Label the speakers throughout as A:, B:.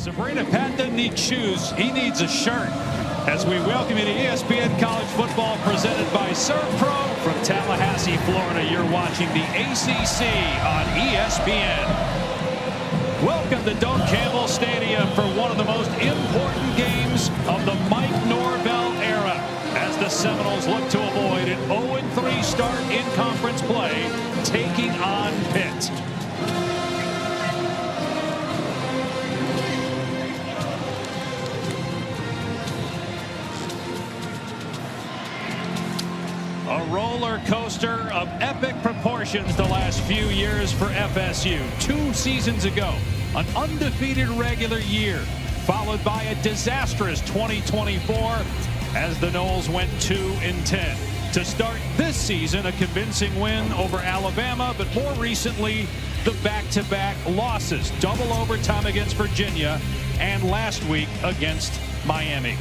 A: Sabrina, Pat doesn't need shoes. He needs a shirt. As we welcome you to ESPN College Football presented by KodsterPro from Tallahassee, Florida. You're watching the ACC on ESPN. Welcome to Doak Campbell Stadium for one of the most important games of the Mike Norvell era, as the Seminoles look to avoid an 0-3 start in conference play, taking on Pitt. A roller coaster of epic proportions the last few years for FSU. 2 seasons ago, an undefeated regular year, followed by a disastrous 2024 as the Noles went 2-10. To start this season, a convincing win over Alabama, but more recently, the back-to-back losses. Double overtime against Virginia and last week against Miami.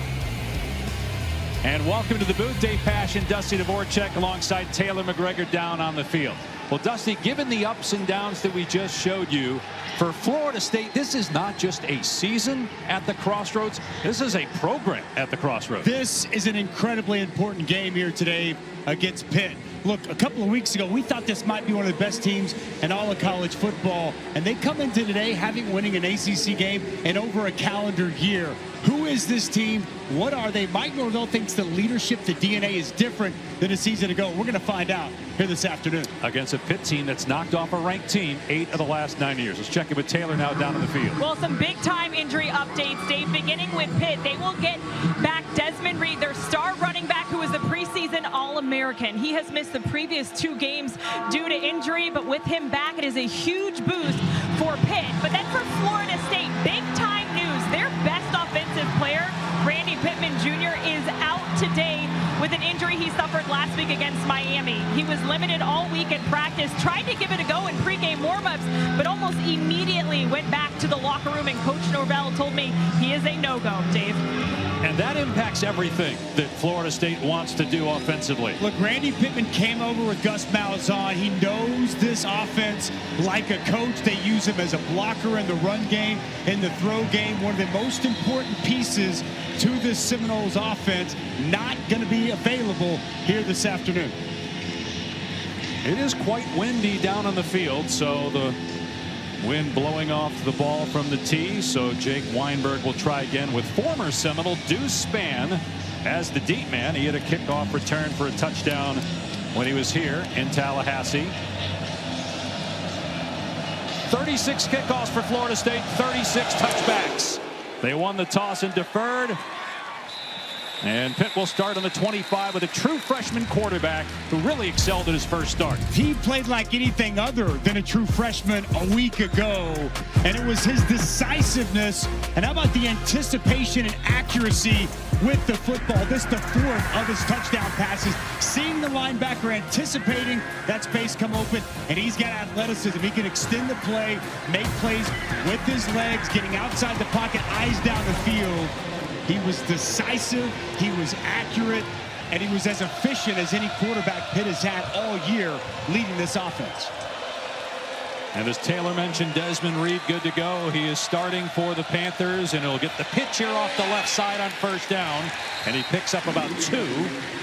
A: And welcome to the booth, Dave Passion, Dusty Dvorak alongside Taylor McGregor down on the field. Well, Dusty, given the ups and downs that we just showed you, for Florida State, this is not just a season at the Crossroads. This is a program at the Crossroads.
B: This is an incredibly important game here today against Pitt. Look, a couple of weeks ago, we thought this might be one of the best teams in all of college football. And they come into today having winning an ACC game in over a calendar year. Who is this team? What are they? Mike Norvell thinks the leadership, the DNA is different than a season ago. We're going to find out here this afternoon.
A: Against a Pitt team that's knocked off a ranked team 8 of the last 9 years. Let's check in with Taylor now down in the field.
C: Well, some big-time injury updates, Dave. Beginning with Pitt, they will get back Desmond Reed, their star running back, who was the preseason All-American. He has missed the previous 2 games due to injury, but with him back, it is a huge boost for Pitt. But then for Florida State, big-time news. Their best offensive player, Randy Pittman Jr., is out today with an injury he suffered last week against Miami. He was limited all week at practice, tried to give it a go in pregame warmups, but almost immediately went back to the locker room, and Coach Norvell told me he is a no-go, Dave.
A: And that impacts everything that Florida State wants to do offensively.
B: Look, Randy Pittman came over with Gus Malzahn. He knows this offense like a coach. They use him as a blocker in the run game, in the throw game. One of the most important pieces to this Seminoles offense, not going to be available here this afternoon.
A: It is quite windy down on the field, so the wind blowing off the ball from the tee. So Jake Weinberg will try again with former Seminole Deuce Spann as the deep man. He had a kickoff return for a touchdown when he was here in Tallahassee. 36 kickoffs for Florida State, 36 touchbacks. They won the toss and deferred. And Pitt will start on the 25 with a true freshman quarterback who really excelled at his first start.
B: He played like anything other than a true freshman a week ago, and it was his decisiveness. And how about the anticipation and accuracy with the football? This is the 4th of his touchdown passes. Seeing the linebacker anticipating that space come open, and he's got athleticism. He can extend the play, make plays with his legs, getting outside the pocket, eyes down the field. He was decisive, he was accurate, and he was as efficient as any quarterback Pitt has had all year leading this offense.
A: And as Taylor mentioned, Desmond Reed good to go. He is starting for the Panthers, and he'll get the pitch here off the left side on first down. And he picks up about 2,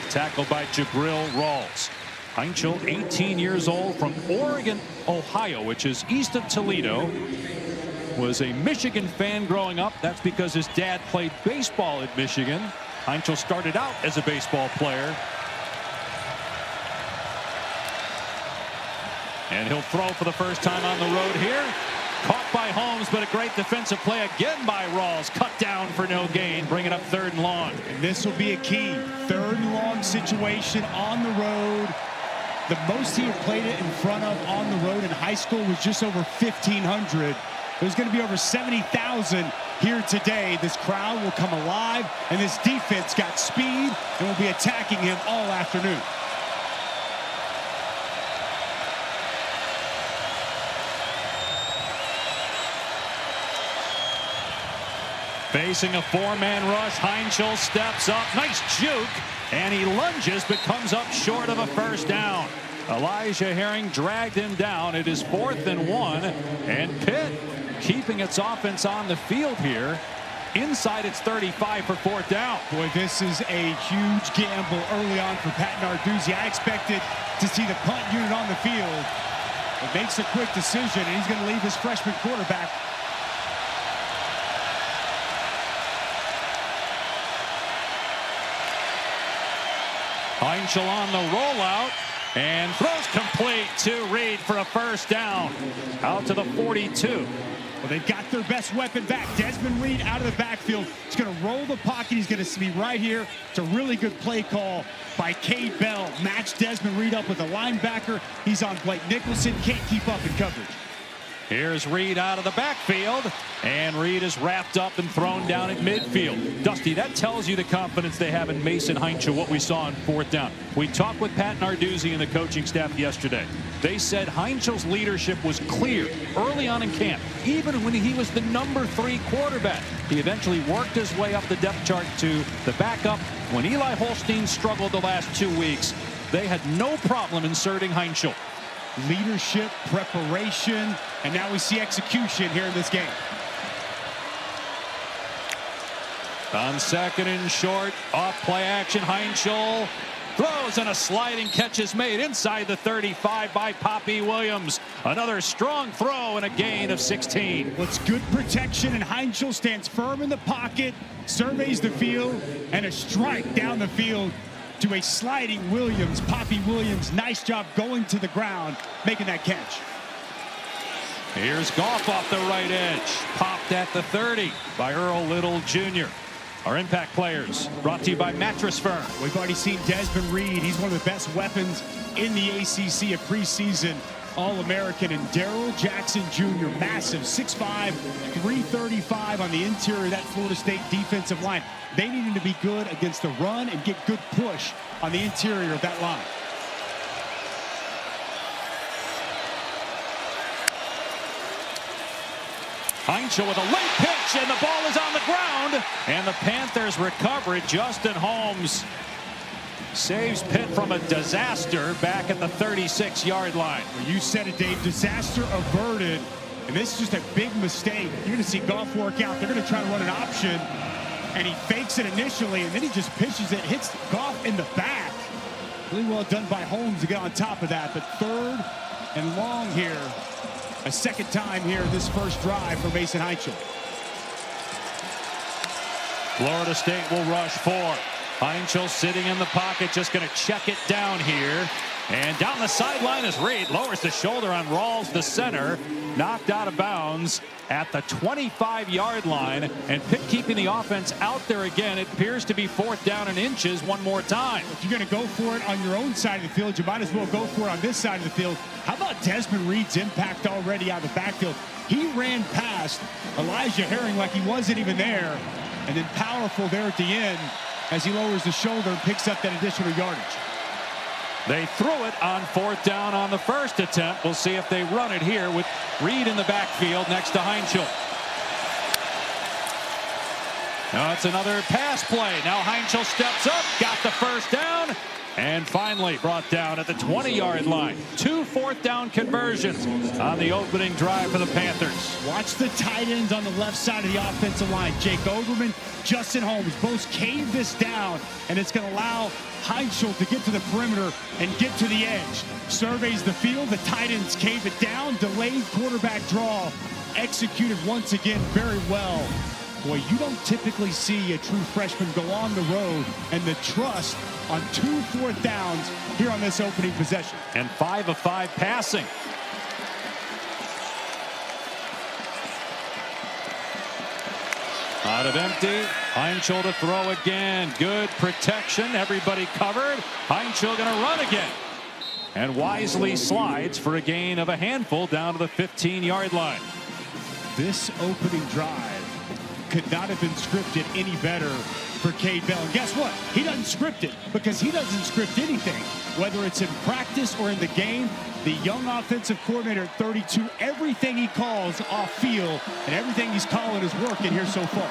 A: tackled by Jabril Rawls. Heinchel, 18 years old, from Oregon, Ohio, which is east of Toledo. Was a Michigan fan growing up. That's because his dad played baseball at Michigan. Heinchel started out as a baseball player. And he'll throw for the first time on the road here. Caught by Holmes, but a great defensive play again by Rawls. Cut down for no gain, bringing up 3rd and long.
B: And this will be a key 3rd and long situation on the road. The most he had played it in front of on the road in high school was just over 1,500. There's going to be over 70,000 here today. This crowd will come alive, and this defense got speed and will be attacking him all afternoon.
A: Facing a 4-man rush, Heinchel steps up. Nice juke, and he lunges, but comes up short of a first down. Elijah Herring dragged him down. It is 4th and 1, and Pitt keeping its offense on the field here inside its 35 for fourth down.
B: Boy, this is a huge gamble early on for Pat Narduzzi. I expected to see the punt unit on the field. It makes a quick decision, and he's going to leave his freshman quarterback.
A: Heinzel on the rollout and throws complete to Reed for a first down out to the 42.
B: Well, they've got their best weapon back. Desmond Reed out of the backfield. He's going to roll the pocket. He's going to be right here. It's a really good play call by Cade Bell. Match Desmond Reed up with a linebacker. He's on Blake Nicholson. Can't keep up in coverage.
A: Here's Reed out of the backfield, and Reed is wrapped up and thrown down at midfield. Dusty, that tells you the confidence they have in Mason Heinzel, what we saw on fourth down. We talked with Pat Narduzzi and the coaching staff yesterday. They said Heinzel's leadership was clear early on in camp, even when he was the number 3 quarterback. He eventually worked his way up the depth chart to the backup. When Eli Holstein struggled the last 2 weeks, they had no problem inserting Heinzel.
B: Leadership, preparation, and now we see execution here in this game.
A: On second and short, off play action, Heinzel throws, and a sliding catch is made inside the 35 by Poppy Williams. Another strong throw and a gain of 16.
B: Well, it's good protection, and Heinzel stands firm in the pocket, surveys the field, and a strike down the field to a sliding Williams. Poppy Williams, nice job going to the ground, making that catch.
A: Here's Goff off the right edge. Popped at the 30 by Earl Little Jr. Our impact players brought to you by Mattress Firm.
B: We've already seen Desmond Reed. He's one of the best weapons in the ACC, a preseason All-American. And Darrell Jackson Jr., massive, 6'5", 335 on the interior of that Florida State defensive line. They needed to be good against the run and get good push on the interior of that line.
A: Heinzel with a late pitch, and the ball is on the ground. And the Panthers recover it. Justin Holmes saves Pitt from a disaster back at the 36-yard line.
B: Well, you said it, Dave. Disaster averted. And this is just a big mistake. You're going to see Goff work out. They're going to try to run an option. And he fakes it initially, and then he just pitches it, hits Goff in the back. Really well done by Holmes to get on top of that. But third and long here. A second time here in this first drive for Mason Heinzel.
A: Florida State will rush 4. Heinzel sitting in the pocket, just going to check it down here. And down the sideline as Reed lowers the shoulder on Rawls, the center. Knocked out of bounds at the 25-yard line. And Pitt keeping the offense out there again. It appears to be fourth down and inches one more time.
B: If you're going to go for it on your own side of the field, you might as well go for it on this side of the field. How about Desmond Reed's impact already out of the backfield? He ran past Elijah Herring like he wasn't even there. And then powerful there at the end as he lowers the shoulder and picks up that additional yardage.
A: They threw it on fourth down on the first attempt. We'll see if they run it here with Reed in the backfield next to Heinzel. Now it's another pass play. Now Heinzel steps up, got the first down, and finally brought down at the 20-yard line. 2 fourth down conversions on the opening drive for the Panthers.
B: Watch the tight ends on the left side of the offensive line. Jake Overman, Justin Holmes both cave this down, and it's going to allow Heinzel to get to the perimeter and get to the edge. Surveys the field. The tight ends cave it down. Delayed quarterback draw. Executed once again very well. Boy, you don't typically see a true freshman go on the road and the trust on 2 fourth downs here on this opening possession.
A: And 5 of 5 passing. Out of empty. Heinzel to throw again. Good protection. Everybody covered. Heinzel going to run again. And wisely slides for a gain of a handful down to the 15-yard line.
B: This opening drive could not have been scripted any better for Cade Bell. And guess what? He doesn't script it because he doesn't script anything. Whether it's in practice or in the game, the young offensive coordinator at 32, everything he calls off field and everything he's calling is working here so far.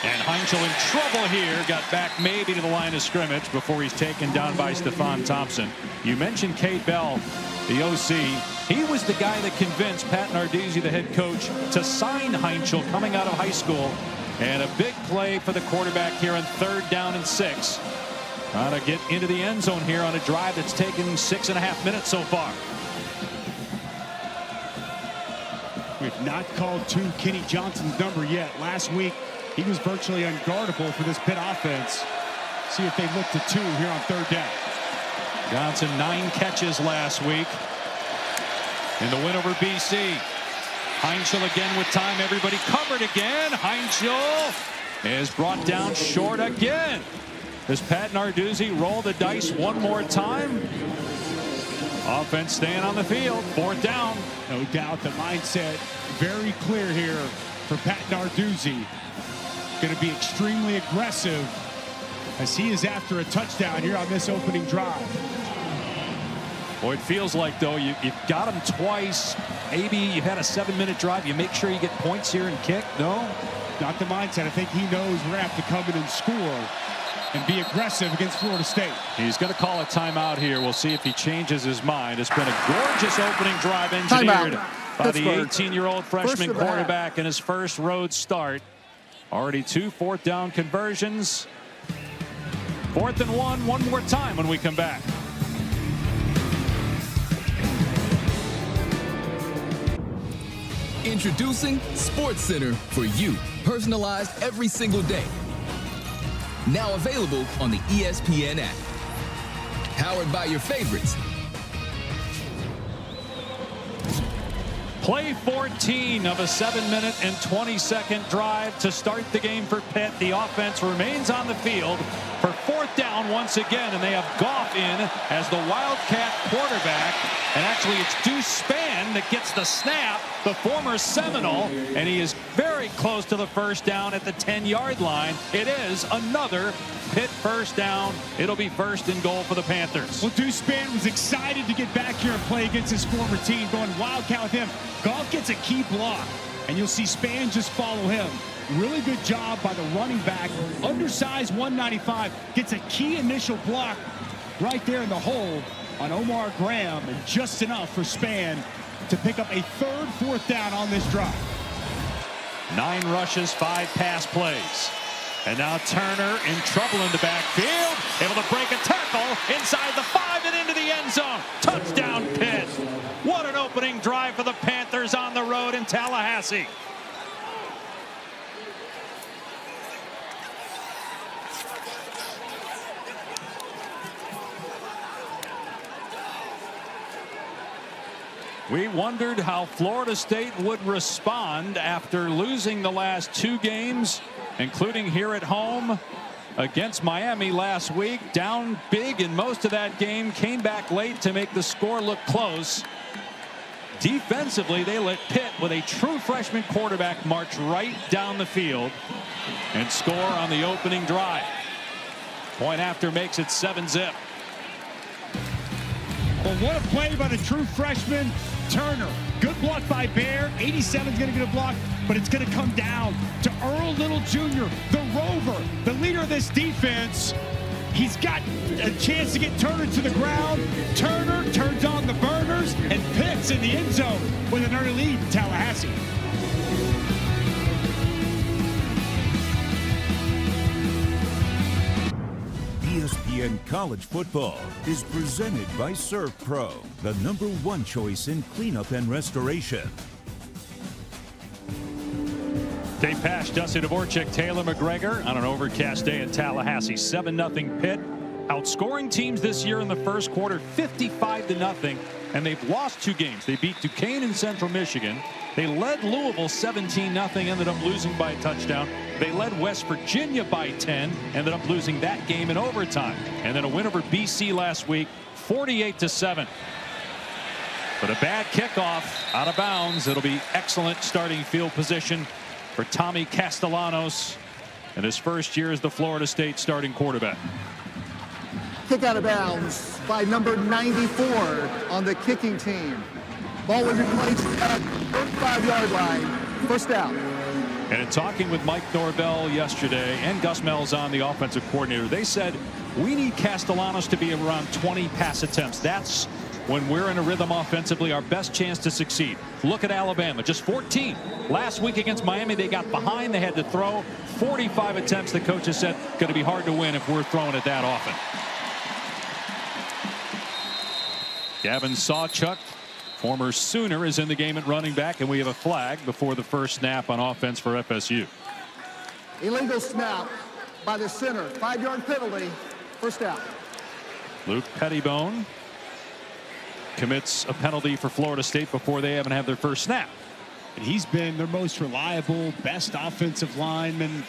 A: And Heinzel in trouble here. Got back maybe to the line of scrimmage before he's taken down by Stephon Thompson. You mentioned Kate Bell, the OC. He was the guy that convinced Pat Narduzzi, the head coach, to sign Heinzel coming out of high school. And a big play for the quarterback here on 3rd down and 6. Trying to get into the end zone here on a drive that's taken 6.5 minutes so far.
B: We've not called to Kenny Johnson's number yet. Last week, he was virtually unguardable for this Pitt offense. See if they look to 2 here on 3rd down.
A: Johnson 9 catches last week in the win over BC. Heinzel again with time. Everybody covered again. Heinzel is brought down short again. Does Pat Narduzzi roll the dice one more time? Offense staying on the field. 4th down.
B: No doubt the mindset very clear here for Pat Narduzzi. Going to be extremely aggressive as he is after a touchdown here on this opening drive.
A: Boy, it feels like, though, you've got him twice. Maybe you've had a 7-minute drive. You make sure you get points here and kick. No?
B: Not the mindset. I think he knows we're going to have to come in and score and be aggressive against Florida State.
A: He's going to call a timeout here. We'll see if he changes his mind. It's been a gorgeous opening drive engineered by the 18-year-old freshman quarterback in his first road start. Already 2 4th down conversions. 4th and 1 one more time when we come back.
D: Introducing SportsCenter for you, personalized every single day. Now available on the ESPN app. Powered by your favorites.
A: Play 14 of a 7-minute and 20-second drive to start the game for Pitt. The offense remains on the field for 4th down once again, and they have Goff in as the Wildcat quarterback. And actually, it's Deuce Spann that gets the snap, the former Seminole, and he is very close to the 1st down at the 10-yard line. It is another Pitt 1st down. It'll be 1st and goal for the Panthers.
B: Well, Deuce Spann was excited to get back here and play against his former team, going Wildcat with him. Goff gets a key block, and you'll see Spann just follow him. Really good job by the running back. Undersized 195. Gets a key initial block right there in the hole on Omar Graham, and just enough for Spann to pick up a 3rd, 4th down on this drive.
A: 9 rushes, 5 pass plays. And now Turner in trouble in the backfield. Able to break a tackle inside the 5 and into the end zone. Touchdown Pitt. What an opening drive for the Panthers on the road in Tallahassee. We wondered how Florida State would respond after losing the last 2 games, including here at home against Miami last week. Down big in most of that game, came back late to make the score look close. Defensively, they let Pitt, with a true freshman quarterback, march right down the field and score on the opening drive. Point after makes it 7-zip.
B: Well, what a play by the true freshman Turner. Good block by Bear. 87 is going to get a block, but it's going to come down to Earl Little Jr., the rover, the leader of this defense. He's got a chance to get Turner to the ground. Turner turns on the burners, and Pitt's in the end zone with an early lead in Tallahassee.
E: ESPN College Football is presented by KodsterPro, the #1 choice in cleanup and restoration.
A: Dave Pasch, Dusty Dvorak, Taylor McGregor on an overcast day in Tallahassee. 7-0 Pitt. Outscoring teams this year in the first quarter 55-0, and they've lost 2 games. They beat Duquesne and Central Michigan. They led Louisville 17-0, ended up losing by a touchdown. They led West Virginia by 10, ended up losing that game in overtime. And then a win over BC last week, 48-7. But a bad kickoff out of bounds. It'll be excellent starting field position for Tommy Castellanos in his first year as the Florida State starting quarterback.
F: Kick out of bounds by number 94 on the kicking team. Ball will be placed at the 35-yard line. First down.
A: And in talking with Mike Norvell yesterday and Gus Malzahn, the offensive coordinator, they said we need Castellanos to be around 20 pass attempts. That's when we're in a rhythm offensively, our best chance to succeed. Look at Alabama, just 14. Last week against Miami, they got behind. They had to throw 45 attempts. The coaches said going to be hard to win if we're throwing it that often. Gavin Sawchuk, former Sooner, is in the game at running back, and we have a flag before the first snap on offense for FSU.
F: Illegal snap by the center. 5-yard penalty. First down.
A: Luke Pettibone commits a penalty for Florida State before they even have their first snap.
B: And he's been their most reliable, best offensive lineman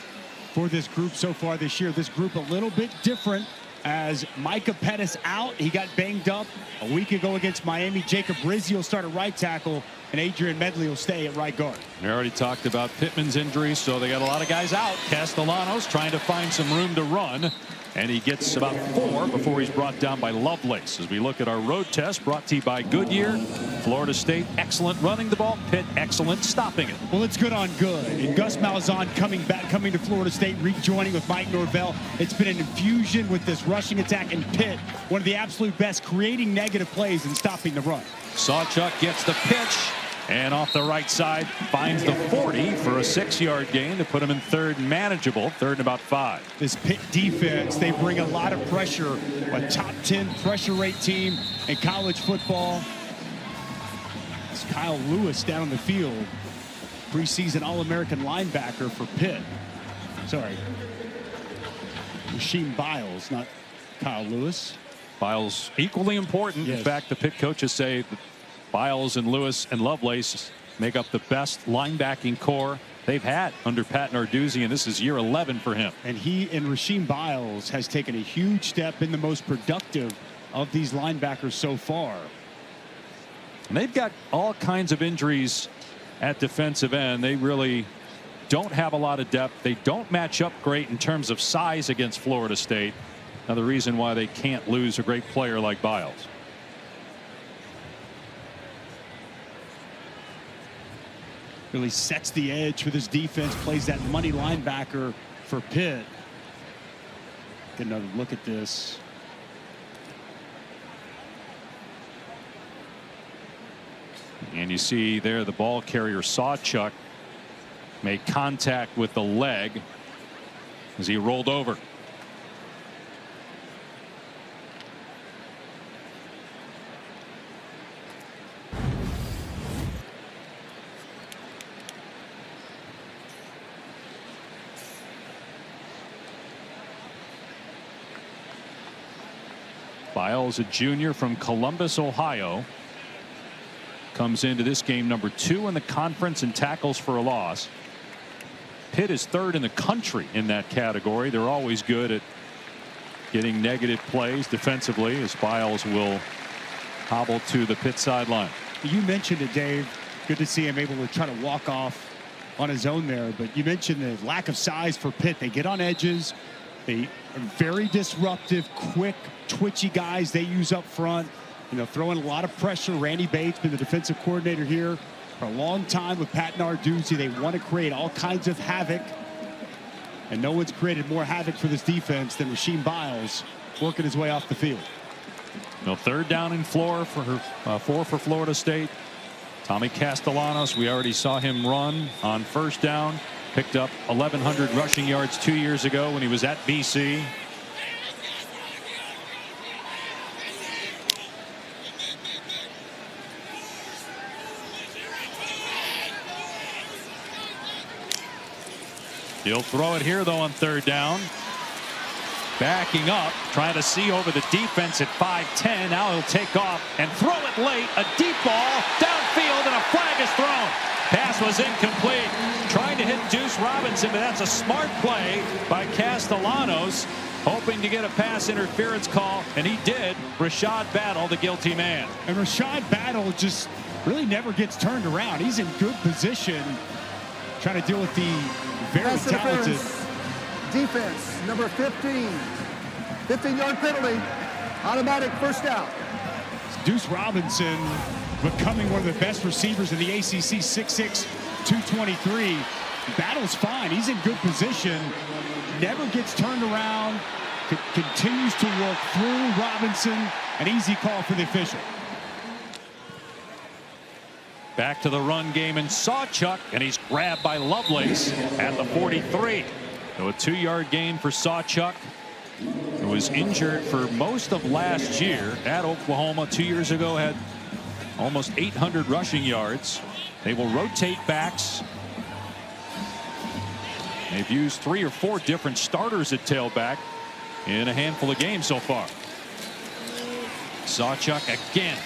B: for this group so far this year. This group a little bit different as Micah Pettis out. He got banged up a week ago against Miami. Jacob Rizzi will start at right tackle, and Adrian Medley will stay at right guard.
A: We already talked about Pittman's injury, so they got a lot of guys out. Castellanos trying to find some room to run, and he gets about 4 before he's brought down by Lovelace. As we look at our road test, brought to you by Goodyear. Florida State excellent running the ball, Pitt excellent stopping it.
B: Well, it's good on good. And Gus Malzahn coming to Florida State, rejoining with Mike Norvell. It's been an infusion with this rushing attack, and Pitt, one of the absolute best, creating negative plays and stopping the run.
A: Sawchuk gets the pitch, and off the right side finds the 40 for a 6-yard gain to put him in third manageable, third and about 5.
B: This Pitt defense, they bring a lot of pressure, a top 10 pressure rate team in college football. It's Kyle Lewis down on the field, preseason All-American linebacker for Pitt. Sorry, Rasheem Biles, not Kyle Lewis.
A: Biles equally important.
B: Yes.
A: In fact, the Pitt coaches say that Biles and Lewis and Lovelace make up the best linebacking core they've had under Pat Narduzzi, and this is year 11 for him.
B: And he and Rasheem Biles has taken a huge step in the most productive of these linebackers so far.
A: And they've got all kinds of injuries at defensive end. They really don't have a lot of depth. They don't match up great in terms of size against Florida State. Another reason why they can't lose a great player like Biles.
B: Really sets the edge for this defense, plays that money linebacker for Pitt. Get another look at this.
A: And you see there the ball carrier Sawchuk made contact with the leg as he rolled over. Biles, a junior from Columbus, Ohio, comes into this game number 2 in the conference in tackles for a loss. Pitt is 3rd in the country in that category. They're always good at getting negative plays defensively, as Biles will hobble to the Pitt sideline.
B: You mentioned it, Dave. Good to see him able to try to walk off on his own there. But you mentioned the lack of size for Pitt. They get on edges. They are very disruptive, quick, twitchy guys they use up front. You know, throwing a lot of pressure. Randy Bates, been the defensive coordinator here for a long time with Pat Narduzzi. They want to create all kinds of havoc. And no one's created more havoc for this defense than Rasheem Biles, working his way off the field.
A: No, 3rd down and 4 for Florida State. Tommy Castellanos, we already saw him run on 1st down. Picked up 1,100 rushing yards 2 years ago when he was at BC. He'll throw it here, though, on 3rd down. Backing up, trying to see over the defense at 5'10". Now he'll take off and throw it late. A deep ball downfield, and a flag is thrown. Pass was incomplete. Trying to hit Deuce Robinson, but that's a smart play by Castellanos, hoping to get a pass interference call, and he did. Rashad Battle, the guilty man.
B: And Rashad Battle just really never gets turned around. He's in good position, trying to deal with the very talented
F: defense. Number 15. 15-yard penalty. Automatic first down.
B: Deuce Robinson becoming one of the best receivers in the ACC, 6'6", 223. Battle's fine. He's in good position. Never gets turned around. Continues to work through Robinson. An easy call for the official.
A: Back to the run game in Sawchuk, and he's grabbed by Lovelace at the 43. So a 2-yard gain for Sawchuk, who was injured for most of last year at Oklahoma. 2 years ago had almost 800 rushing yards. They will rotate backs. They've used 3 or 4 different starters at tailback in a handful of games so far. Sawchuk again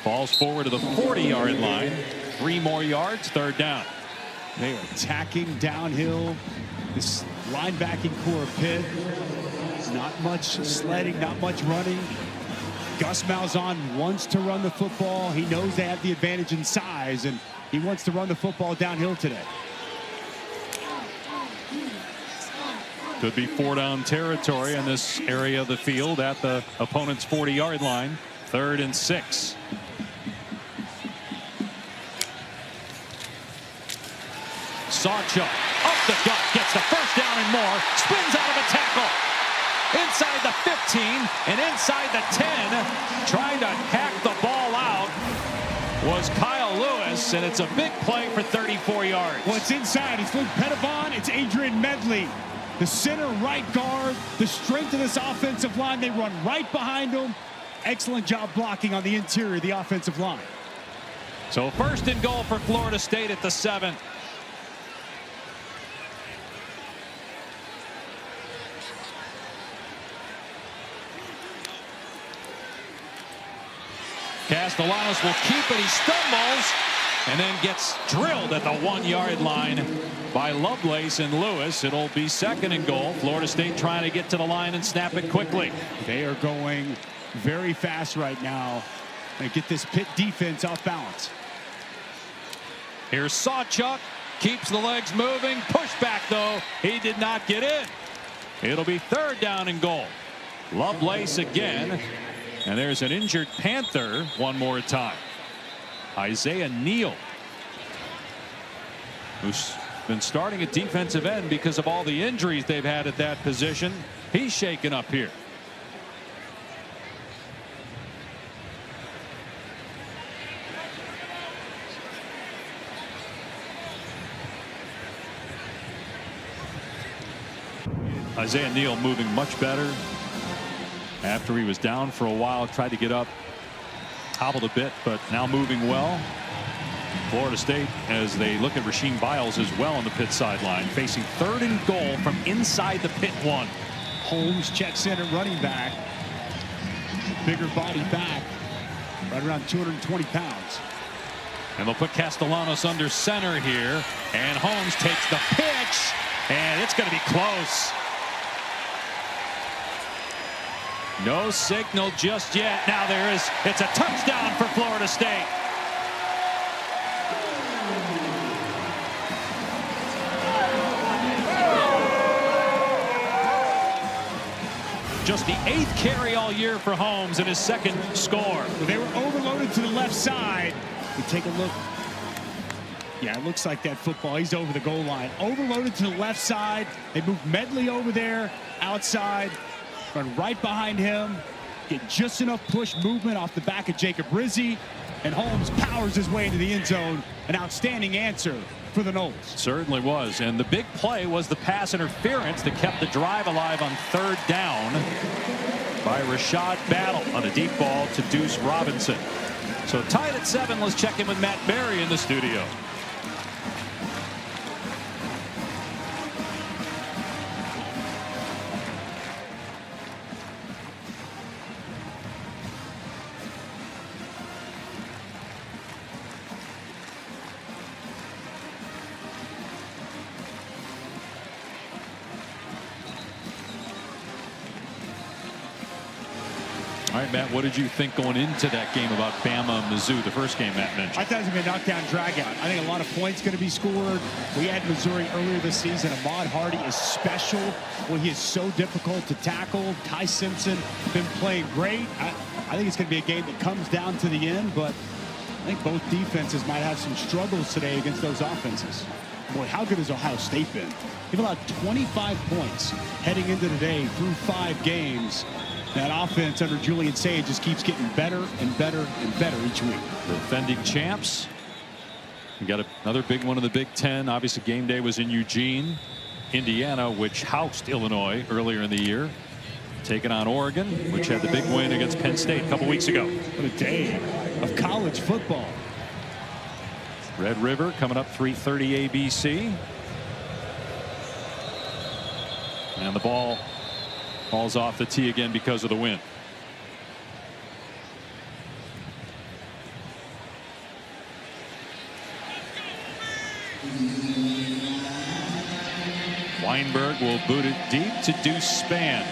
A: falls forward to the 40-yard line. 3 more yards, 3rd down.
B: They are attacking downhill. This linebacking core of Pitt. Not much sledding, not much running. Gus Malzahn wants to run the football. He knows they have the advantage in size, and he wants to run the football downhill today.
A: Could be 4-down territory in this area of the field at the opponent's 40-yard line. 3rd and 6. Sawchuk up the gut, gets the 1st down and more, spins out of a tackle. Inside the 15 and inside the 10, trying to hack the ball out was Kyle Lewis, and it's a big play for 34 yards.
B: Well, it's inside. It's Luke Pettivon. It's Adrian Medley. The center right guard, the strength of this offensive line. They run right behind him. Excellent job blocking on the interior of the offensive line.
A: So 1st and goal for Florida State at the 7. Castellanos will keep it. He stumbles and then gets drilled at the 1-yard line by Lovelace and Lewis. It'll be 2nd and goal. Florida State trying to get to the line and snap it quickly.
B: They are going very fast right now and get this Pitt defense off balance.
A: Here's Sawchuk, keeps the legs moving. Pushback though, he did not get in. It'll be 3rd down and goal. Lovelace again. And there's an injured Panther one more time. Isaiah Neal, who's been starting at defensive end because of all the injuries they've had at that position. He's shaken up here. Isaiah Neal moving much better. After he was down for a while, tried to get up, hobbled a bit, but now moving well. Florida State, as they look at Rasheem Biles as well on the Pitt sideline, facing 3rd and goal from inside the Pitt 1.
B: Holmes checks in at running back. Bigger body back, right around 220 pounds.
A: And they'll put Castellanos under center here, and Holmes takes the pitch, and it's going to be close. No signal just yet. Now there is. It's a touchdown for Florida State. Just the 8th carry all year for Holmes and his 2nd score.
B: They were overloaded to the left side. We take a look. Yeah, it looks like that football. He's over the goal line. Overloaded to the left side. They move Medley over there outside. Run right behind him. Get just enough push movement off the back of Jacob Rizzi. And Holmes powers his way into the end zone. An outstanding answer for the Noles.
A: Certainly was. And the big play was the pass interference that kept the drive alive on 3rd down by Rashad Battle on a deep ball to Deuce Robinson. So tied at 7. Let's check in with Matt Berry in the studio. All right, Matt, what did you think going into that game about Bama and Mizzou, the first game Matt mentioned?
B: I thought it was going to be a knockdown drag-out. I think a lot of points going to be scored. We had Missouri earlier this season. Ahmad Hardy is special. Well, he is so difficult to tackle. Ty Simpson been playing great. I think it's going to be a game that comes down to the end, but I think both defenses might have some struggles today against those offenses. Boy, how good has Ohio State been? They've allowed 25 points heading into today through 5 games. That offense under Julian Sage just keeps getting better and better and better each week.
A: The defending champs. We got another big one in the Big Ten. Obviously, game day was in Eugene, Indiana, which housed Illinois earlier in the year. Taking on Oregon, which had the big win against Penn State a couple weeks ago.
B: What a day of college football.
A: Red River coming up 3:30 ABC. And the ball falls off the tee again because of the wind. Weinberg will boot it deep to Deuce Spann.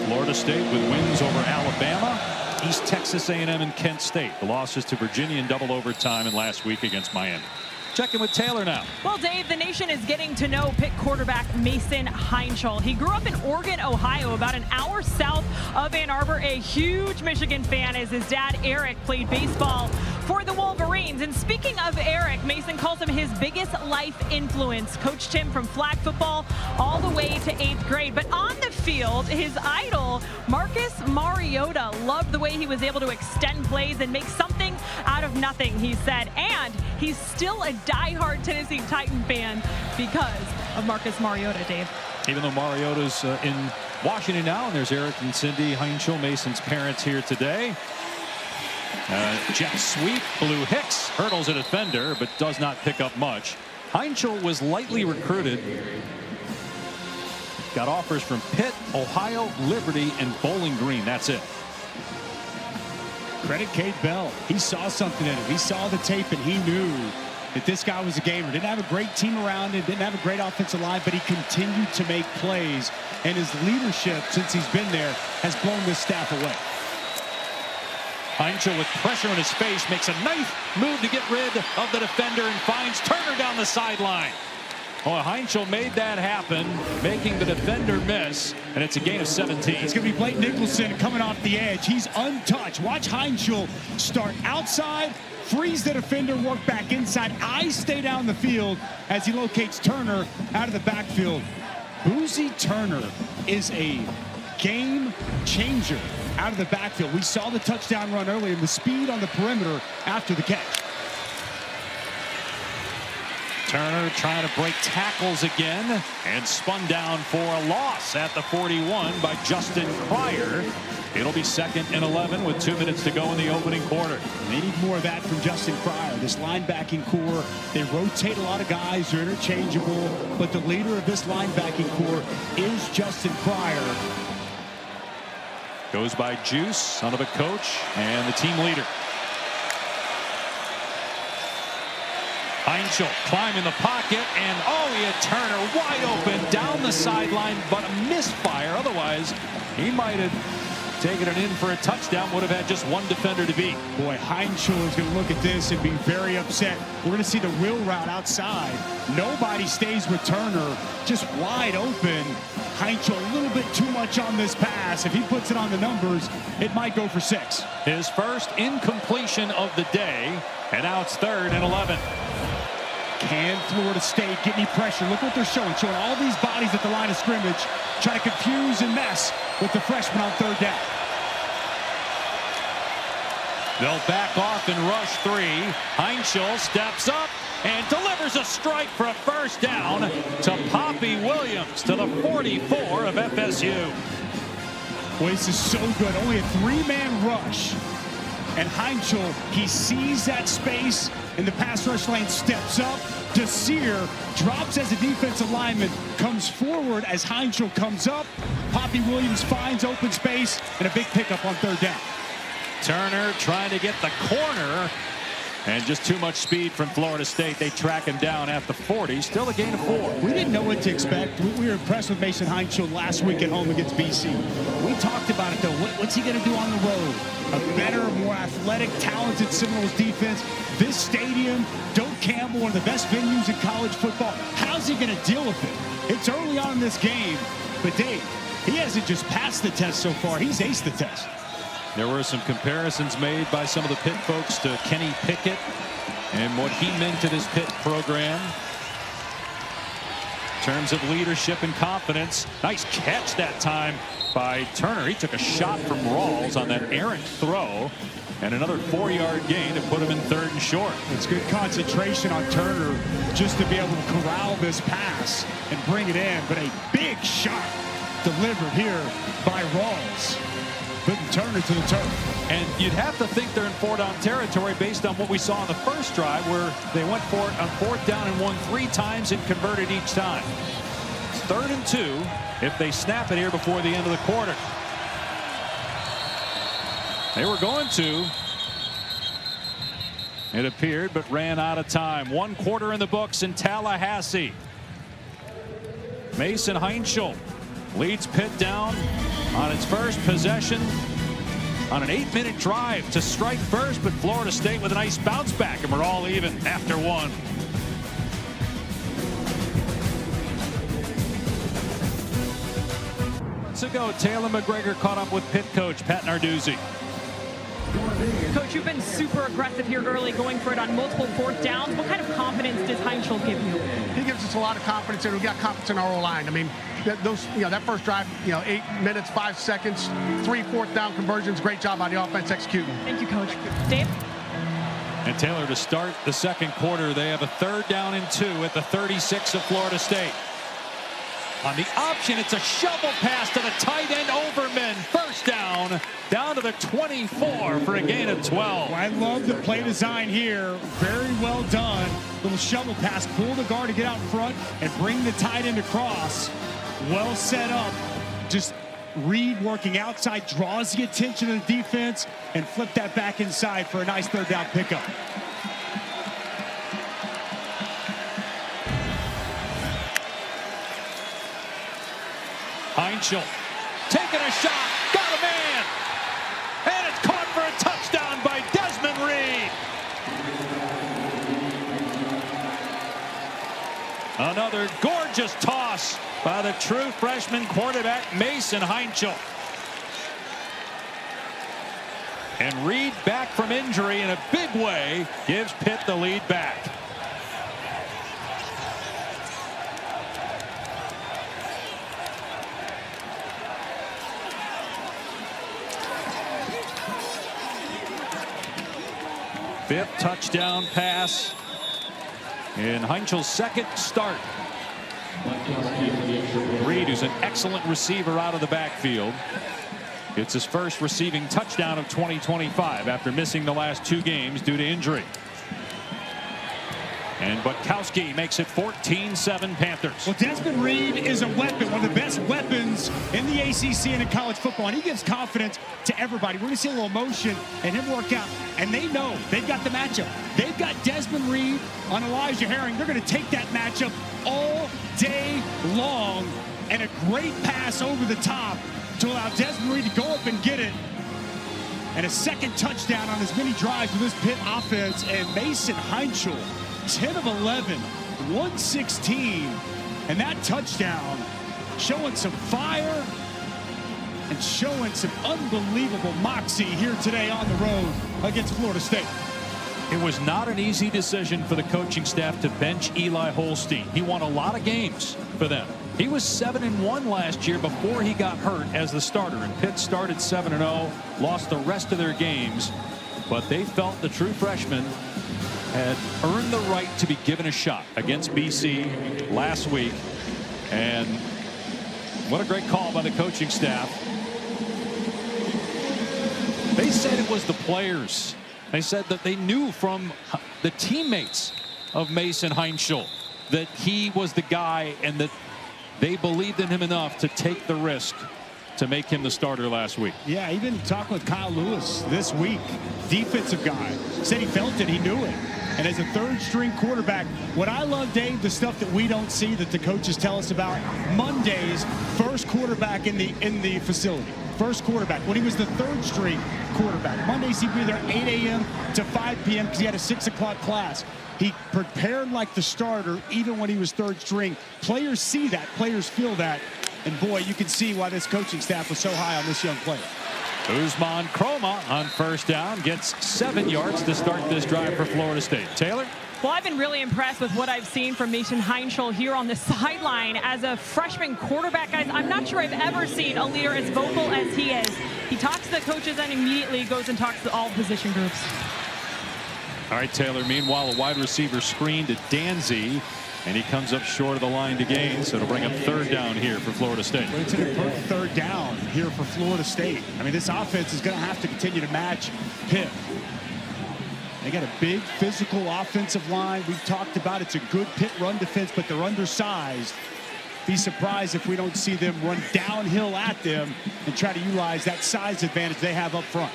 A: Florida State with wins over Alabama, East Texas A&M, and Kent State. The losses to Virginia in double overtime and last week against Miami. Checking with Taylor now.
C: Well, Dave, the nation is getting to know Pitt quarterback Mason Heinschel. He grew up in Oregon, Ohio, about an hour south of Ann Arbor. A huge Michigan fan, as his dad, Eric, played baseball for the Wolverines. And speaking of Eric, Mason calls him his biggest life influence. Coached him from flag football all the way to 8th grade. But on the field, his idol, Marcus Mariota, loved the way he was able to extend plays and make something out of nothing, he said. And he's still a diehard Tennessee Titan fan because of Marcus Mariota, Dave.
A: Even though Mariota's in Washington now, and there's Eric and Cindy Heinschel, Mason's parents, here today. Jet sweep, Blue Hicks hurdles a defender, but does not pick up much. Heinschel was lightly recruited. Got offers from Pitt, Ohio, Liberty, and Bowling Green. That's it.
B: Credit Cade Bell. He saw something in him. He saw the tape, and he knew that this guy was a gamer. Didn't have a great team around him, didn't have a great offensive line, but he continued to make plays. And his leadership, since he's been there, has blown this staff away.
A: Heinschel with pressure in his face makes a nice move to get rid of the defender and finds Turner down the sideline. Oh, Heinschel made that happen, making the defender miss, and it's a gain of 17.
B: It's going to be Blake Nicholson coming off the edge. He's untouched. Watch Heinschel start outside, freeze the defender, work back inside. Eyes stay down the field as he locates Turner out of the backfield. Boozy Turner is a game changer out of the backfield. We saw the touchdown run earlier and the speed on the perimeter after the catch.
A: Turner trying to break tackles again and spun down for a loss at the 41 by Justin Cryer. It'll be 2nd and 11 with 2 minutes to go in the opening quarter.
B: They need more of that from Justin Cryer. This linebacking core, they rotate a lot of guys. They're interchangeable, but the leader of this linebacking core is Justin Cryer.
A: Goes by Juice, son of a coach, and the team leader. Heinschel climbing the pocket, and he had Turner wide open down the sideline, but a misfire. Otherwise, he might have taken it in for a touchdown. Would have had just one defender to beat.
B: Boy, Heinschel is going to look at this and be very upset. We're going to see the wheel route outside. Nobody stays with Turner, just wide open. Heinschel a little bit too much on this pass. If he puts it on the numbers, it might go for 6.
A: His first incompletion of the day, and now it's 3rd and 11.
B: Can Florida State get any pressure? Look what they're showing all these bodies at the line of scrimmage, trying to confuse and mess with the freshman on 3rd down.
A: They'll back off and rush 3. Heinschel steps up and delivers a strike for a first down to Poppy Williams to the 44 of FSU.
B: Boy, this is so good. Only a 3-man rush. And Heinschel, he sees that space in the pass rush lane, steps up. Desir drops as a defensive lineman, comes forward as Heinschel comes up. Poppy Williams finds open space and a big pickup on 3rd down.
A: Turner trying to get the corner, and just too much speed from Florida State. They track him down at the 40. Still a gain of 4.
B: We didn't know what to expect. We were impressed with Mason Heinschel last week at home against BC. We talked about it, though. What's he going to do on the road? A better, more athletic, talented Seminoles defense. This stadium, Doak Campbell, one of the best venues in college football. How's he going to deal with it? It's early on in this game, but Dave, he hasn't just passed the test so far. He's aced the test.
A: There were some comparisons made by some of the Pitt folks to Kenny Pickett and what he meant to this Pitt program in terms of leadership and confidence. Nice catch that time by Turner. He took a shot from Rawls on that errant throw, and another 4-yard gain to put him in 3rd and short.
B: It's good concentration on Turner just to be able to corral this pass and bring it in, but a big shot delivered here by Rawls, putting Turner to the turf.
A: And you'd have to think they're in 4-down territory based on what we saw on the first drive, where they went for it on 4th down and 1 3 times and converted each time. It's 3rd and 2 if they snap it here before the end of the quarter. They were going to, it appeared, but ran out of time. 1 quarter in the books in Tallahassee. Mason Heinschel leads Pitt down on its first possession on an 8-minute drive to strike first, but Florida State with a nice bounce back, and we're all even after 1. Months ago, Taylor McGregor caught up with Pitt coach Pat Narduzzi.
C: Coach, you've been super aggressive here early, going for it on multiple 4th downs. What kind of confidence does Heinschel give you?
G: He gives us a lot of confidence, and we got confidence in our O-line. I mean, that first drive, 8 minutes, 5 seconds, 3 4th down conversions. Great job by the offense executing.
C: Thank you, Coach. Dave?
A: And Taylor, to start the 2nd quarter, they have a 3rd down and 2 at the 36 of Florida State. On the option, it's a shovel pass to the tight end Overman. 1st down to the 24 for a gain of 12.
B: Well, I love the play design here. Very well done. Little shovel pass, pull the guard to get out in front and bring the tight end across. Well set up. Just Reed working outside, draws the attention of the defense, and flip that back inside for a nice 3rd down pickup.
A: Heinschel taking a shot, got a man, and it's caught for a touchdown by Desmond Reed. Another gorgeous toss by the true freshman quarterback Mason Heinschel. And Reed, back from injury in a big way, gives Pitt the lead back. Fifth touchdown pass in Heinschel's 2nd start. Reed, who's an excellent receiver out of the backfield, gets his first receiving touchdown of 2025 after missing the last 2 games due to injury. And Butkowski makes it 14-7 Panthers.
B: Well, Desmond Reed is a weapon, one of the best weapons in the ACC and in college football, and he gives confidence to everybody. We're going to see a little motion and him work out, and they know they've got the matchup. They've got Desmond Reed on Elijah Herring. They're going to take that matchup all day long, and a great pass over the top to allow Desmond Reed to go up and get it. And a 2nd touchdown on as many drives with this Pitt offense, and Mason Heinschel, 10 of 11, 116, and that touchdown showing some fire and showing some unbelievable moxie here today on the road against Florida State.
A: It was not an easy decision for the coaching staff to bench Eli Holstein. He won a lot of games for them. He was 7-1 last year before he got hurt as the starter, and Pitt started 7-0, lost the rest of their games, but they felt the true freshman had earned the right to be given a shot against BC last week. And what a great call by the coaching staff. They said it was the players. They said that they knew from the teammates of Mason Heinschel that he was the guy, and that they believed in him enough to take the risk to make him the starter last week.
B: Yeah, even talking with Kyle Lewis this week, defensive guy, said he felt it, he knew it. And as a 3rd-string quarterback, what I love, Dave, the stuff that we don't see that the coaches tell us about. Mondays, first quarterback in the facility. First quarterback. When he was the 3rd-string quarterback, Mondays he'd be there 8 a.m. to 5 p.m. because he had a 6 o'clock class. He prepared like the starter even when he was 3rd string. Players see that. Players feel that. And boy, you can see why this coaching staff was so high on this young player.
A: Usman Kroma on first down gets 7 yards to start this drive for Florida State. Taylor?
C: Well, I've been really impressed with what I've seen from Mason Heinschel here on the sideline as a freshman quarterback. Guys, I'm not sure I've ever seen a leader as vocal as he is. He talks to the coaches and immediately goes and talks to all position groups.
A: All right, Taylor. Meanwhile, a wide receiver screen to Danzy, and he comes up short of the line to gain, so it'll bring up third down here for Florida State.
B: But it's an important third down here for Florida State. I mean, this offense is going to have to continue to match Pitt. They got a big physical offensive line. We've talked about it's a good Pitt run defense, but they're undersized. Be surprised if we don't see them run downhill at them and try to utilize that size advantage they have up front.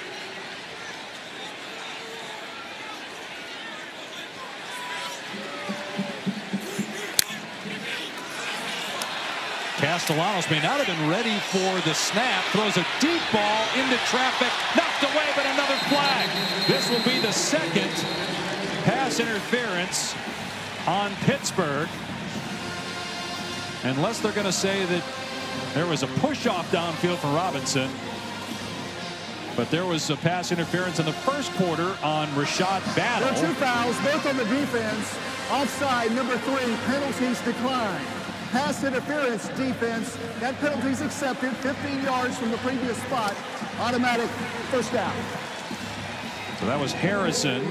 A: Castellanos may not have been ready for the snap. Throws a deep ball into traffic. Knocked away, but another flag. This will be the second pass interference on Pittsburgh. Unless they're going to say that there was a push-off downfield for Robinson. But there was a pass interference in the first quarter on Rashad Battle.
F: There are 2 fouls, both on the defense. Offside, number 3, penalties declined. Pass interference defense, that penalty's accepted, 15 yards from the previous spot, automatic first down.
A: So that was Harrison.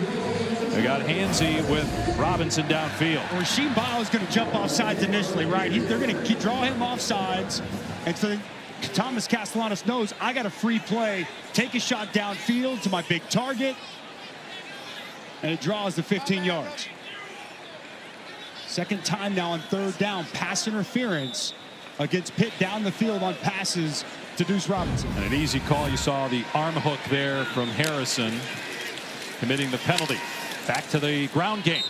A: They got handsy with Robinson downfield.
B: Rasheed Bile is going to jump off sides initially, right? They're going to draw him off sides. And so Thomas Castellanos knows I got a free play, take a shot downfield to my big target, and it draws the 15 yards. Second time now on third down, pass interference against Pitt down the field on passes to Deuce Robinson.
A: And an easy call. You saw the arm hook there from Harrison committing the penalty. Back to the ground game.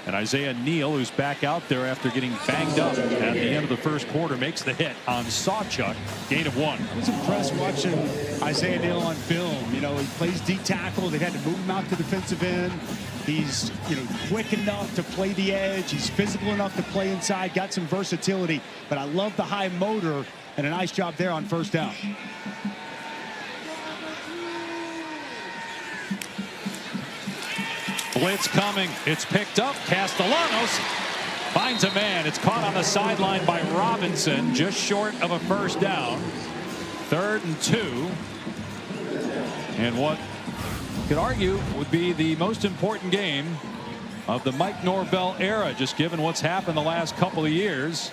A: And Isaiah Neal, who's back out there after getting banged up at the end of the first quarter, makes the hit on Sawchuk. Gain of 1.
B: I was impressed watching Isaiah Neal on film. You know, he plays D tackle. They had to move him out to defensive end. He's, quick enough to play the edge. He's physical enough to play inside. Got some versatility. But I love the high motor and a nice job there on first down.
A: Blitz coming. It's picked up. Castellanos finds a man. It's caught on the sideline by Robinson, just short of a first down. 3rd and 2. And what you could argue would be the most important game of the Mike Norvell era, just given what's happened the last couple of years.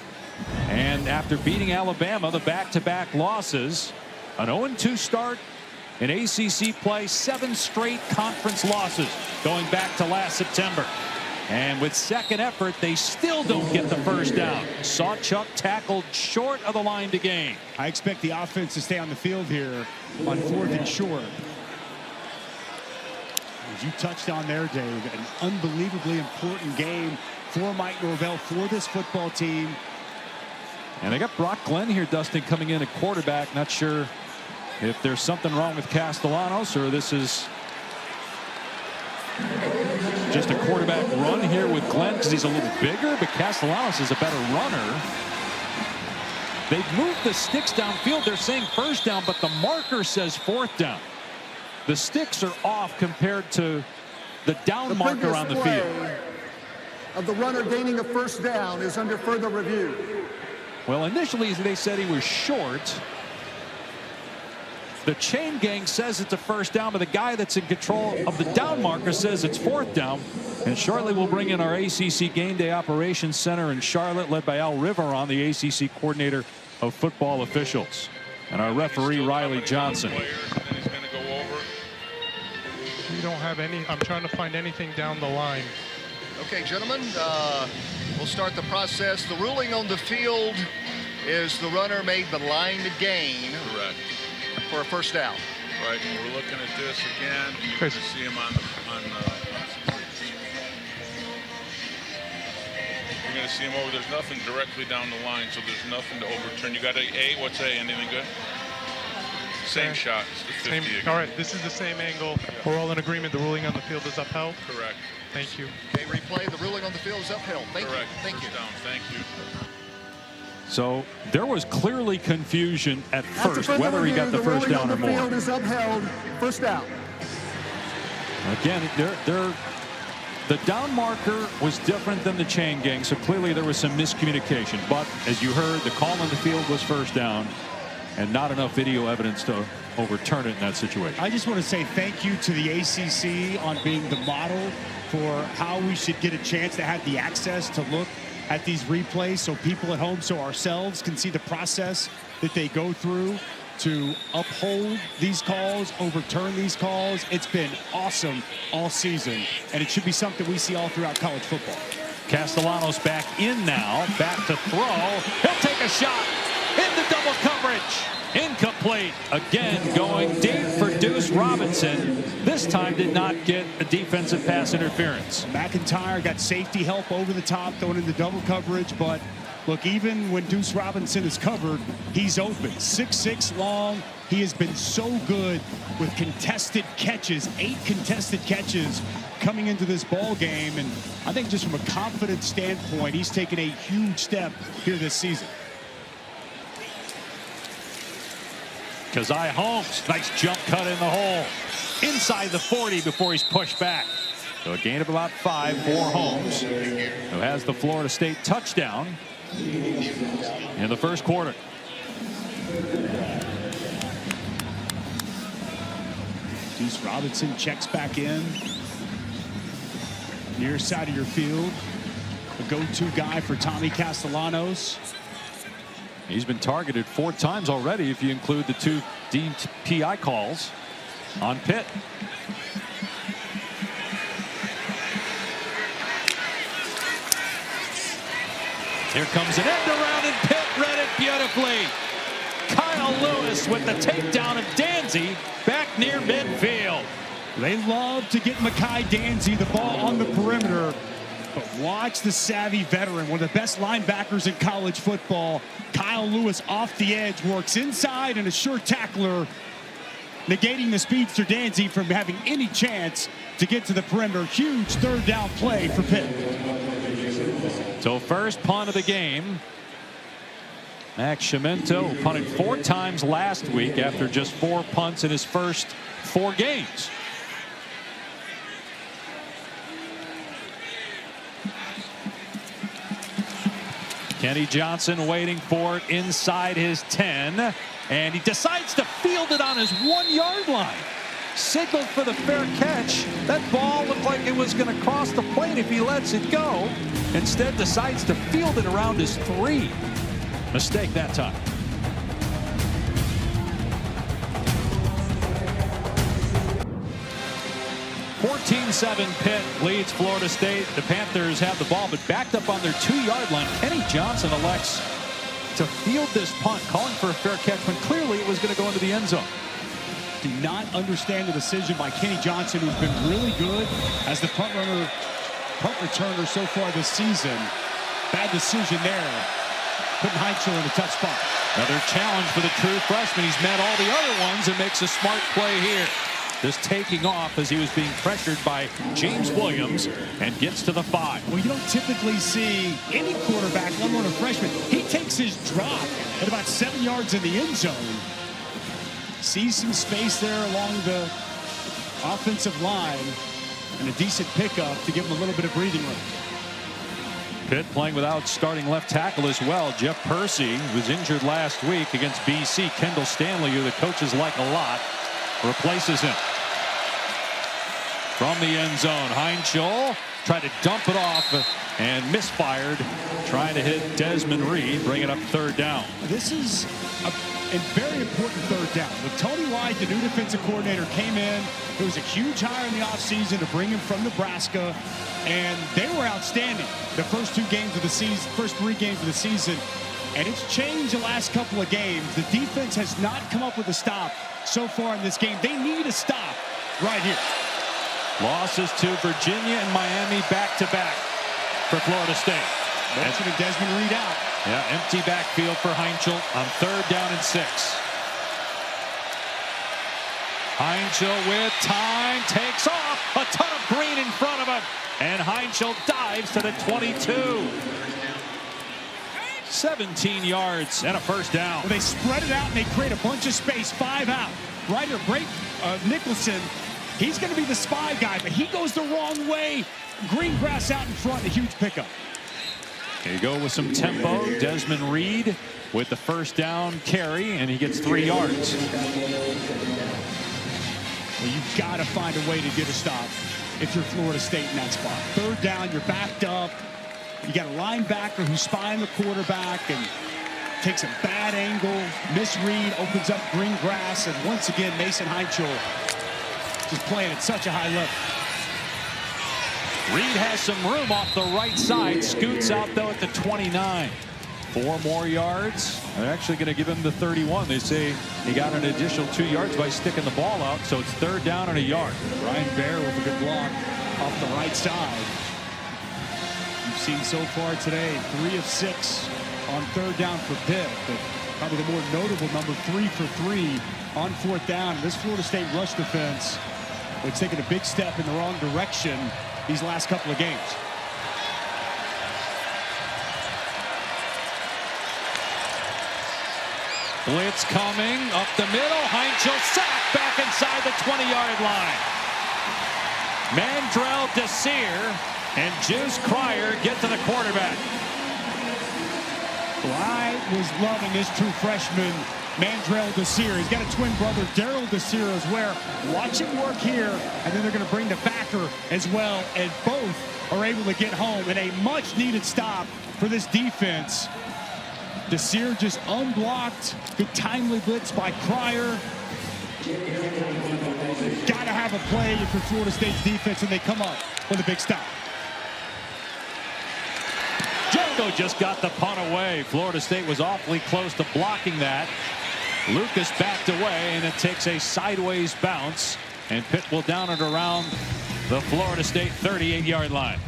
A: And after beating Alabama, the back-to-back losses, an 0-2 start in ACC play, 7 straight conference losses going back to last September. And with second effort, they still don't get the first down. Sawchuk tackled short of the line to gain.
B: I expect the offense to stay on the field here on 4th and short. As you touched on there, Dave, an unbelievably important game for Mike Norvell, for this football team.
A: And they got Brock Glenn here, Dustin, coming in at quarterback. Not sure if there's something wrong with Castellanos or this is just a quarterback run here with Glenn because he's a little bigger, but Castellanos is a better runner. They've moved the sticks downfield. They're saying first down, but the marker says 4th down. The sticks are off compared to the down marker on the field.
F: Of the runner gaining a first down is under further review.
A: Well, initially they said he was short. The chain gang says it's a first down, but the guy that's in control of the down marker says it's 4th down. And shortly we'll bring in our ACC Game Day Operations Center in Charlotte, led by Al Riveron, the ACC coordinator of football officials, and our referee Riley Johnson.
H: We don't have any. I'm trying to find anything down the line.
I: Okay, gentlemen, we'll start the process. The ruling on the field is the runner made the line to gain.
J: Correct.
I: For a first down.
J: Right, and we're looking at this again. You're going to see him on you're going to see him over. There's nothing directly down the line, so there's nothing to overturn. You got A? What's A? Anything good? Same shot. It's the 50 again.
H: All right, this is the same angle. We're all in agreement. The ruling on the field is upheld.
J: Correct.
H: Thank you.
I: Okay, replay. The ruling on the field is upheld. Thank
J: Correct.
I: you. Thank
J: First
I: you.
J: down. Thank you.
A: So there was clearly confusion at
F: After
A: first
F: further
A: whether he got
F: review,
A: the first
F: ruling
A: down or
F: on the
A: more.
F: field is upheld. First down.
A: Again, the down marker was different than the chain gang, so clearly there was some miscommunication. But as you heard, the call on the field was first down, and not enough video evidence to overturn it in that situation.
B: I just want to say thank you to the ACC on being the model for how we should get a chance to have the access to look at these replays, so people at home, so ourselves can see the process that they go through to uphold these calls, overturn these calls. It's been awesome all season, and it should be something we see all throughout college football.
A: Castellanos back in now, back to throw. He'll take a shot in the double coverage. Incomplete. Again, going deep for Deuce Robinson. This time did not get a defensive pass interference.
B: McIntyre got safety help over the top, going into double coverage, but look, even when Deuce Robinson is covered, he's open. 6'6" long. He has been so good with contested catches, 8 contested catches coming into this ball game. And I think just from a confidence standpoint, he's taken a huge step here this season.
A: Keziah Holmes, nice jump cut in the hole. Inside the 40 before he's pushed back. So a gain of about 5 for Holmes, who has the Florida State touchdown in the first quarter.
B: Deuce Robinson checks back in. Near side of your field. A go-to guy for Tommy Castellanos.
A: He's been targeted 4 times already if you include the 2 deemed PI calls on Pitt. Here comes an end around, and Pitt read it beautifully. Kyle Lewis with the takedown of Danzy back near midfield.
B: They love to get Mekhi Danzy the ball on the perimeter. But watch the savvy veteran, one of the best linebackers in college football. Kyle Lewis off the edge, works inside, and a sure tackler, negating the speedster Danzy from having any chance to get to the perimeter. Huge third down play for Pitt.
A: So first punt of the game. Max Chiamento punted 4 times last week after just 4 punts in his first 4 games. Kenny Johnson waiting for it inside his 10, and he decides to field it on his 1-yard line. Signaled for the fair catch. That ball looked like it was going to cross the plate if he lets it go. Instead decides to field it around his 3. Mistake that time. (14-7) Pitt leads Florida State. The Panthers have the ball, but backed up on their 2-yard line. Kenny Johnson elects to field this punt, calling for a fair catch when clearly it was going to go into the end zone.
B: Do not understand the decision by Kenny Johnson, who's been really good as the punt returner so far this season. Bad decision there. Putting Heinzel in a tough spot.
A: Another challenge for the true freshman. He's met all the other ones and makes a smart play here. Just taking off as he was being pressured by James Williams and gets to the 5.
B: Well, you don't typically see any quarterback, let alone a freshman. He takes his drop at about 7 yards in the end zone. Sees some space there along the offensive line and a decent pickup to give him a little bit of breathing room.
A: Pitt playing without starting left tackle as well. Jeff Percy was injured last week against BC. Kendall Stanley, who the coaches like a lot, replaces him. From the end zone, Heinzel tried to dump it off and misfired, trying to hit Desmond Reed, bring it up 3rd down.
B: This is a very important 3rd down. With Tony White, the new defensive coordinator, came in. It was a huge hire in the offseason to bring him from Nebraska, and they were outstanding the first 2 games of the season, first 3 games of the season, and it's changed the last couple of games. The defense has not come up with a stop so far in this game. They need a stop right here.
A: Losses to Virginia and Miami back-to-back for Florida State.
B: Mentioning Desmond Reed out.
A: Yeah, empty backfield for Heinzel on 3rd down and 6. Heinzel with time, takes off, a ton of green in front of him, and Heinzel dives to the 22. 17 yards and a first down.
B: Well, they spread it out and they create a bunch of space. 5 out. Ryder Nicholson, he's going to be the spy guy, but he goes the wrong way. Green grass out in front, a huge pickup.
A: Here you go with some tempo. Desmond Reed with the first down carry, and he gets 3 yards.
B: Well, you've got to find a way to get a stop if you're Florida State in that spot. Third down, you're backed up. You got a linebacker who's spying the quarterback and takes a bad angle. Misread, opens up green grass, and once again, Mason Heinchel just playing at such a high level.
A: Reed has some room off the right side. Scoots out, though, at the 29. 4 more yards. They're actually going to give him the 31. They say he got an additional 2 yards by sticking the ball out, so it's 3rd down and a yard.
B: Ryan Baer with a good block off the right side. You've seen so far today 3 of 6 on 3rd down for Pitt, but probably the more notable number, 3 for 3 on 4th down. This Florida State rush defense, it's taken a big step in the wrong direction these last couple of games.
A: Blitz coming up the middle. Heinchel sacked back inside the 20-yard line. Mandrell Desir and Juice Cryer get to the quarterback.
B: Well, I was loving this true freshman, Mandrell Desir. He's got a twin brother, Daryl Desir, as well. Watch him work here, and then they're going to bring the backer as well, and both are able to get home in a much-needed stop for this defense. Desir just unblocked. Good timely blitz by Cryer. Got to have a play for Florida State's defense, and they come up with a big stop.
A: Jungo just got the punt away. Florida State was awfully close to blocking that. Lucas backed away, and it takes a sideways bounce, and Pitt will down it around the Florida State 38-yard line.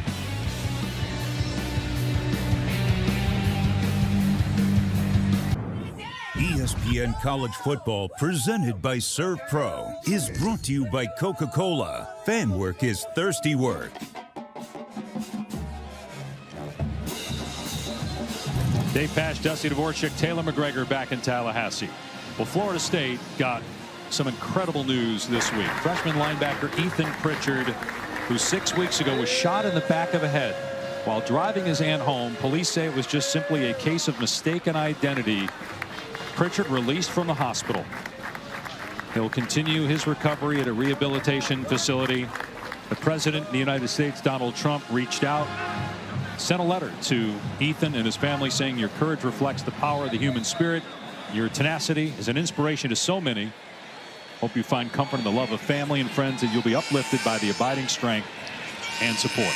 E: ESPN College Football, presented by ServPro, is brought to you by Coca-Cola. Fan work is thirsty work.
A: Dave Pasch, Dusty Dvorak, Taylor McGregor back in Tallahassee. Well, Florida State got some incredible news this week. Freshman linebacker Ethan Pritchard, who 6 weeks ago was shot in the back of the head while driving his aunt home. Police say it was just simply a case of mistaken identity. Pritchard released from the hospital. He'll continue his recovery at a rehabilitation facility. The president of the United States, Donald Trump, reached out, sent a letter to Ethan and his family saying your courage reflects the power of the human spirit. Your tenacity is an inspiration to so many. Hope you find comfort in the love of family and friends, and you'll be uplifted by the abiding strength and support.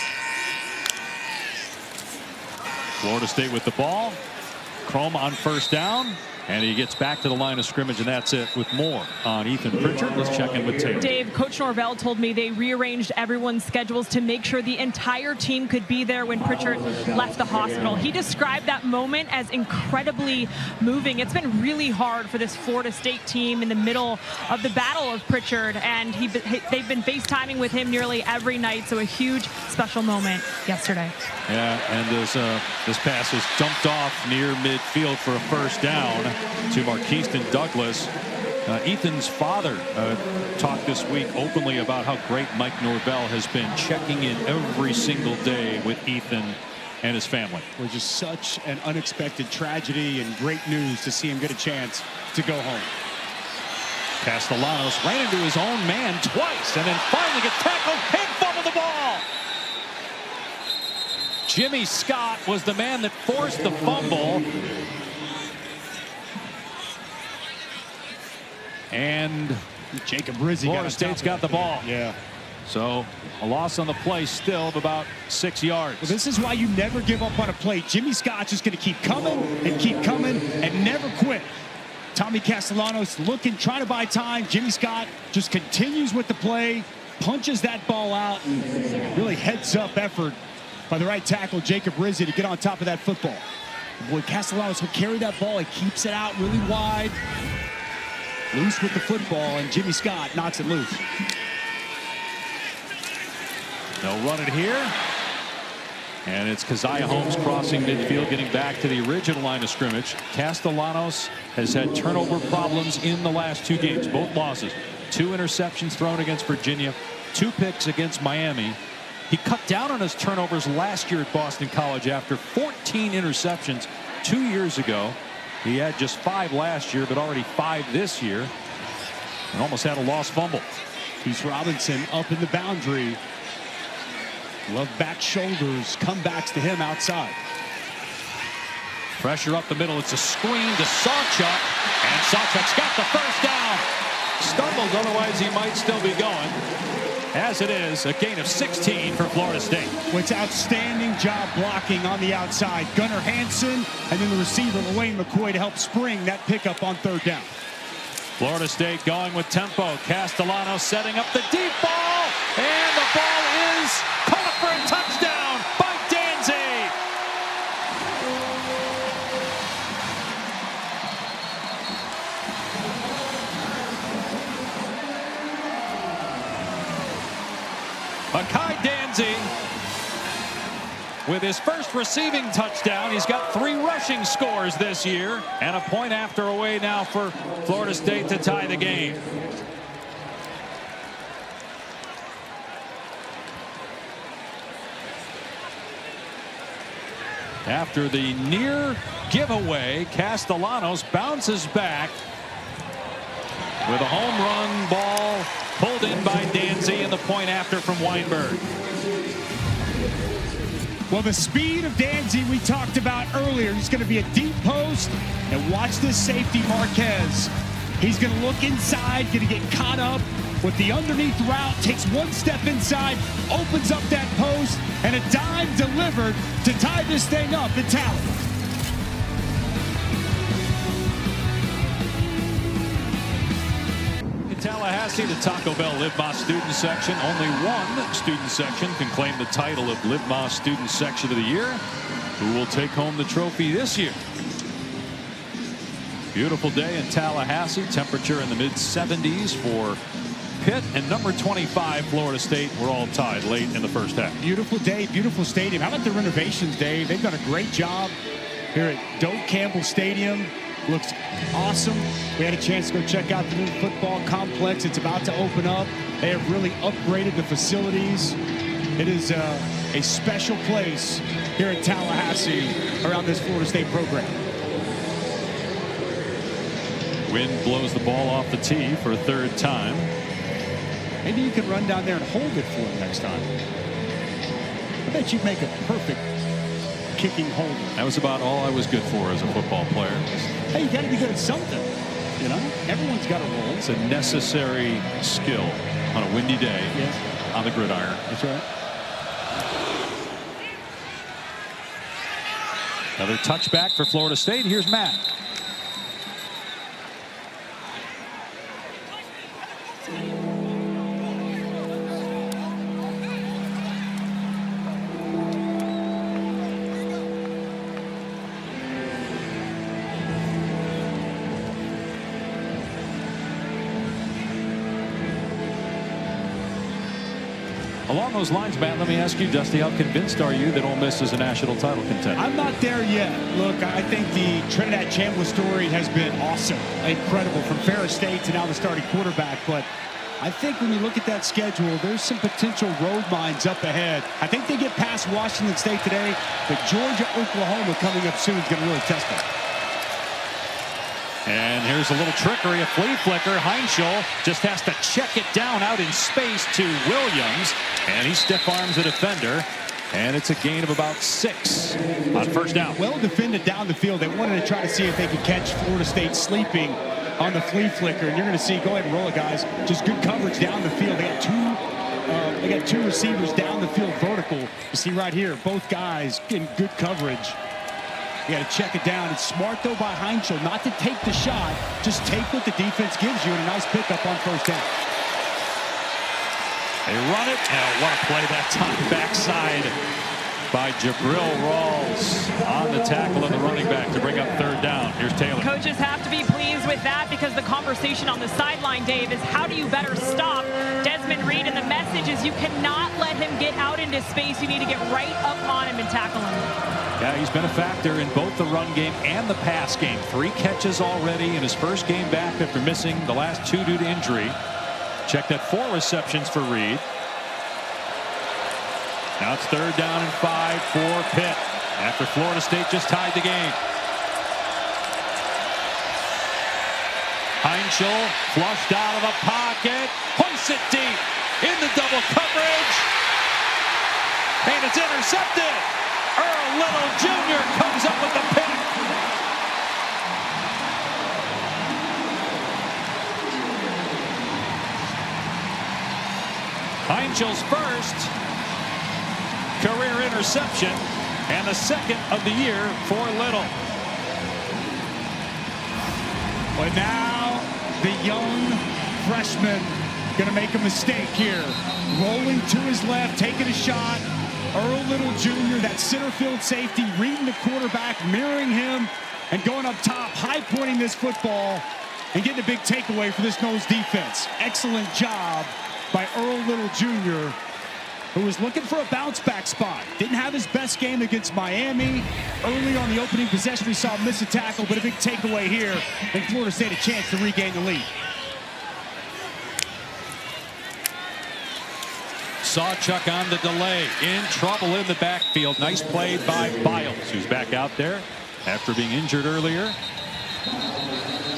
A: Florida State with the ball. Chrome on first down. And he gets back to the line of scrimmage, and that's it. With more on Ethan Pritchard, let's check in with Taylor.
C: Dave, Coach Norvell told me they rearranged everyone's schedules to make sure the entire team could be there when Pritchard left the hospital. He described that moment as incredibly moving. It's been really hard for this Florida State team in the middle of the battle of Pritchard, and they've been FaceTiming with him nearly every night, so a huge special moment yesterday.
A: Yeah, and this pass is dumped off near midfield for a first down to Marquiston Douglas. Ethan's father talked this week openly about how great Mike Norvell has been, checking in every single day with Ethan and his family.
B: It was just such an unexpected tragedy and great news to see him get a chance to go home.
A: Castellanos ran into his own man twice and then finally gets tackled and fumbled the ball. Jimmy Scott was the man that forced the fumble. And
B: Jacob Rizzi,
A: Florida State's got the ball.
B: Yeah.
A: So a loss on the play still of about 6 yards.
B: Well, this is why you never give up on a play. Jimmy Scott's just going to keep coming and never quit. Tommy Castellanos looking, trying to buy time. Jimmy Scott just continues with the play, punches that ball out, and really heads up effort by the right tackle, Jacob Rizzi, to get on top of that football. Boy, Castellanos will carry that ball. He keeps it out really wide. Loose with the football, and Jimmy Scott knocks it loose.
A: They'll run it here. And it's Keziah Holmes crossing midfield, getting back to the original line of scrimmage. Castellanos has had turnover problems in the last 2 games, both losses. 2 interceptions thrown against Virginia, 2 picks against Miami. He cut down on his turnovers last year at Boston College after 14 interceptions 2 years ago. He had just 5 last year, but already 5 this year. And almost had a lost fumble.
B: He's Robinson up in the boundary. Love back shoulders, comebacks to him outside.
A: Pressure up the middle. It's a screen to Sawchuk. And Sawchuk's got the first down. Stumbled, otherwise he might still be going. As it is, a gain of 16 for Florida State.
B: It's outstanding job blocking on the outside. Gunnar Hansen and then the receiver, Wayne McCoy, to help spring that pickup on 3rd down.
A: Florida State going with tempo. Castellanos setting up the deep ball. And the ball is caught up for a touchdown by Danzy. Makai Danzy with his first receiving touchdown. He's got 3 rushing scores this year, and a point after away now for Florida State to tie the game. After the near giveaway, Castellanos bounces back with a home run ball pulled in by Danzy, and the point after from Weinberg.
B: Well, the speed of Danzy we talked about earlier. He's going to be a deep post, and watch this safety, Marquez. He's going to look inside, going to get caught up with the underneath route, takes 1 step inside, opens up that post, and a dime delivered to tie this thing up in Tallahassee.
A: Tallahassee, the Taco Bell Live Más student section. Only one student section can claim the title of Live Más student section of the year. Who will take home the trophy this year? Beautiful day in Tallahassee. Temperature in the mid-70s for Pitt and number 25 Florida State. We're all tied late in the first half.
B: Beautiful day, beautiful stadium. How about the renovations, Dave? They've done a great job here at Doak Campbell Stadium. Looks awesome. We had a chance to go check out the new football complex. It's about to open up. They have really upgraded the facilities. It is a special place here in Tallahassee around this Florida State program.
A: Wind blows the ball off the tee for a 3rd time.
B: Maybe you can run down there and hold it for him next time. I bet you'd make a perfect kicking holder.
A: That was about all I was good for as a football player.
B: Hey, you got to be good at something. You know, everyone's got a role.
A: It's a necessary skill on a windy day on the gridiron.
B: That's right.
A: Another touchback for Florida State. Here's Matt. Along those lines, Matt, let me ask you, Dusty, how convinced are you that Ole Miss is a national title contender?
B: I'm not there yet. Look, I think the Trinidad Chambliss story has been awesome, incredible, from Ferris State to now the starting quarterback. But I think when you look at that schedule, there's some potential road mines up ahead. I think they get past Washington State today, but Georgia, Oklahoma coming up soon is going to really test them.
A: And here's a little trickery, a flea flicker. Heinschel just has to check it down out in space to Williams, and he stiff arms the defender, and it's a gain of about 6 on 1st down.
B: Well defended down the field. They wanted to try to see if they could catch Florida State sleeping on the flea flicker, and you're going to see, go ahead and roll it, guys. Just good coverage down the field. They got two receivers down the field vertical. You see right here, both guys in good coverage. You got to check it down. It's smart, though, by Heinschel not to take the shot. Just take what the defense gives you, and a nice pickup on 1st down.
A: They run it, and what a play that time backside by Jabril Rawls on the tackle of the running back to bring up third down. Here's Taylor.
C: Coaches have to be pleased with that because the conversation on the sideline, Dave, is how do you better stop Desmond Reed? And the message is you cannot let him get out into space. You need to get right up on him and tackle him.
A: Yeah, he's been a factor in both the run game and the pass game. 3 catches already in his first game back after missing the last 2 due to injury. Checked at 4 receptions for Reed. Now it's third down and 5 for Pitt after Florida State just tied the game. Heinschel flushed out of the pocket, hoists it deep in the double coverage, and it's intercepted. Earl Little Jr. comes up with the pick. Heinschel's first career interception and the second of the year for Little.
B: But now the young freshman going to make a mistake here. Rolling to his left, taking a shot. Earl Little Jr., that center field safety, reading the quarterback, mirroring him, and going up top, high-pointing this football and getting a big takeaway for this Noles defense. Excellent job by Earl Little Jr., who was looking for a bounce-back spot. Didn't have his best game against Miami. Early on the opening possession, we saw him miss a tackle, but a big takeaway here, and Florida State a chance to regain the lead.
A: Sawchuk on the delay, in trouble in the backfield. Nice play by Biles, who's back out there after being injured earlier.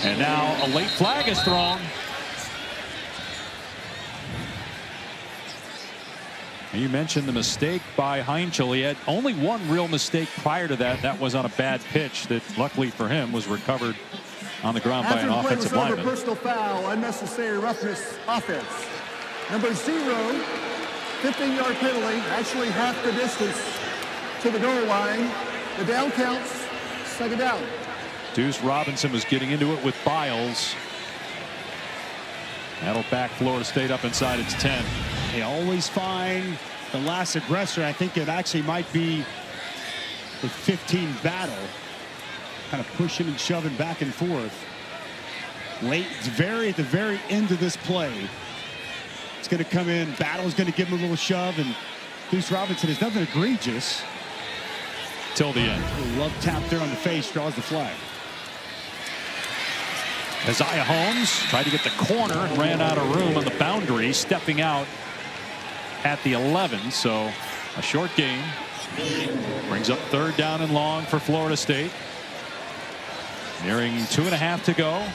A: And now a late flag is thrown. You mentioned the mistake by Heinschel. He had only one real mistake prior to that. That was on a bad pitch that, luckily for him, was recovered on the ground by an offensive lineman.
F: Personal foul, unnecessary roughness offense. Number 0, 15-yard penalty, actually half the distance to the goal line. The down counts, second down.
A: Deuce Robinson was getting into it with Biles. That'll back Florida State up inside its 10.
B: They always find the last aggressor. I think it actually might be the 15 battle. Kind of pushing and shoving back and forth. Late, at the very end of this play. It's going to come in. Battle's going to give him a little shove, and Deuce Robinson is nothing egregious.
A: Till the end.
B: A love tap there on the face, draws the flag.
A: Isaiah Holmes tried to get the corner and ran out of room on the boundary, stepping out at the 11. So a short gain brings up third down and long for Florida State. Nearing 2.5 to go.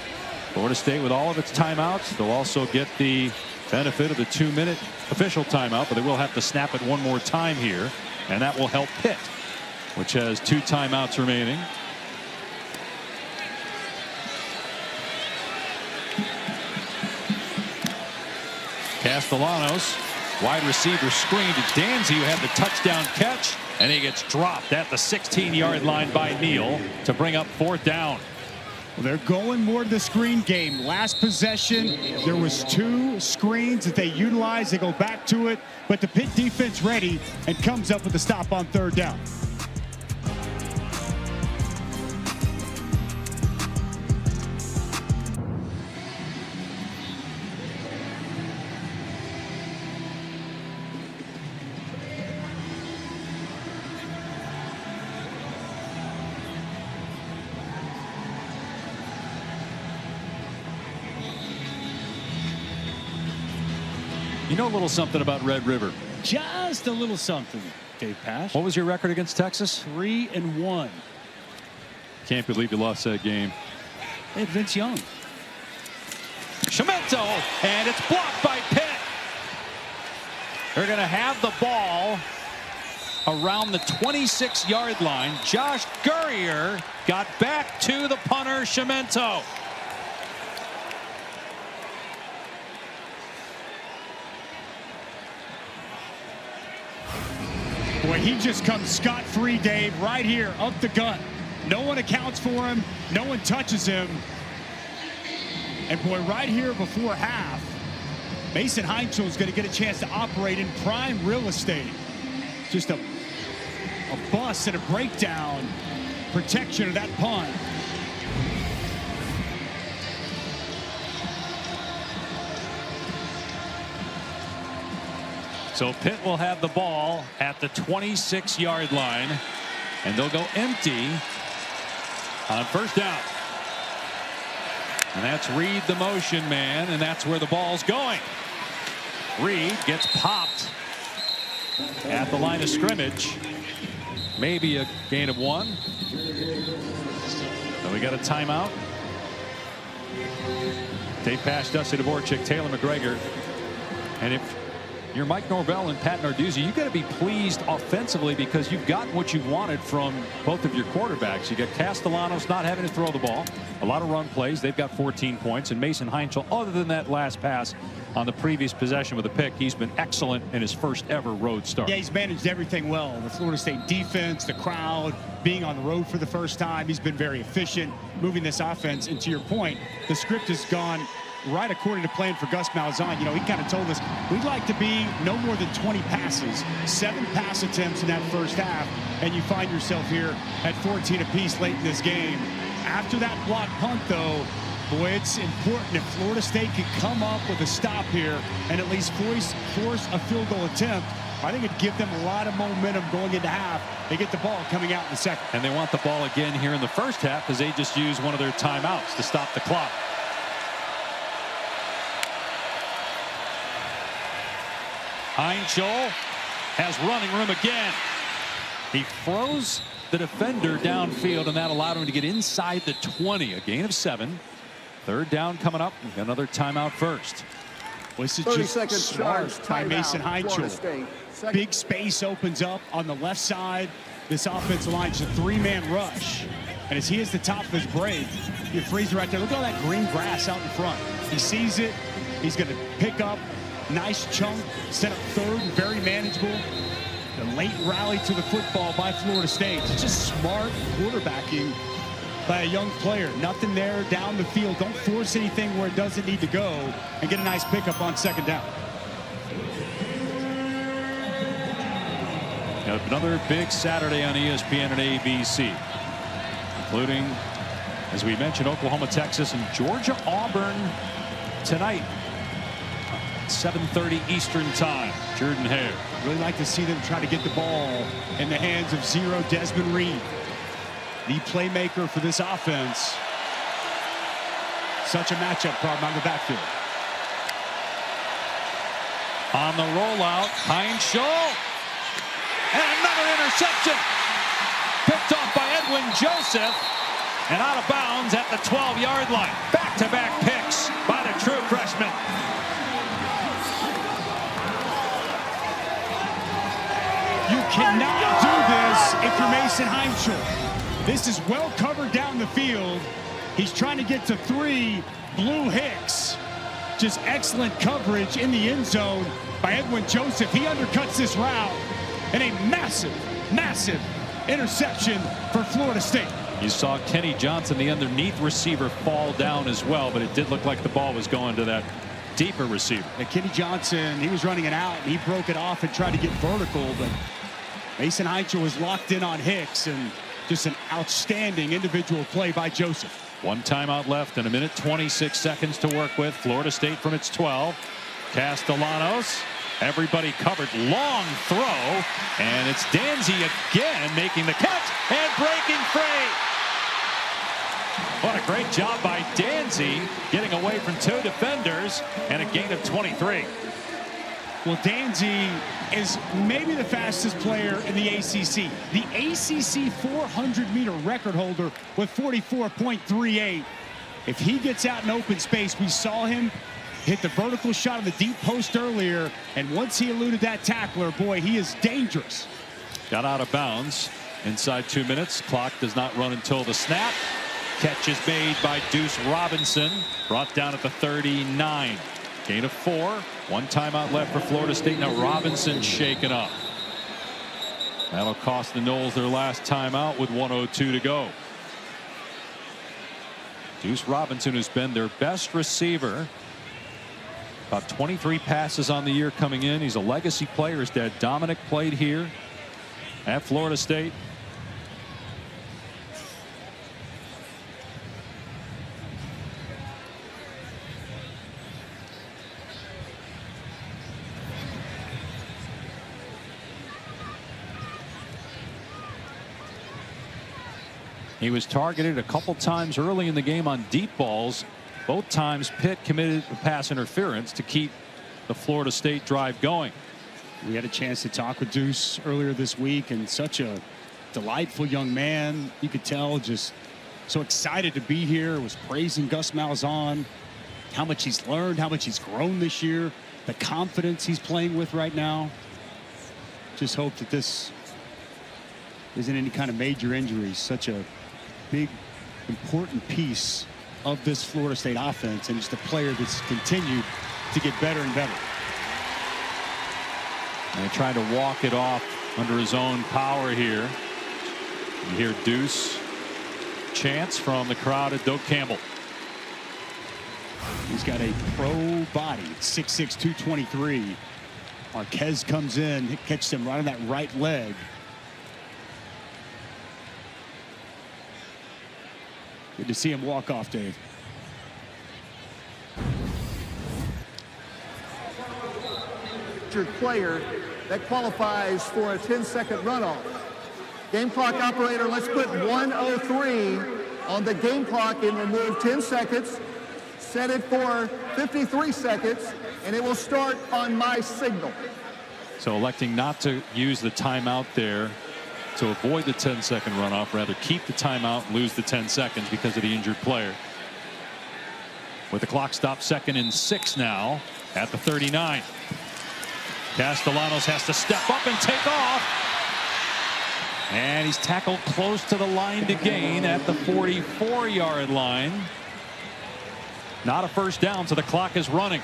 A: Florida State with all of its timeouts. They'll also get the benefit of the 2-minute official timeout, but they will have to snap it one more time here, and that will help Pitt, which has 2 timeouts remaining. Castellanos, wide receiver screen to Danzy, who had the touchdown catch, and he gets dropped at the 16-yard line by Neal to bring up fourth down.
B: Well, they're going more to the screen game. Last possession, there was 2 screens that they utilized. They go back to it, but the Pitt defense ready and comes up with a stop on third down.
A: You know a little something about Red River.
B: Just a little something, Dave Pash.
A: What was your record against Texas?
B: 3-1.
A: Can't believe you lost that game.
B: Hey, Vince Young.
A: Cemento, and it's blocked by Pitt. They're going to have the ball around the 26-yard line. Josh Gurrier got back to the punter, Cemento.
B: Boy, he just comes scot-free, Dave, right here, up the gut. No one accounts for him. No one touches him. And boy, right here before half, Mason Heinschel is going to get a chance to operate in prime real estate. Just a a bust and a breakdown. Protection of that punt.
A: So Pitt will have the ball at the 26-yard line, and they'll go empty on first down. And that's Reed, the motion man, and that's where the ball's going. Reed gets popped at the line of scrimmage. Maybe a gain of 1. So we got a timeout. Dave Pasch, Dusty Dvorak, Taylor McGregor. And if you're Mike Norvell and Pat Narduzzi, you've got to be pleased offensively because you've gotten what you wanted from both of your quarterbacks. You got Castellanos not having to throw the ball, a lot of run plays. They've got 14 points, and Mason Heinchel, other than that last pass on the previous possession with a pick, he's been excellent in his first ever road start.
B: Yeah, he's managed everything well. The Florida State defense, the crowd, being on the road for the first time. He's been very efficient moving this offense. And to your point, the script has gone right according to plan for Gus Malzahn. You know, he kind of told us we'd like to be no more than 20 passes, 7 pass attempts in that first half, and you find yourself here at 14 apiece late in this game. After that block punt, though, boy, it's important if Florida State can come up with a stop here and at least force a field goal attempt. I think it'd give them a lot of momentum going into half. They get the ball coming out in the second.
A: And they want the ball again here in the first half because they just used one of their timeouts to stop the clock. Heinchel has running room again. He throws the defender downfield, and that allowed him to get inside the 20. A gain of 7. Third down coming up. We've got another timeout first.
B: Well, this is just smart by Mason Heinchel. Big space opens up on the left side. This offensive line is a 3-man rush. And as he is the top of his break, you freeze right there. Look at all that green grass out in front. He sees it. He's going to pick up. Nice chunk, set up third, very manageable. The late rally to the football by Florida State. It's just smart quarterbacking by a young player. Nothing there down the field. Don't force anything where it doesn't need to go, and get a nice pickup on second down.
A: Another big Saturday on ESPN and ABC, including, as we mentioned, Oklahoma, Texas, and Georgia, Auburn tonight. 7:30 Eastern time. Jordan Hare.
B: Really like to see them try to get the ball in the hands of zero Desmond Reed, the playmaker for this offense. Such a matchup problem on the backfield.
A: On the rollout, Heinchel. And another interception. Picked off by Edwin Joseph. And out of bounds at the 12-yard line. Back-to-back picks by the true freshman.
B: You cannot do this if you're Mason Heinchel. This is well covered down the field. He's trying to get to 3. Blue Hicks. Just excellent coverage in the end zone by Edwin Joseph. He undercuts this route. And a massive, massive interception for Florida State.
A: You saw Kenny Johnson, the underneath receiver, fall down as well, but it did look like the ball was going to that deeper receiver.
B: And Kenny Johnson, he was running it out, and he broke it off and tried to get vertical, but Mason Heinchel was locked in on Hicks, and just an outstanding individual play by Joseph. 1
A: timeout left and 1:26 to work with. Florida State from its 12. Castellanos. Everybody covered. Long throw. And it's Danzy again making the catch and breaking free. What a great job by Danzy getting away from 2 defenders and a gain of 23.
B: Well, Danzy is maybe the fastest player in the ACC. The ACC 400-meter record holder with 44.38. If he gets out in open space, we saw him hit the vertical shot of the deep post earlier, and once he eluded that tackler, boy, he is dangerous.
A: Got out of bounds inside 2 minutes. Clock does not run until the snap. Catch is made by Deuce Robinson, brought down at the 39. Gain of 4. 1 timeout left for Florida State. Now Robinson shaken up. That'll cost the Noles their last timeout with 1:02 to go. Deuce Robinson, who's been their best receiver. About 23 passes on the year coming in. He's a legacy player. His dad Dominic played here. at Florida State. He was targeted a couple times early in the game on deep balls. Both times Pitt committed a pass interference to keep the Florida State drive going.
B: We had a chance to talk with Deuce earlier this week, and such a delightful young man. You could tell, just so excited to be here. Was praising Gus Malzahn, how much he's learned, how much he's grown this year, the confidence he's playing with right now. Just hope that this isn't any kind of major injuries. Such a big, important piece of this Florida State offense, and just a player that's continued to get better and better.
A: And they tried to walk it off under his own power here. You hear Deuce chants from the crowd at Doak Campbell.
B: He's got a pro body, 6'6", 223. Marquez comes in, catches him right on that right leg. Good to see him walk off, Dave.
F: Player that qualifies for a 10-second runoff. Game clock operator, let's put 1:03 on the game clock and remove 10 seconds. Set it for 53 seconds, and it will start on my signal.
A: So electing not to use the timeout there to avoid the 10-second runoff, rather keep the timeout and lose the 10 seconds because of the injured player. With the clock stopped, 2nd and 6 now at the 39. Castellanos has to step up and take off. And he's tackled close to the line to gain at the 44-yard line. Not a first down, so the clock is running.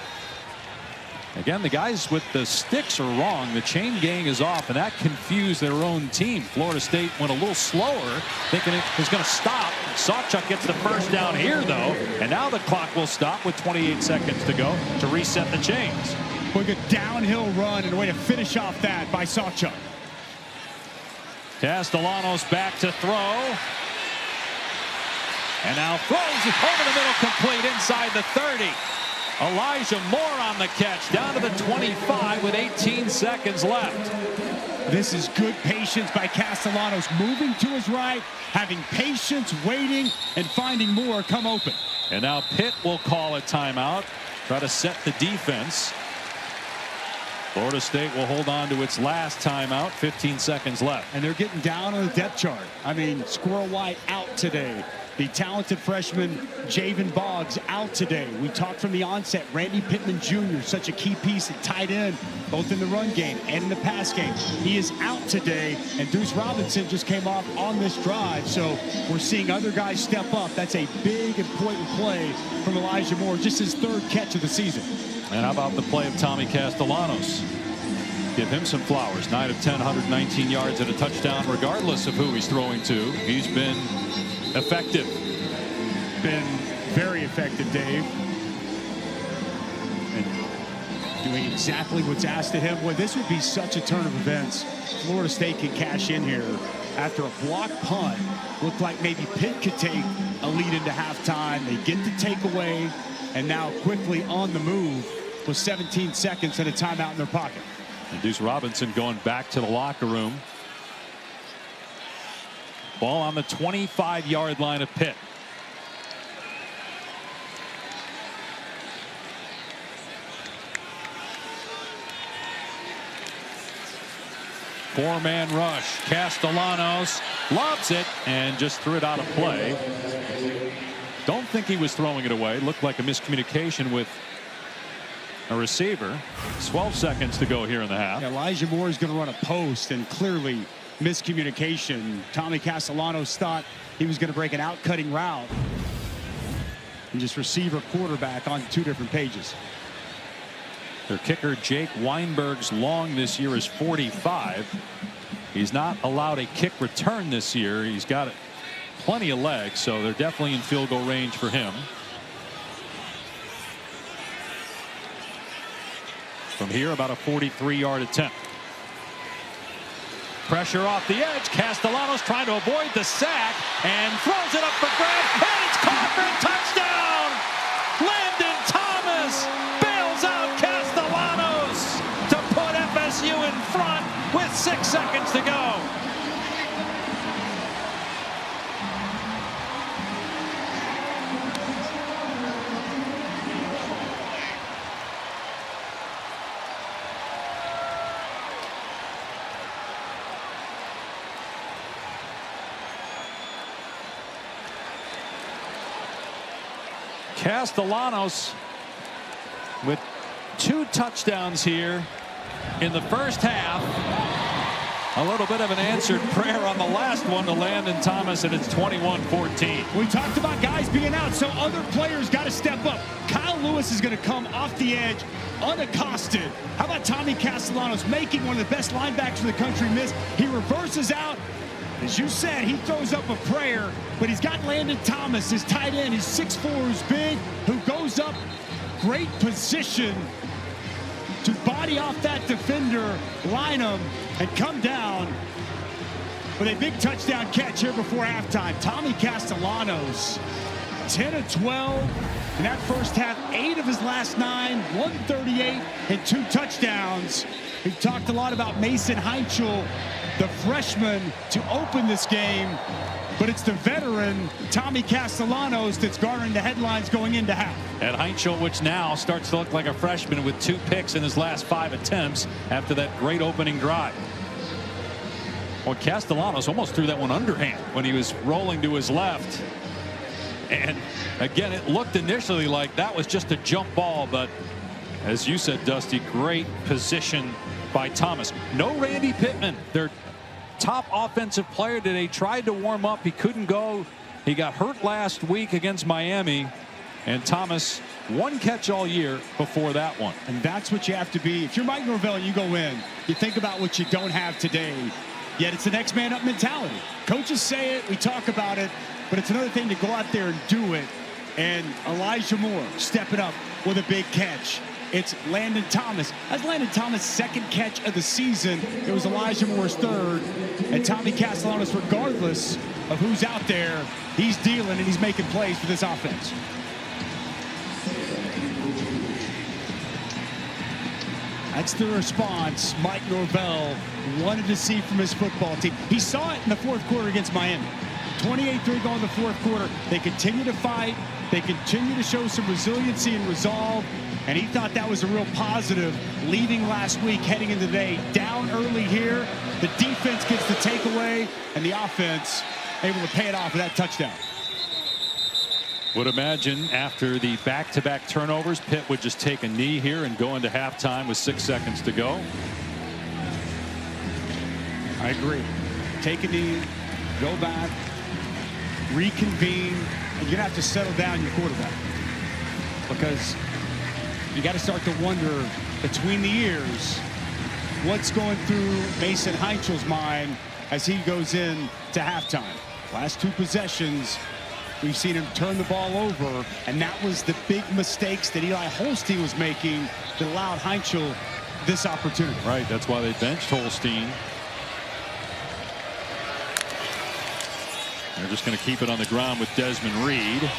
A: Again, the guys with the sticks are wrong. The chain gang is off, and that confused their own team. Florida State went a little slower, thinking it was going to stop. Sawchuk gets the first down here, though, and now the clock will stop with 28 seconds to go to reset the chains.
B: A good downhill run and a way to finish off that by Sawchuk.
A: Castellanos back to throw. And now throws it over the middle, complete inside the 30. Elijah Moore on the catch, down to the 25 with 18 seconds left.
B: This is good patience by Castellanos, moving to his right, having patience, waiting, and finding Moore come open.
A: And now Pitt will call a timeout, try to set the defense. Florida State will hold on to its last timeout, 15 seconds left.
B: And they're getting down on the depth chart. I mean, Squirrel White out today. The talented freshman Javen Boggs out today. We talked from the onset, Randy Pittman Jr., such a key piece at tight end, both in the run game and in the pass game. He is out today, and Deuce Robinson just came off on this drive, so we're seeing other guys step up. That's a big, important play from Elijah Moore, just his 3rd catch of the season.
A: And how about the play of Tommy Castellanos? Give him some flowers. 9 of 10, 119 yards and a touchdown, regardless of who he's throwing to. He's been effective.
B: Been very effective, Dave. And doing exactly what's asked of him. Well, this would be such a turn of events. Florida State can cash in here after a block punt. Looked like maybe Pitt could take a lead into halftime. They get the takeaway, and now quickly on the move with 17 seconds and a timeout in their pocket.
A: And Deuce Robinson going back to the locker room. Ball on the 25-yard line of Pitt. Four-man rush. Castellanos lobs it and just threw it out of play. Don't think he was throwing it away. Looked like a miscommunication with a receiver. 12 seconds to go here in the half.
B: Elijah Moore is going to run a post, and clearly miscommunication. Tommy Castellanos thought he was going to break an out-cutting route, and just receiver quarterback on 2 different pages.
A: Their kicker Jake Weinberg's long this year is 45. He's not allowed a kick return this year. He's got plenty of legs, so they're definitely in field goal range for him. From here, about a 43-yard attempt. Pressure off the edge. Castellanos trying to avoid the sack and throws it up for grabs, and it's caught for a touchdown. Landon Thomas bails out Castellanos to put FSU in front with 6 seconds to go. Castellanos with 2 touchdowns here in the first half. A little bit of an answered prayer on the last one to Landon Thomas, and it's 21-14.
B: We talked about guys being out, so other players got to step up. Kyle Lewis is going to come off the edge unaccosted. How about Tommy Castellanos making one of the best linebackers in the country miss? He reverses out. As you said, he throws up a prayer, but he's got Landon Thomas, his tight end, his 6'4", who's big, who goes up, great position to body off that defender, line him, and come down with a big touchdown catch here before halftime. Tommy Castellanos, 10 of 12 in that first half, 8 of his last 9, 138 and 2 touchdowns. We've talked a lot about Mason Heinchel, the freshman, to open this game, but it's the veteran Tommy Castellanos that's garnering the headlines going into half.
A: And Heinchel, which now starts to look like a freshman with 2 picks in his last 5 attempts after that great opening drive. Well, Castellanos almost threw that one underhand when he was rolling to his left. And again, it looked initially like that was just a jump ball, but as you said, Dusty, great position by Thomas. No Randy Pittman, their top offensive player today, tried to warm up. He couldn't go. He got hurt last week against Miami. And Thomas, 1 catch all year before that one.
B: And that's what you have to be. If you're Mike Norvell and you go in, you think about what you don't have today. Yet it's the next man up mentality. Coaches say it, we talk about it, but it's another thing to go out there and do it. And Elijah Moore stepping up with a big catch. It's Landon Thomas. That's Landon Thomas' 2nd catch of the season. It was Elijah Moore's 3rd. And Tommy Castellanos, regardless of who's out there, he's dealing and he's making plays for this offense. That's the response Mike Norvell wanted to see from his football team. He saw it in the 4th quarter against Miami. 28-3 going in the 4th quarter. They continue to fight. They continue to show some resiliency and resolve. And he thought that was a real positive leaving last week, heading into today. Down early here. The defense gets the takeaway, and the offense able to pay it off with that touchdown.
A: Would imagine after the back-to-back turnovers, Pitt would just take a knee here and go into halftime with 6 seconds to go.
B: I agree. Take a knee, go back, reconvene, and you're going to have to settle down your quarterback. Because you got to start to wonder between the ears what's going through Mason Heinchel's mind as he goes in to halftime. Last 2 possessions, we've seen him turn the ball over, and that was the big mistakes that Eli Holstein was making that allowed Heinchel this opportunity.
A: Right, that's why they benched Holstein. They're just going to keep it on the ground with Desmond Reed.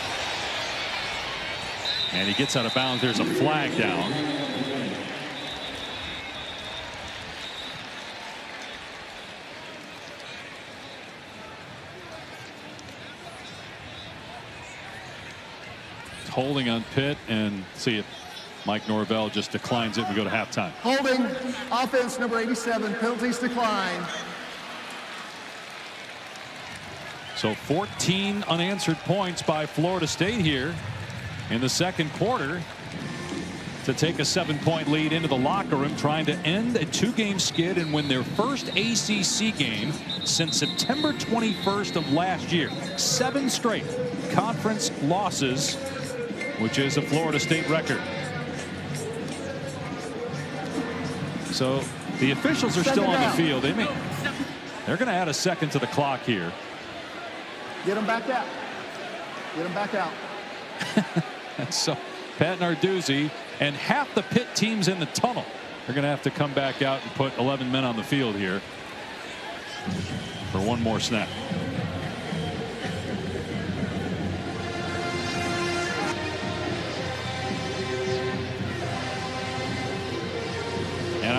A: And he gets out of bounds. There's a flag down. Holding on Pitt, and see if Mike Norvell just declines it and we go to halftime.
F: Holding, offense number 87, penalties decline.
A: So 14 unanswered points by Florida State here in the 2nd quarter to take a 7-point lead into the locker room, trying to end a 2-game skid and win their first ACC game since September 21st of last year. 7 straight conference losses, which is a Florida State record. So the officials are still on the field. They're going to add a second to the clock here.
F: Get them back out. Get them back out.
A: So Pat Narduzzi and half the Pitt teams in the tunnel are going to have to come back out and put 11 men on the field here. for one more snap.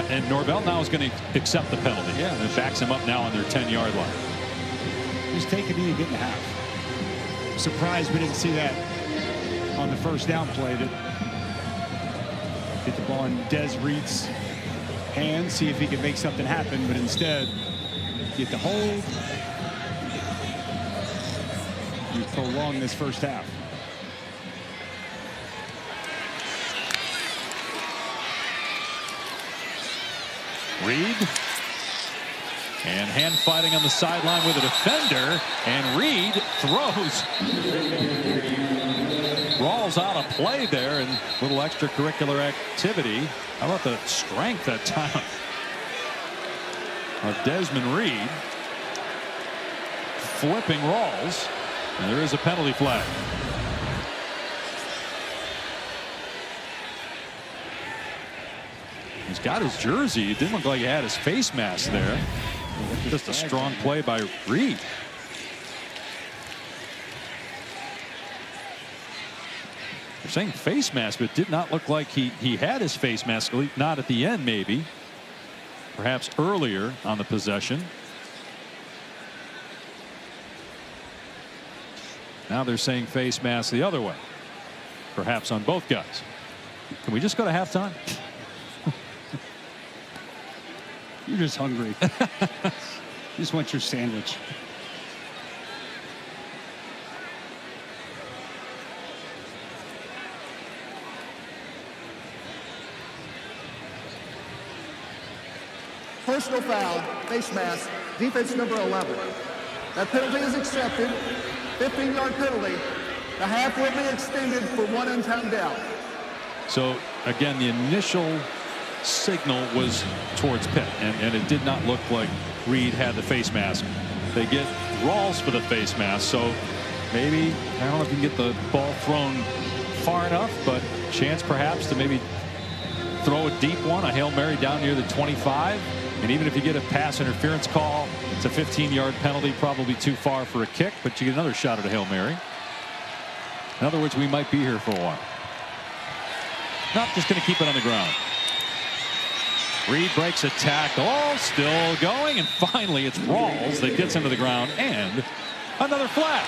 A: And Norvell now is going to accept the penalty. Yeah, and it backs him up now on their 10-yard line.
B: Just take a knee and get in the half. Surprised we didn't see that on the first down play. That get the ball in Des Reed's hands, see if he can make something happen, but instead get the hold and prolong this first half.
A: Reed, and hand fighting on the sideline with a defender, and Reed throws. Rawls out of play there, and a little extracurricular activity. How about the strength that time of Desmond Reed flipping Rawls, and there is a penalty flag. He's got his jersey. It didn't look like he had his face mask there. Just a strong play by Reed. They're saying face mask, but it did not look like he had his face mask, not at the end maybe. Perhaps earlier on the possession. Now they're saying face mask the other way. Perhaps on both guys. Can we just go to halftime?
B: You're just hungry. You just want your sandwich.
F: Personal foul, face mask, defense number 11. That penalty is accepted. 15-yard penalty. The half will be extended for one untimed down.
A: So again, the initial signal was towards Pitt, and it did not look like Reed had the face mask. They get Rawls for the face mask, so maybe, I don't know if you can get the ball thrown far enough, but chance perhaps to maybe throw a deep one, a Hail Mary down near the 25. And even if you get a pass interference call, it's a 15-yard penalty, probably too far for a kick, but you get another shot at a Hail Mary. In other words, we might be here for a while. Not just going to keep it on the ground. Reed breaks a tackle, still going, and finally it's Rawls that gets into the ground, and another flag.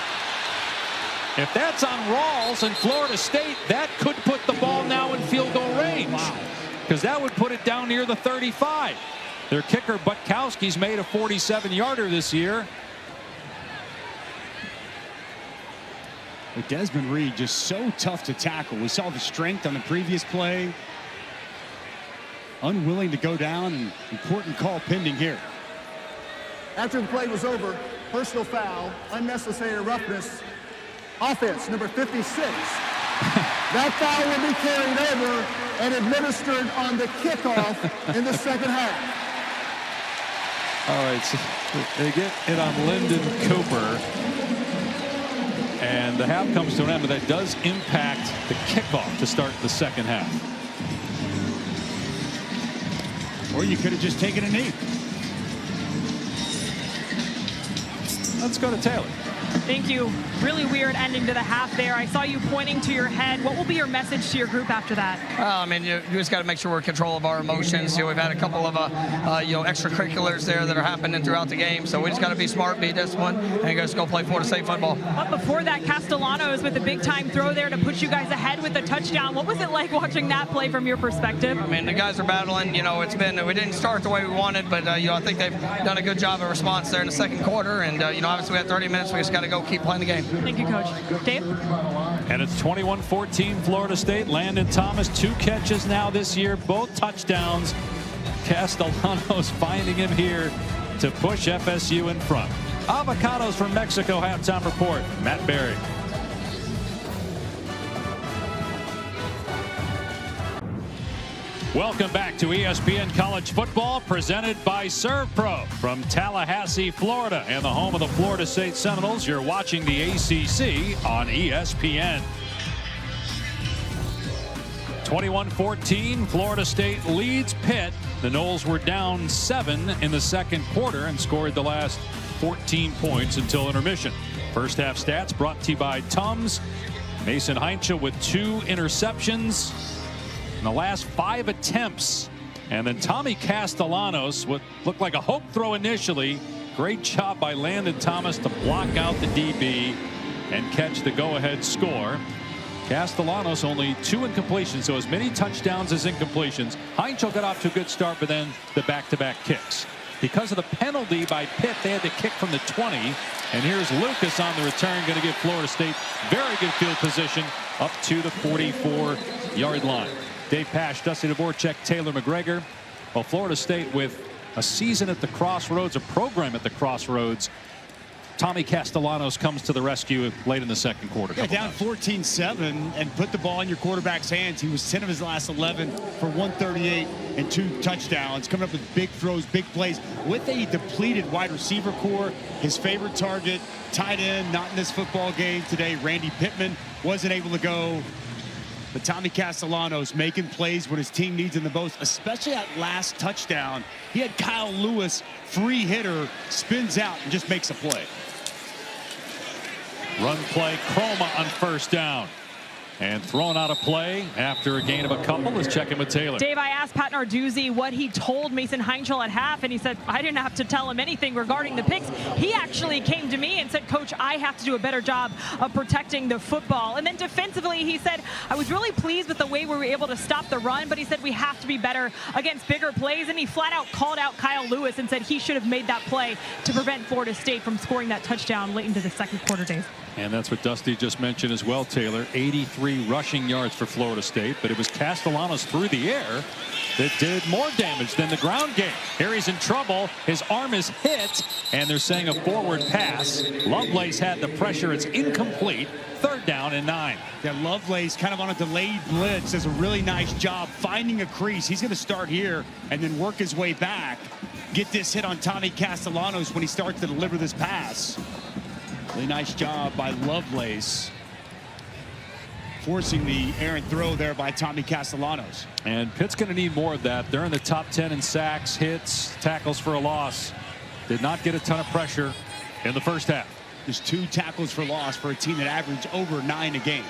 A: If that's on Rawls and Florida State, that could put the ball now in field goal range. Because that would put it down near the 35. Their kicker, Butkowski's made a 47-yarder this year.
B: But Desmond Reed just so tough to tackle. We saw the strength on the previous play. Unwilling to go down, and important call pending here.
F: After the play was over, personal foul, unnecessary roughness, offense number 56. That foul will be carried over and administered on the kickoff in the second half.
A: All right, so they get it on Lyndon Cooper, and the half comes to an end, but that does impact the kickoff to start the second half.
B: Or you could have just taken a knee.
A: Let's go to Taylor.
C: Thank you. Really weird ending to the half there. I saw you pointing to your head. What will be your message to your group after that?
K: I mean, you just got to make sure we're in control of our emotions. We've had a couple of extracurriculars there that are happening throughout the game. So we just got to be smart, be disciplined, and just go play Florida State football.
C: But before that, Castellanos with a big-time throw there to put you guys ahead with a touchdown. What was it like watching that play from your perspective?
K: I mean, the guys are battling. We didn't start the way we wanted, but I think they've done a good job of response there in the second quarter. And obviously we had 30 minutes. We just got to go keep playing the game.
C: Thank you, Coach. Dave?
A: And it's 21-14 Florida State. Landon Thomas, 2 catches now this year, both touchdowns. Castellanos finding him here to push FSU in front. Avocados from Mexico halftime report. Matt Berry. Welcome back to ESPN College Football, presented by ServPro from Tallahassee, Florida, and the home of the Florida State Seminoles. You're watching the ACC on ESPN. 21-14, Florida State leads Pitt The Noles were down 7 in the second quarter and scored the last 14 points until intermission. First half stats brought to you by Tums. Mason Heinchel with 2 interceptions in the last 5 attempts. And then Tommy Castellanos, what looked like a hope throw initially. Great job by Landon Thomas to block out the DB and catch the go-ahead score. Castellanos only 2 incompletions, so as many touchdowns as incompletions. Heinchel got off to a good start, but then the back-to-back kicks. Because of the penalty by Pitt, they had to kick from the 20. And here's Lucas on the return, going to give Florida State very good field position up to the 44-yard line. Dave Pasch, Dusty Dvorak, Taylor McGregor. Well, Florida State with a season at the crossroads, a program at the crossroads. Tommy Castellanos comes to the rescue late in the second quarter.
B: Yeah, down 14-7 and put the ball in your quarterback's hands. He was 10 of his last 11 for 138 and 2 touchdowns. Coming up with big throws, big plays. With a depleted wide receiver core, his favorite target, tight end, not in this football game today. Randy Pittman wasn't able to go. But Tommy Castellanos making plays when his team needs him the most, especially that last touchdown. He had Kyle Lewis, free hitter, spins out and just makes a play.
A: Run play, Chroma on first down. And thrown out of play after a gain of a couple. Let's check in with Taylor.
C: Dave, I asked Pat Narduzzi what he told Mason Heinchel at half, and he said, I didn't have to tell him anything regarding the picks. He actually came to me and said, Coach, I have to do a better job of protecting the football. And then defensively, he said, I was really pleased with the way we were able to stop the run, but he said we have to be better against bigger plays. And he flat out called out Kyle Lewis and said he should have made that play to prevent Florida State from scoring that touchdown late into the second quarter, Dave.
A: And that's what Dusty just mentioned as well, Taylor. 83 rushing yards for Florida State, but it was Castellanos through the air that did more damage than the ground game. Here he's in trouble. His arm is hit, and they're saying a forward pass. Lovelace had the pressure. It's incomplete. 3rd down and 9.
B: Yeah, Lovelace kind of on a delayed blitz does a really nice job finding a crease. He's going to start here and then work his way back. Get this hit on Tommy Castellanos when he starts to deliver this pass. Really nice job by Lovelace, forcing the errant throw there by Tommy Castellanos.
A: And Pitt's going to need more of that. They're in the top 10 in sacks, hits, tackles for a loss. Did not get a ton of pressure in the first half.
B: Just 2 tackles for loss for a team that averaged over 9 a game.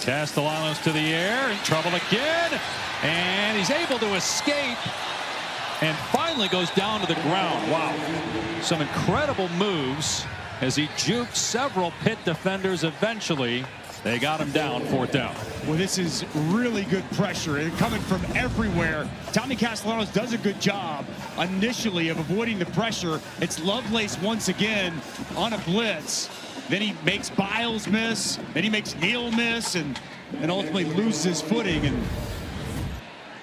A: Castellanos to the air, in trouble again, and he's able to escape and finally goes down to the ground. Wow. Some incredible moves as he juked several Pitt defenders. Eventually, they got him down, 4th down.
B: Well, this is really good pressure and coming from everywhere. Tommy Castellanos does a good job initially of avoiding the pressure. It's Lovelace once again on a blitz. Then he makes Biles miss. Then he makes Neal miss and ultimately loses his footing. And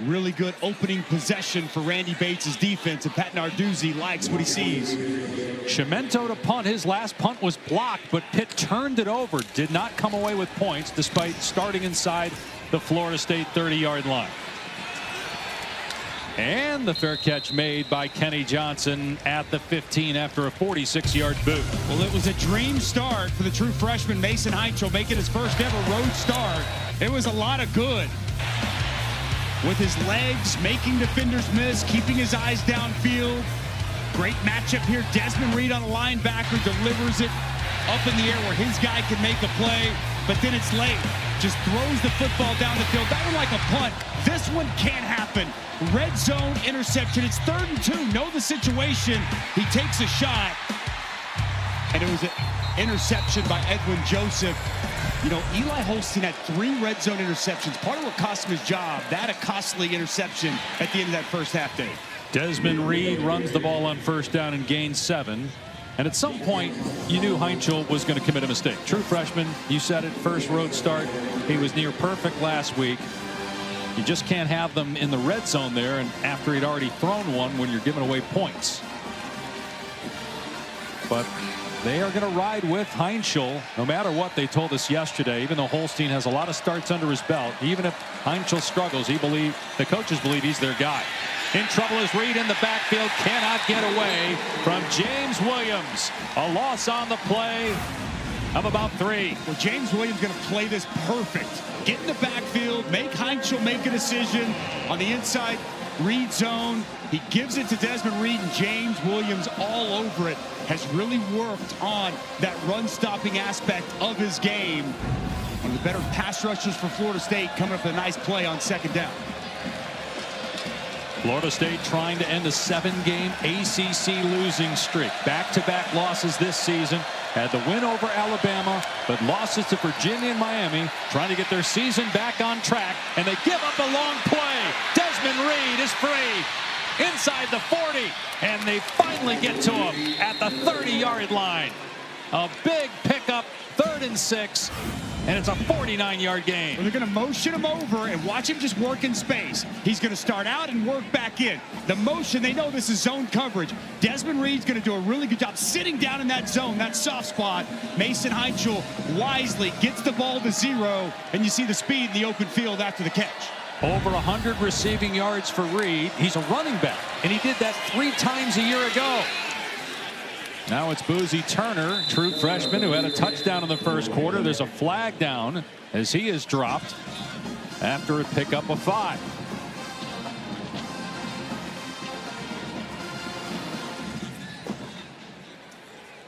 B: really good opening possession for Randy Bates' defense, and Pat Narduzzi likes what he sees.
A: Cimento to punt. His last punt was blocked, but Pitt turned it over. Did not come away with points despite starting inside the Florida State 30-yard line. And the fair catch made by Kenny Johnson at the 15 after a 46-yard boot.
B: Well, it was a dream start for the true freshman Mason Heinchel, making his first ever road start. It was a lot of good. With his legs, making defenders miss, keeping his eyes downfield. Great matchup here. Desmond Reed on a linebacker, delivers it up in the air where his guy can make a play, but then it's late. Just throws the football down the field. That one like a punt. This one can't happen. Red zone interception. It's 3rd and 2. Know the situation. He takes a shot. And it was an interception by Edwin Joseph. You know, Eli Holstein had 3 red zone interceptions. Part of what cost him his job, that a costly interception at the end of that first half day.
A: Desmond Reed runs the ball on 1st down and gains 7. And at some point, you knew Heinchel was going to commit a mistake. True freshman, you said it, first road start. He was near perfect last week. You just can't have them in the red zone there, and after he'd already thrown one when you're giving away points. But they are going to ride with Heinchel no matter what. They told us yesterday, even though Holstein has a lot of starts under his belt, even if Heinchel struggles, the coaches believe he's their guy. In trouble is Reed in the backfield, cannot get away from James Williams. A loss on the play. of about 3.
B: Well, James Williams going to play this perfect. Get in the backfield, make Heinzel make a decision on the inside read zone. He gives it to Desmond Reed, and James Williams all over it. Has really worked on that run-stopping aspect of his game. One of the better pass rushers for Florida State, coming up with a nice play on 2nd down.
A: Florida State trying to end a 7-game ACC losing streak. Back-to-back losses this season. Had the win over Alabama, but losses to Virginia and Miami, trying to get their season back on track, and they give up a long play. Desmond Reed is free inside the 40, and they finally get to him at the 30-yard line. A big pickup, 3rd and 6, and it's a 49-yard gain.
B: Well, they're going to motion him over and watch him just work in space. He's going to start out and work back in. The motion, they know this is zone coverage. Desmond Reed's going to do a really good job sitting down in that zone, that soft spot. Mason Heinzel wisely gets the ball to 0, and you see the speed in the open field after the catch.
A: Over 100 receiving yards for Reed. He's a running back, and he did that 3 times a year ago. Now it's Boozy Turner, true freshman, who had a touchdown in the first quarter. There's a flag down as he is dropped after a pickup of 5.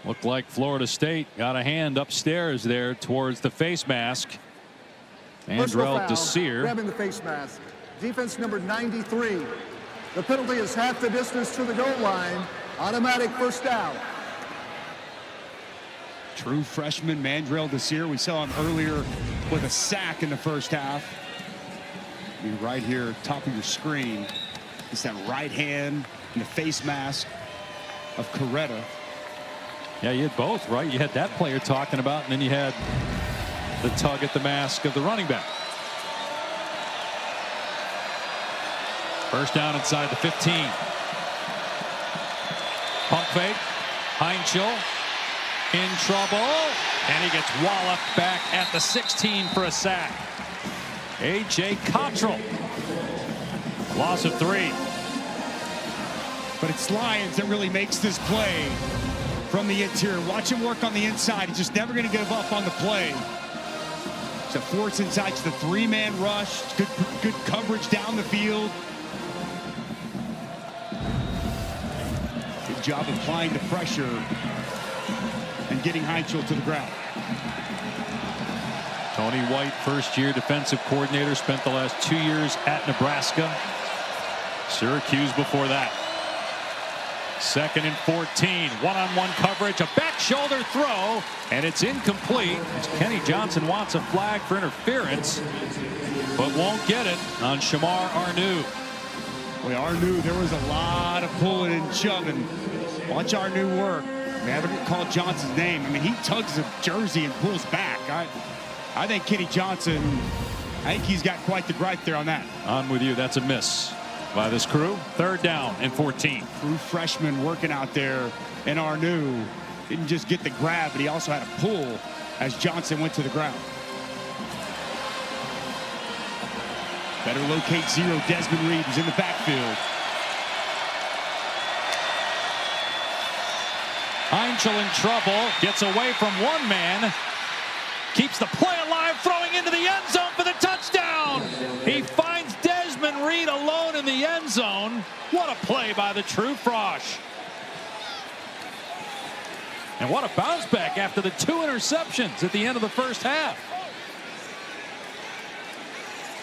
A: Looked like Florida State got a hand upstairs there towards the face mask. Andrell Desir
F: grabbing the face mask. Defense number 93. The penalty is half the distance to the goal line. Automatic 1st down.
B: True freshman Andrell Desir. We saw him earlier with a sack in the first half. Right here, top of your screen. It's that right hand and the face mask of Coretta.
A: Yeah, you had both, right? You had that player talking about, and then you had the tug at the mask of the running back. 1st down inside the 15. Pump fake. Heinzel in trouble, and he gets walloped back at the 16 for a sack. A.J. Cottrell. Loss of 3.
B: But it's Lyons that really makes this play from the interior. Watch him work on the inside. He's just never going to give up on the play. So force inside to the 3-man rush. Good coverage down the field. Good job applying the pressure and getting Heinzel to the ground.
A: Tony White, first-year defensive coordinator, spent the last 2 years at Nebraska. Syracuse before that. 2nd and 14. One-on-one coverage, a back shoulder throw, and it's incomplete. Kenny Johnson wants a flag for interference, but won't get it on Shamar Arnoux.
B: Well, Arnoux, there was a lot of pulling and shoving. Watch Arnoux work. We haven't called Johnson's name. I mean, he tugs the jersey and pulls back. I think Kenny Johnson, I think he's got quite the gripe there on that.
A: I'm with you. That's a miss by this crew. 3rd down and 14.
B: True freshman working out there, and Arnoux didn't just get the grab, but he also had a pull as Johnson went to the ground. Better locate 0. Desmond Reed is in the backfield.
A: Heinzel in trouble, gets away from 1 man, keeps the play alive, throwing into the end zone for the touchdown. He finds Desmond Reed alone in the end zone. What a play by the true Frosh. And what a bounce back after the 2 interceptions at the end of the first half.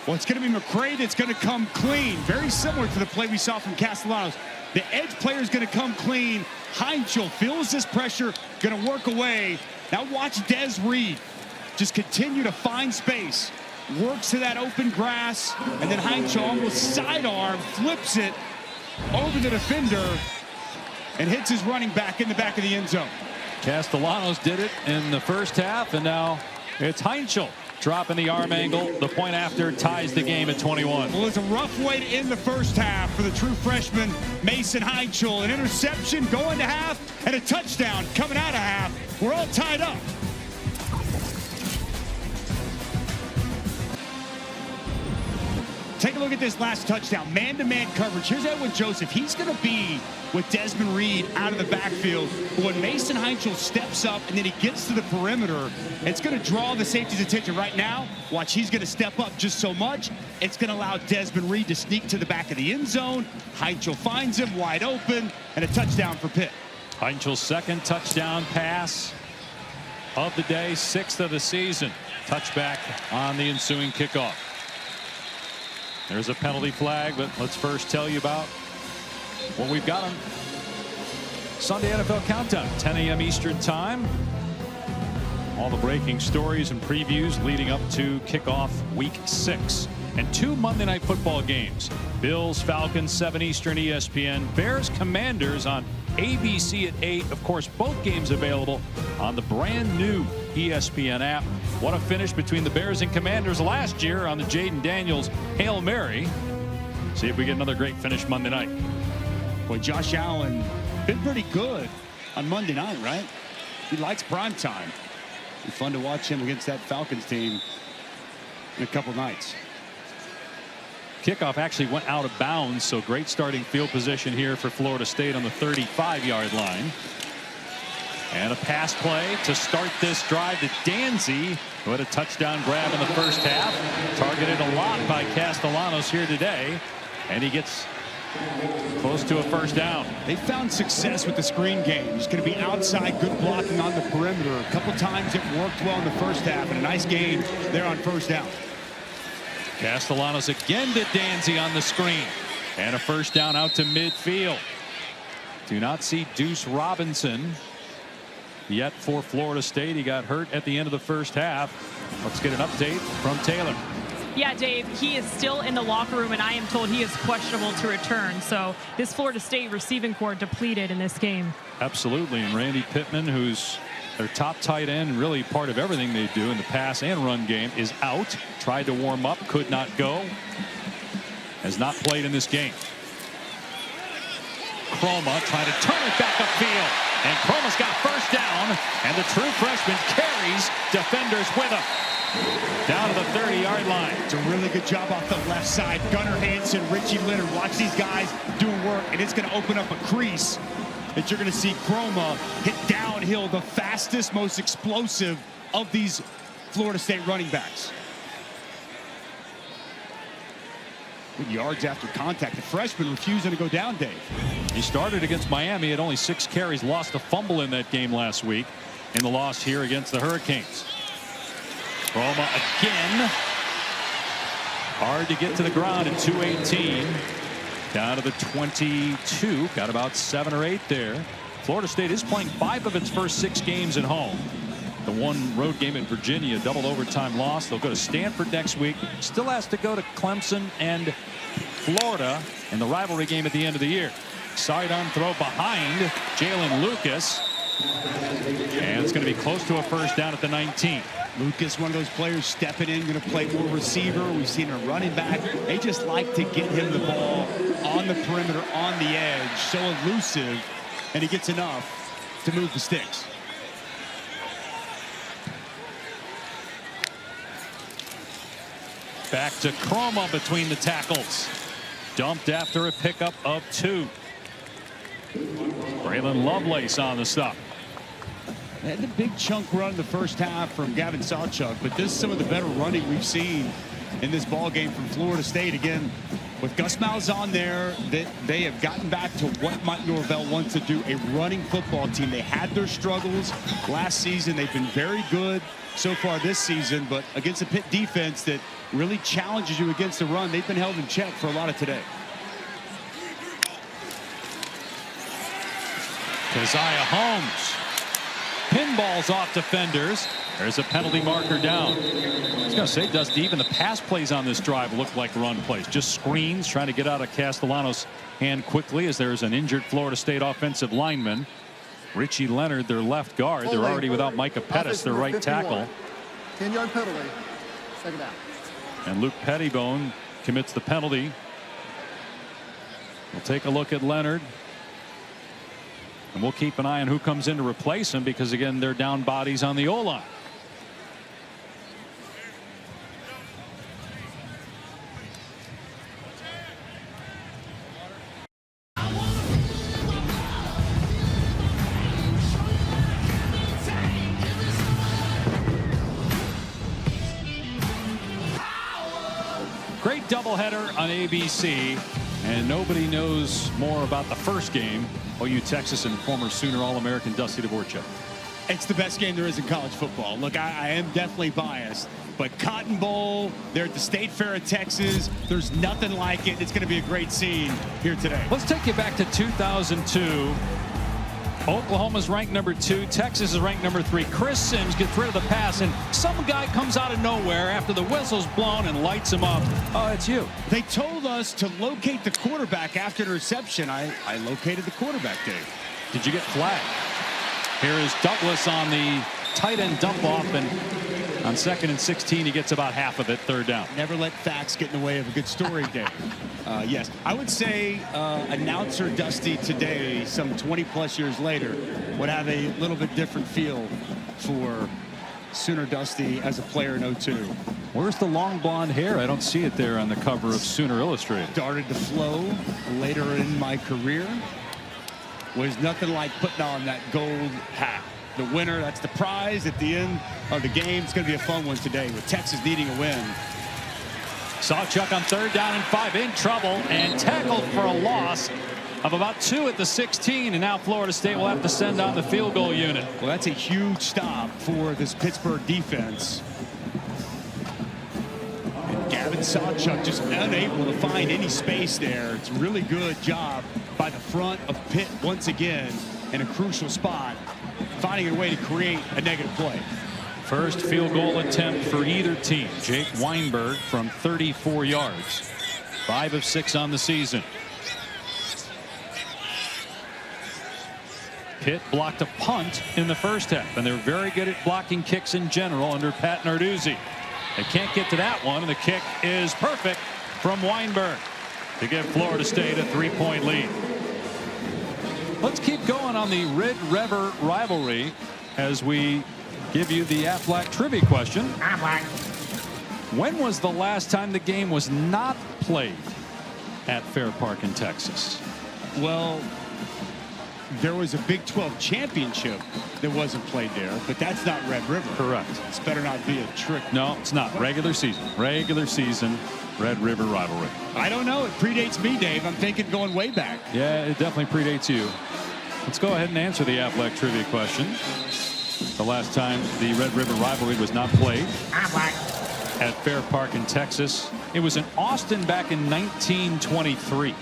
B: Well, it's going to be McCray that's going to come clean. Very similar to the play we saw from Castellanos. The edge player is going to come clean. Heinzel feels this pressure, going to work away. Now watch Des Reed just continue to find space. Works to that open grass, and then Heinzel almost sidearm, flips it over the defender, and hits his running back in the back of the end zone.
A: Castellanos did it in the first half, and now it's Heinzel dropping the arm angle. The point after ties the game at 21.
B: Well, it's a rough way to end the first half for the true freshman, Mason Heinzel. An interception going to half and a touchdown coming out of half. We're all tied up. Take a look at this last touchdown. Man-to-man coverage. Here's Edwin Joseph. He's going to be with Desmond Reed out of the backfield. But when Mason Heinzel steps up and then he gets to the perimeter, it's going to draw the safety's attention. Right now, watch, he's going to step up just so much. It's going to allow Desmond Reed to sneak to the back of the end zone. Heinzel finds him wide open, and a touchdown for Pitt.
A: Heinzel's second touchdown pass of the day, 6th of the season. Touchback on the ensuing kickoff. There's a penalty flag, but let's first tell you about what we've got on Sunday NFL Countdown, 10 a.m. Eastern Time. All the breaking stories and previews leading up to kickoff week 6. And 2 Monday Night Football games. Bills, Falcons, 7 Eastern, ESPN. Bears, Commanders on ABC at 8. Of course, both games available on the brand new ESPN app. What a finish between the Bears and Commanders last year on the Jaden Daniels Hail Mary. See if we get another great finish Monday night.
B: Boy, Josh Allen been pretty good on Monday night, right? He likes prime time. Be fun to watch him against that Falcons team in a couple nights.
A: Kickoff actually went out of bounds, so great starting field position here for Florida State on the 35-yard line. And a pass play to start this drive to Danzy, who had a touchdown grab in the first half. Targeted a lot by Castellanos here today, and he gets close to a first down.
B: They found success with the screen game. It's going to be outside, good blocking on the perimeter. A couple times it worked well in the first half, and a nice game there on first down.
A: Castellanos again to Danzy on the screen, and a first down out to midfield. Do not see Deuce Robinson yet for Florida State. He got hurt at the end of the first half. Let's get an update from Taylor.
C: Yeah, Dave, he is still in the locker room, and I am told he is questionable to return. So this Florida State receiving corps depleted in this game.
A: Absolutely. And Randy Pittman, who's their top tight end, really part of everything they do in the pass and run game, is out. Tried to warm up, could not go. Has not played in this game. Chroma trying to turn it back upfield. And Chroma's got first down, and the true freshman carries defenders with him. Down to the 30-yard line.
B: It's a really good job off the left side. Gunnar Hansen, Richie Leonard, watch these guys doing work, and it's going to open up a crease that you're going to see Chroma hit downhill, the fastest, most explosive of these Florida State running backs. Good yards after contact. The freshman refusing to go down, Dave.
A: He started against Miami at only 6 carries, lost a fumble in that game last week in the loss here against the Hurricanes. Chroma again. Hard to get to the ground at 218. Down to the 22. Got about 7 or 8 there. Florida State is playing 5 of its first 6 games at home. The one road game in Virginia, double overtime loss. They'll go to Stanford next week. Still has to go to Clemson and Florida in the rivalry game at the end of the year. Sidearm throw behind Jalen Lucas. And it's going to be close to a first down at the 19.
B: Lucas, one of those players stepping in, going to play more receiver. We've seen a running back. They just like to get him the ball on the perimeter, on the edge. So elusive, and he gets enough to move the sticks.
A: Back to Chroma between the tackles. Dumped after a pickup of 2. Braylon Lovelace on the stop.
B: They had the big chunk run in the first half from Gavin Sawchuk, but this is some of the better running we've seen in this ball game from Florida State. Again, with Gus Malzahn there, they have gotten back to what Mike Norvell wants to do, a running football team. They had their struggles last season. They've been very good so far this season, but against a Pitt defense that really challenges you against the run, they've been held in check for a lot of today.
A: Keziah Holmes pinballs off defenders. There's a penalty marker down. I was going to say, Dusty, even the pass plays on this drive look like run plays. Just screens trying to get out of Castellanos' hand quickly as there's an injured Florida State offensive lineman. Richie Leonard, their left guard. They're already without Micah Pettis, their right tackle.
F: 10-yard penalty. Second down.
A: And Luke Pettibone commits the penalty. We'll take a look at Leonard. And we'll keep an eye on who comes in to replace him, because, again, they're down bodies on the O-line. doubleheader on ABC, and nobody knows more about the first game. OU Texas and former Sooner All-American Dusty Dvorak.
B: It's the best game there is in college football. Look, I am definitely biased, but Cotton Bowl, they're at the State Fair of Texas. There's nothing like it. It's going to be a great scene here today.
A: Let's take you back to 2002. Oklahoma's ranked number 2. Texas is ranked number 3. Chris Sims gets rid of the pass, and some guy comes out of nowhere after the whistle's blown and lights him up. Oh, it's you.
B: They told us to locate the quarterback after the reception. I located the quarterback, Dave.
A: Did you get flagged? Here is Douglas on the tight end dump off, and on 2nd and 16, he gets about half of it, 3rd down.
B: Never let facts get in the way of a good story, Dave. Yes, I would say announcer Dusty today, some 20-plus years later, would have a little bit different feel for Sooner Dusty as a player in 02.
A: Where's the long blonde hair? I don't see it there on the cover of Sooner Illustrated.
B: Started to flow later in my career. Was nothing like putting on that gold hat. The winner, that's the prize at the end of the game. It's going to be a fun one today with Texas needing a win.
A: Sawchuk on 3rd down and 5, in trouble and tackled for a loss of about 2 at the 16, and now Florida State will have to send out the field goal unit.
B: Well, that's a huge stop for this Pittsburgh defense. And Gavin Sawchuk just unable to find any space there. It's a really good job by the front of Pitt once again in a crucial spot, finding a way to create a negative play.
A: First field goal attempt for either team. Jake Weinberg from 34 yards. 5 of 6 on the season. Pitt blocked a punt in the first half, and they're very good at blocking kicks in general under Pat Narduzzi. They can't get to that one, and the kick is perfect from Weinberg to give Florida State a 3-point lead. Let's keep going on the Red River rivalry as we give you the Aflac trivia question. When was the last time the game was not played at Fair Park in Texas?
B: Well, there was a Big 12 championship that wasn't played there, but that's not Red River.
A: Correct.
B: This better not be a trick.
A: No, it's not. Regular season. Regular season Red River rivalry.
B: I don't know. It predates me, Dave. I'm thinking going way back.
A: Yeah, it definitely predates you. Let's go ahead and answer the Aflac trivia question. The last time the Red River rivalry was not played at Fair Park in Texas, it was in Austin back in 1923.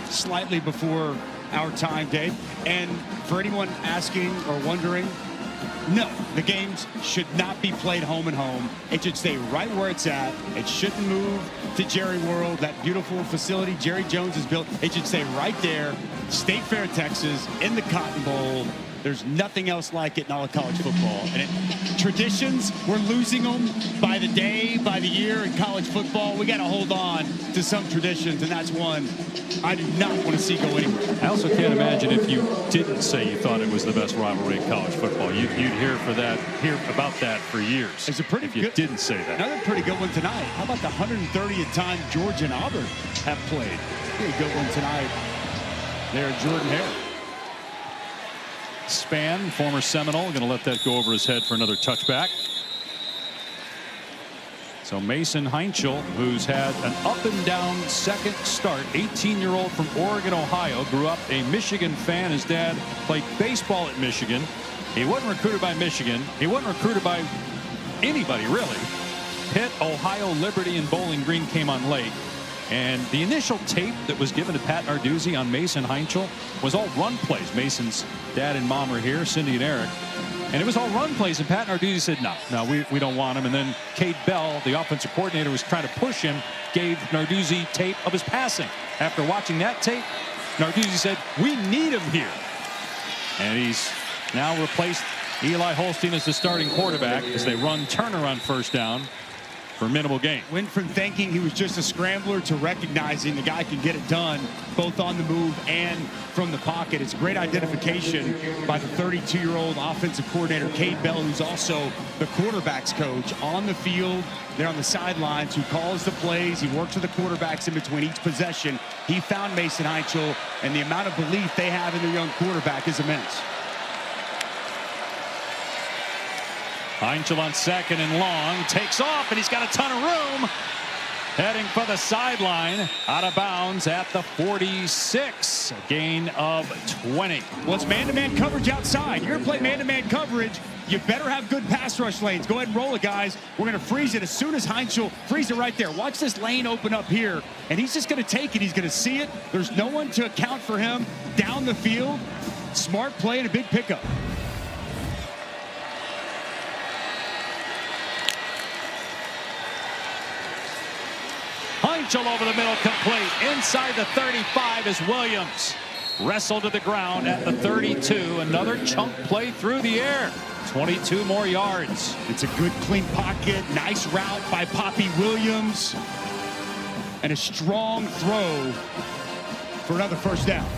B: Slightly before our time, Dave. And for anyone asking or wondering, no, the games should not be played home and home. It should stay right where it's at. It shouldn't move to Jerry World, that beautiful facility Jerry Jones has built. It should stay right there, State Fair, Texas, in the Cotton Bowl. There's nothing else like it in all of college football. And traditions, we're losing them by the day, by the year in college football. We got to hold on to some traditions, and that's one I do not want to see go anywhere.
A: I also can't imagine if you didn't say you thought it was the best rivalry in college football. You'd hear about that for years.
B: It's a pretty
A: if you didn't say that.
B: Another pretty good one tonight. How about the 130th time Georgia and Auburn have played? Pretty good one tonight. There, Jordan Hare.
A: Span, former Seminole, going to let that go over his head for another touchback. So Mason Heinchel, who's had an up-and-down second start, 18-year-old from Oregon, Ohio, grew up a Michigan fan. His dad played baseball at Michigan. He wasn't recruited by Michigan. He wasn't recruited by anybody, really. Pitt, Ohio, Liberty, and Bowling Green came on late. And the initial tape that was given to Pat Narduzzi on Mason Heinchel was all run plays. Mason's dad and mom are here, Cindy and Eric. And it was all run plays, and Pat Narduzzi said, no, we don't want him. And then Cade Bell, the offensive coordinator, was trying to push him, gave Narduzzi tape of his passing. After watching that tape, Narduzzi said, we need him here. And he's now replaced Eli Holstein as the starting quarterback as they run Turner on first down for minimal gain.
B: Went from thinking he was just a scrambler to recognizing the guy can get it done both on the move and from the pocket. It's great identification by the 32-year-old offensive coordinator, Cade Bell, who's also the quarterback's coach on the field. They're on the sidelines, who calls the plays. He works with the quarterbacks in between each possession. He found Mason Heinchel, and the amount of belief they have in their young quarterback is immense.
A: Heinchel on second and long, takes off, and he's got a ton of room. heading for the sideline, out of bounds at the 46. A gain of 20.
B: Well, it's man-to-man coverage outside. You're going to play man-to-man coverage. You better have good pass rush lanes. Go ahead and roll it, guys. We're going to freeze it as soon as Heinz will freeze it right there. Watch this lane open up here, and he's just going to take it. He's going to see it. There's no one to account for him down the field. Smart play and a big pickup.
A: Heinzel over the middle, complete. Inside the 35 is Williams. Wrestled to the ground at the 32. Another chunk play through the air. 22 more yards.
B: It's a good, clean pocket. Nice route by Poppy Williams. And a strong throw for another first down.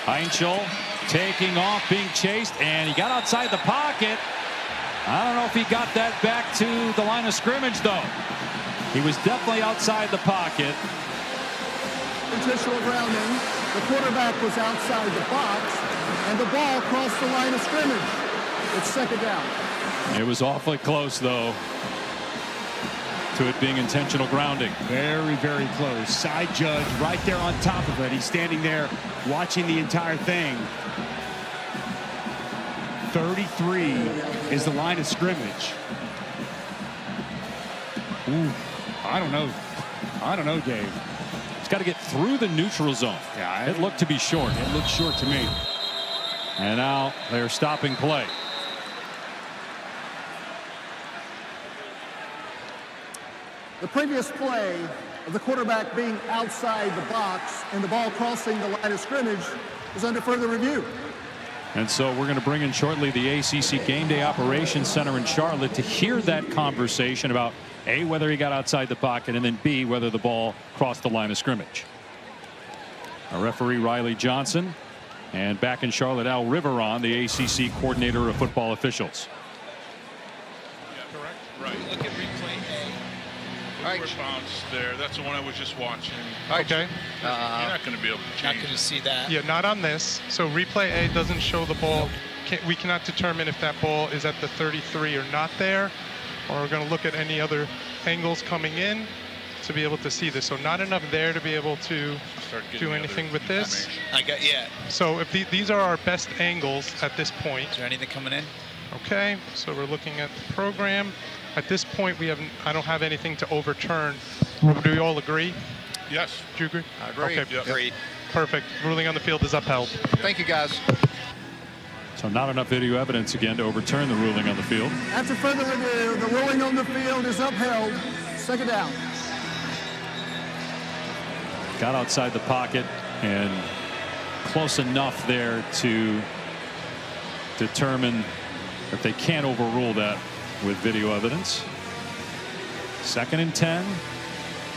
A: Heinzel taking off, being chased, and he got outside the pocket. I don't know if he got that back to the line of scrimmage, though. He was definitely outside the pocket.
F: Intentional grounding. The quarterback was outside the box, and the ball crossed the line of scrimmage. It's second down.
A: It was awfully close, though, to it being intentional grounding.
B: Very, very close. Side judge right there on top of it. He's standing there watching the entire thing. 33 is the line of scrimmage. Ooh, I don't know, Dave.
A: It's got to get through the neutral zone.
B: Yeah,
A: it looked to be short.
B: It looked short to me.
A: And now they're stopping play.
F: The previous play of the quarterback being outside the box and the ball crossing the line of scrimmage is under further review.
A: And so we're going to bring in shortly the ACC Game Day Operations Center in Charlotte to hear that conversation about A, whether he got outside the pocket, and then B, whether the ball crossed the line of scrimmage. Our referee Riley Johnson, and back in Charlotte, Al Riveron, the ACC coordinator of football officials.
J: Yeah, correct. Right. Look at replay A. Right. Bounce there. That's the one I was just watching.
H: Okay.
J: You're not going to be able to change.
L: Not going to see that.
H: Yeah, not on this. So replay A doesn't show the ball. We cannot determine if that ball is at the 33 or not there. Or we're going to look at any other angles coming in to be able to see this. So not enough there to be able to do anything with this. So if these are our best angles at this point.
L: Is there anything coming in?
H: Okay, so we're looking at the program. At this point, I don't have anything to overturn. Do we all agree?
J: Yes.
H: Do you agree?
I: I agree.
H: Okay.
I: Yep.
L: Agreed.
H: Perfect. Ruling on the field is upheld.
I: Thank you, guys.
A: So not enough video evidence again to overturn the ruling on the field.
F: After further review, the ruling on the field is upheld. Second down.
A: Got outside the pocket and close enough there to determine that they can't overrule that with video evidence. 2nd and 10.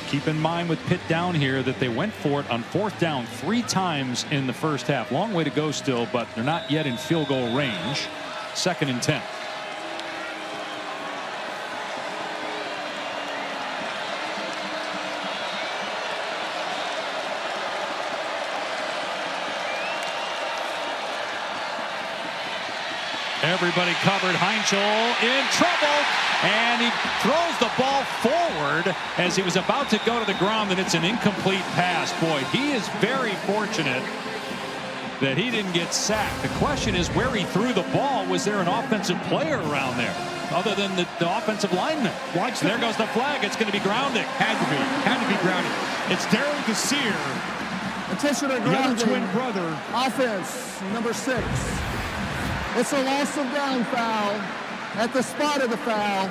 A: Keep in mind with Pitt down here that they went for it on 4th down 3 times in the first half. Long way to go still, but they're not yet in field goal range. 2nd and 10. Everybody covered. Heinzel in trouble, and he throws the ball forward as he was about to go to the ground, and it's an incomplete pass. Boy, he is very fortunate that he didn't get sacked. The question is where he threw the ball. Was there an offensive player around there other than the offensive lineman?
B: Watch
A: there goes the flag. It's going to be grounding.
B: Had to be grounding. It's Daryl Desir,
F: Intentional
B: the other
F: grounding.
B: twin brother.
F: Offense, number 6. It's a loss of down foul at the spot of the foul.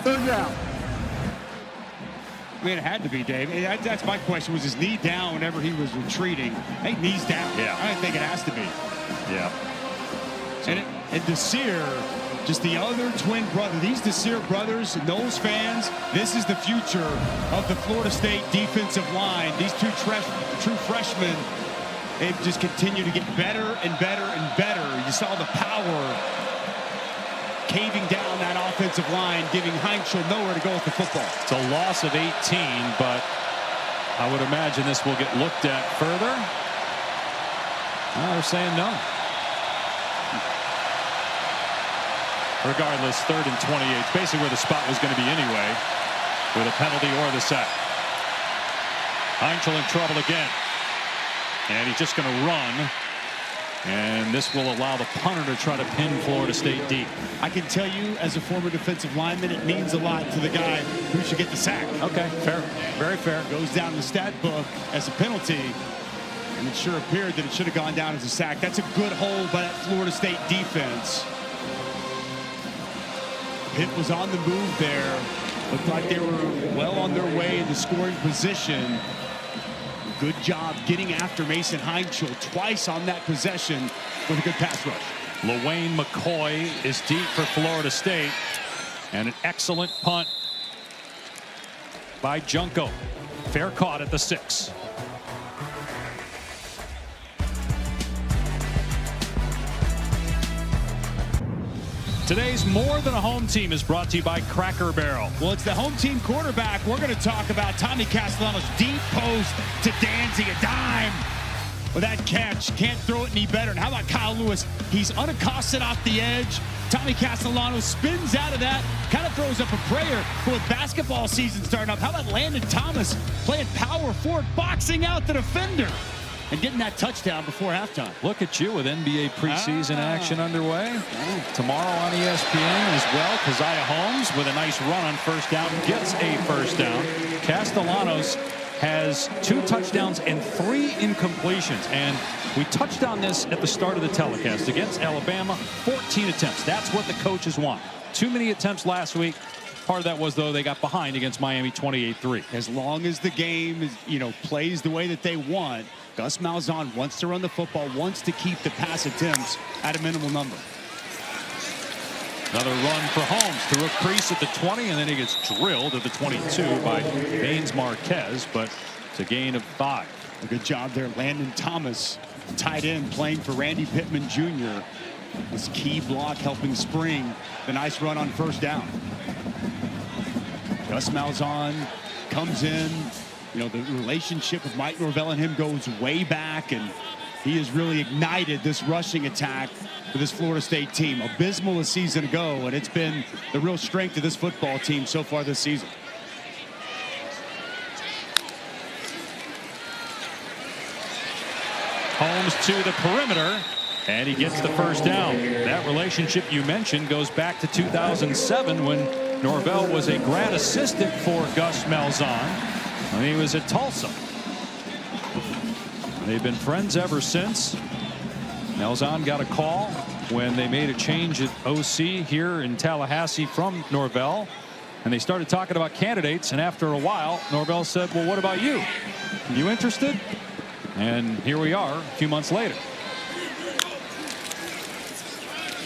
F: 3rd down.
B: I mean, it had to be, Dave. That's my question. Was his knee down whenever he was retreating? I think knee's down.
A: Yeah.
B: I think it has to be.
A: Yeah.
B: And Desir, just the other twin brother. These Desir brothers, Knowles fans, this is the future of the Florida State defensive line. These two true freshmen, they've just continued to get better and better and better. You saw the power caving down that offensive line, giving Heinzel nowhere to go with the football.
A: It's a loss of 18, but I would imagine this will get looked at further. Well, they're saying no. Regardless, 3rd and 28. It's basically where the spot was going to be anyway, with a penalty or the sack. Heinkel in trouble again. And he's just going to run. And this will allow the punter to try to pin Florida State deep.
B: I can tell you, as a former defensive lineman, it means a lot to the guy who should get the sack.
A: Okay, fair. Very fair.
B: Goes down the stat book as a penalty. And it sure appeared that it should have gone down as a sack. That's a good hold by that Florida State defense. Pitt was on the move there. Looked like they were well on their way into scoring position. Good job getting after Mason Heinkel twice on that possession with a good pass rush.
A: LaWayne McCoy is deep for Florida State. And an excellent punt by Junko. Fair caught at the 6. Today's More Than a Home Team is brought to you by Cracker Barrel.
B: Well, it's the home team quarterback. We're going to talk about Tommy Castellanos' deep post to Danzig, a dime. With that catch, can't throw it any better. And how about Kyle Lewis? He's unaccosted off the edge. Tommy Castellanos spins out of that, kind of throws up a prayer. But with basketball season starting up, how about Landon Thomas playing power forward, boxing out the defender and getting that touchdown before halftime?
A: Look at you with NBA preseason action underway. Tomorrow on ESPN as well, Keziah Holmes with a nice run on first down, gets a first down. Castellanos has 2 touchdowns and 3 incompletions. And we touched on this at the start of the telecast. Against Alabama, 14 attempts. That's what the coaches want. Too many attempts last week. Part of that was, though, they got behind against Miami 28-3.
B: As long as the game is, plays the way that they want, Gus Malzahn wants to run the football, wants to keep the pass attempts at a minimal number.
A: Another run for Holmes through a crease at the 20, and then he gets drilled at the 22 by Baines Marquez, but it's a gain of 5.
B: A good job there. Landon Thomas, tight end, playing for Randy Pittman Jr. This key block helping spring the nice run on first down. Gus Malzahn comes in. The relationship with Mike Norvell and him goes way back, and he has really ignited this rushing attack for this Florida State team. Abysmal a season ago, and it's been the real strength of this football team so far this season.
A: Holmes to the perimeter, and he gets the first down. That relationship you mentioned goes back to 2007 when Norvell was a grad assistant for Gus Malzahn when he was at Tulsa. They've been friends ever since. Malzahn got a call when they made a change at OC here in Tallahassee from Norvell, and they started talking about candidates, and after a while Norvell said, well, what about you? You interested? And here we are a few months later.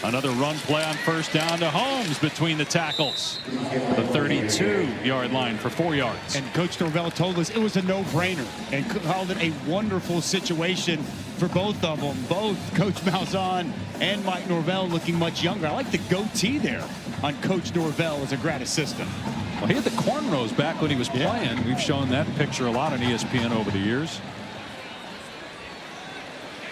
A: Another run play on first down to Holmes between the tackles. The 32-yard line for 4 yards.
B: And Coach Norvell told us it was a no-brainer and called it a wonderful situation for both of them. Both Coach Malzahn and Mike Norvell looking much younger. I like the goatee there on Coach Norvell as a grad assistant.
A: Well, he had the cornrows back when he was playing. We've shown that picture a lot on ESPN over the years.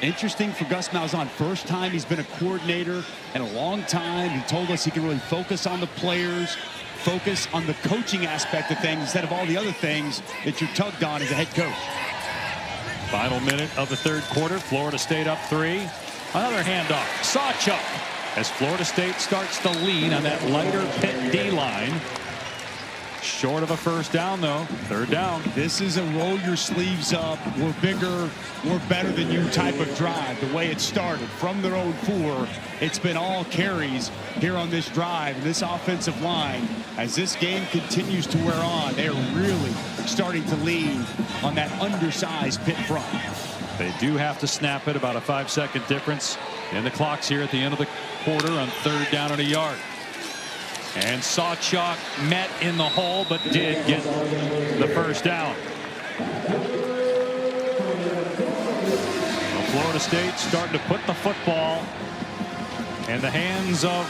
B: Interesting for Gus Malzahn. First time he's been a coordinator in a long time. He told us he can really focus on the players, focus on the coaching aspect of things instead of all the other things that you're tugged on as a head coach.
A: Final minute of the 3rd quarter. Florida State up 3. Another handoff. Sawchuk as Florida State starts to lean on that lighter Pitt D-line. Short of a first down, though. 3rd down.
B: This is a roll your sleeves up, we're bigger, we're better than you type of drive. The way it started from their own 4, it's been all carries here on this drive. And this offensive line, as this game continues to wear on, they're really starting to lean on that undersized Pitt front.
A: They do have to snap it, about a 5-second difference in the clocks here at the end of the quarter on 3rd down and a yard. And Sawchuk met in the hole, but did get the first down. Well, Florida State starting to put the football in the hands of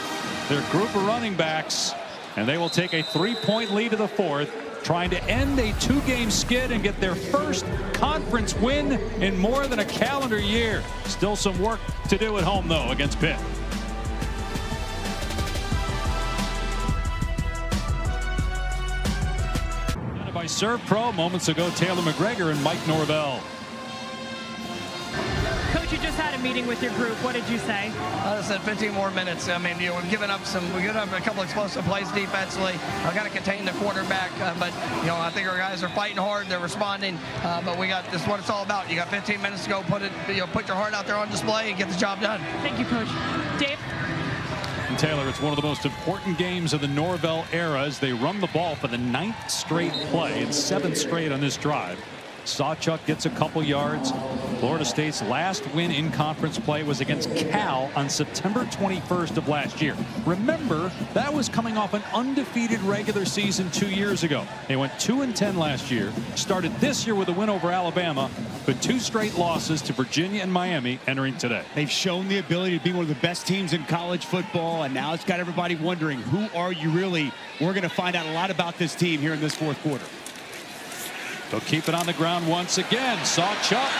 A: their group of running backs, and they will take a 3-point lead to the 4th, trying to end a 2-game skid and get their first conference win in more than a calendar year. Still some work to do at home, though, against Pitt. by ServPro. Moments ago, Taylor McGregor and Mike Norvell.
C: Coach, you just had a meeting with your group. What did you say?
K: I said 15 more minutes. I mean, we've given up a couple explosive plays defensively. I've got to contain the quarterback, but I think our guys are fighting hard. They're responding, but this is what it's all about. You got 15 minutes to go. Put your heart out there on display and get the job done.
C: Thank you, Coach. Dave.
A: And Taylor, it's one of the most important games of the Norvell era as they run the ball for the 9th straight play. It's 7th straight on this drive. Sawchuk gets a couple yards. Florida State's last win in conference play was against Cal on September 21st of last year. Remember, that was coming off an undefeated regular season 2 years ago. They went 2-10 last year, started this year with a win over Alabama, but 2 straight losses to Virginia and Miami entering today.
B: They've shown the ability to be one of the best teams in college football, and now it's got everybody wondering, who are you really? We're going to find out a lot about this team here in this 4th quarter.
A: They'll keep it on the ground once again. Sawchuk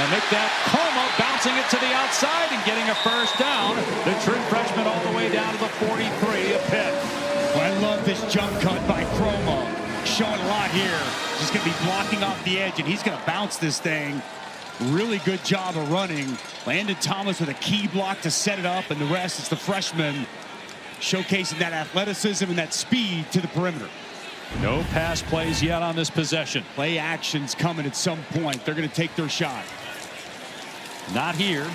A: make that Como, bouncing it to the outside and getting a first down. The true freshman all the way down to the 43 of Pitt.
B: Well, I love this jump cut by Como. Showing a lot here. Just going to be blocking off the edge, and he's going to bounce this thing. Really good job of running. Landon Thomas with a key block to set it up, and the rest is the freshman showcasing that athleticism and that speed to the perimeter.
A: No pass plays yet on this possession.
B: Play action's coming at some point. They're going to take their shot.
A: Not here.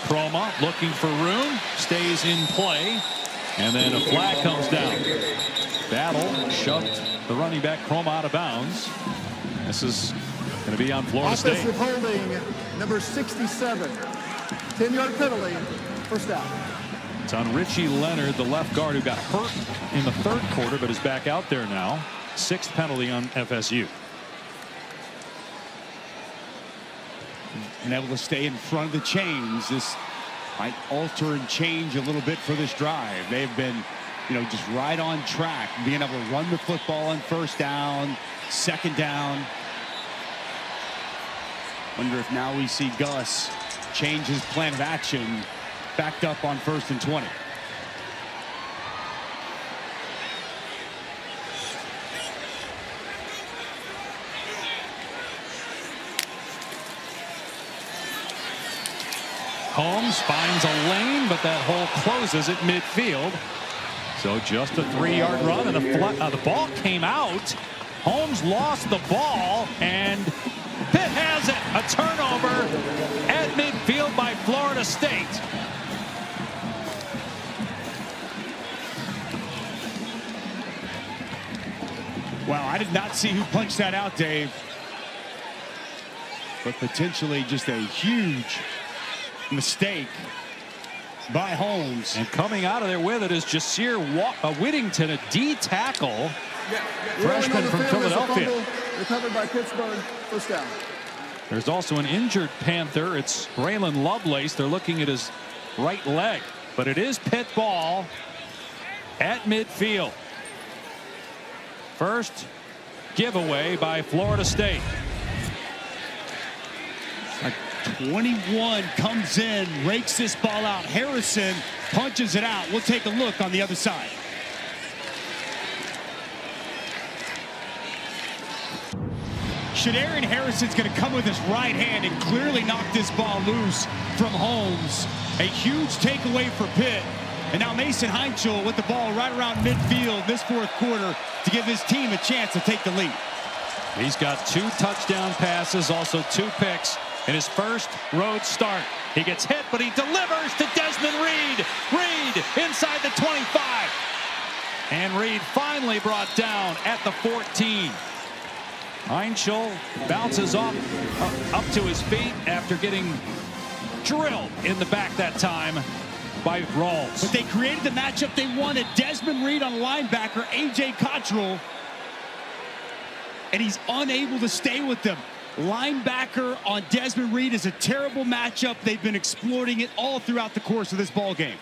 A: Croma looking for room. Stays in play. And then a flag comes down. Battle shoved the running back Croma out of bounds. This is going to be on Florida State.
F: Offensive holding, number 67. 10-yard penalty. First down.
A: It's on Richie Leonard, the left guard, who got hurt in the 3rd quarter, but is back out there now. 6th penalty on FSU.
B: And able to stay in front of the chains. This might alter and change a little bit for this drive. They've been, just right on track, being able to run the football on 1st down, 2nd down. Wonder if now we see Gus change his plan of action, backed up on 1st and 20.
A: Holmes finds a lane, but that hole closes at midfield. So just a 3-yard run, and the ball came out. Holmes lost the ball, and Pitt has it. A turnover at midfield by Florida State.
B: Wow, I did not see who punched that out, Dave. But potentially just a huge mistake by Holmes.
A: And coming out of there with it is Jasir Whittington, a D tackle. Freshman from Philadelphia.
F: Recovered by Pittsburgh. First down.
A: There's also an injured Panther. It's Braylon Lovelace. They're looking at his right leg. But it is Pitt ball at midfield. First giveaway by Florida State.
B: 21 comes in, rakes this ball out. Harrison punches it out. We'll take a look on the other side. Shadarian Harrison's going to come with his right hand and clearly knock this ball loose from Holmes. A huge takeaway for Pitt. And now Mason Heinchel with the ball right around midfield this 4th quarter to give his team a chance to take the lead.
A: He's got 2 touchdown passes, also 2 picks in his first road start. He gets hit, but he delivers to Desmond Reed. Reed inside the 25. And Reed finally brought down at the 14. Heinchel bounces up to his feet after getting drilled in the back that time by Rawls.
B: But they created the matchup they wanted. Desmond Reed on linebacker, A.J. Cottrell. And he's unable to stay with them. Linebacker on Desmond Reed is a terrible matchup. They've been exploiting it all throughout the course of this ball game.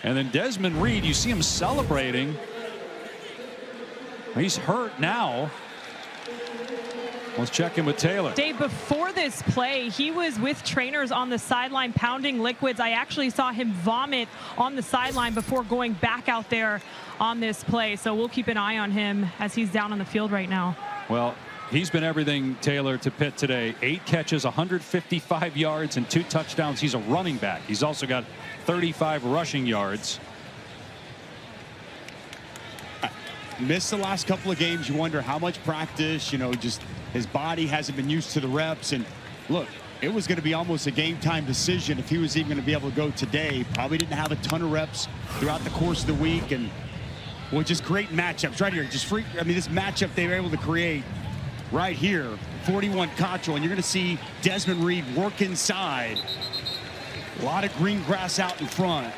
A: And then Desmond Reed, you see him celebrating. He's hurt now. Let's check in with Taylor.
C: Dave, before this play, he was with trainers on the sideline pounding liquids. I actually saw him vomit on the sideline before going back out there on this play. So we'll keep an eye on him as he's down on the field right now.
A: Well, he's been everything, Taylor, to Pitt today. 8 catches, 155 yards, and 2 touchdowns. He's a running back. He's also got 35 rushing yards.
B: Missed the last couple of games. You wonder how much practice, just his body hasn't been used to the reps. And look, it was going to be almost a game time decision if he was even going to be able to go today. Probably didn't have a ton of reps throughout the course of the week. And well, just great matchups right here. This matchup they were able to create right here. 41 Cottrell, and you're going to see Desmond Reed work inside. A lot of green grass out in front.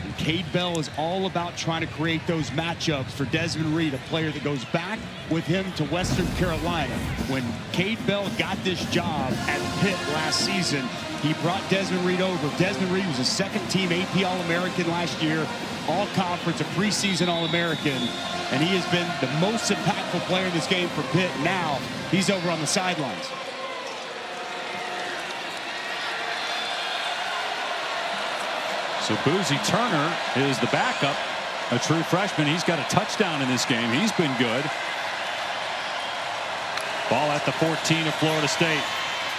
B: And Cade Bell is all about trying to create those matchups for Desmond Reed, a player that goes back with him to Western Carolina. When Cade Bell got this job at Pitt last season, he brought Desmond Reed over. Desmond Reed was a second-team AP All-American last year, All-Conference, a preseason All-American, and he has been the most impactful player in this game for Pitt. Now he's over on the sidelines.
A: So Boozy Turner is the backup, a true freshman. He's got a touchdown in this game. He's been good. Ball at the 14 of Florida State.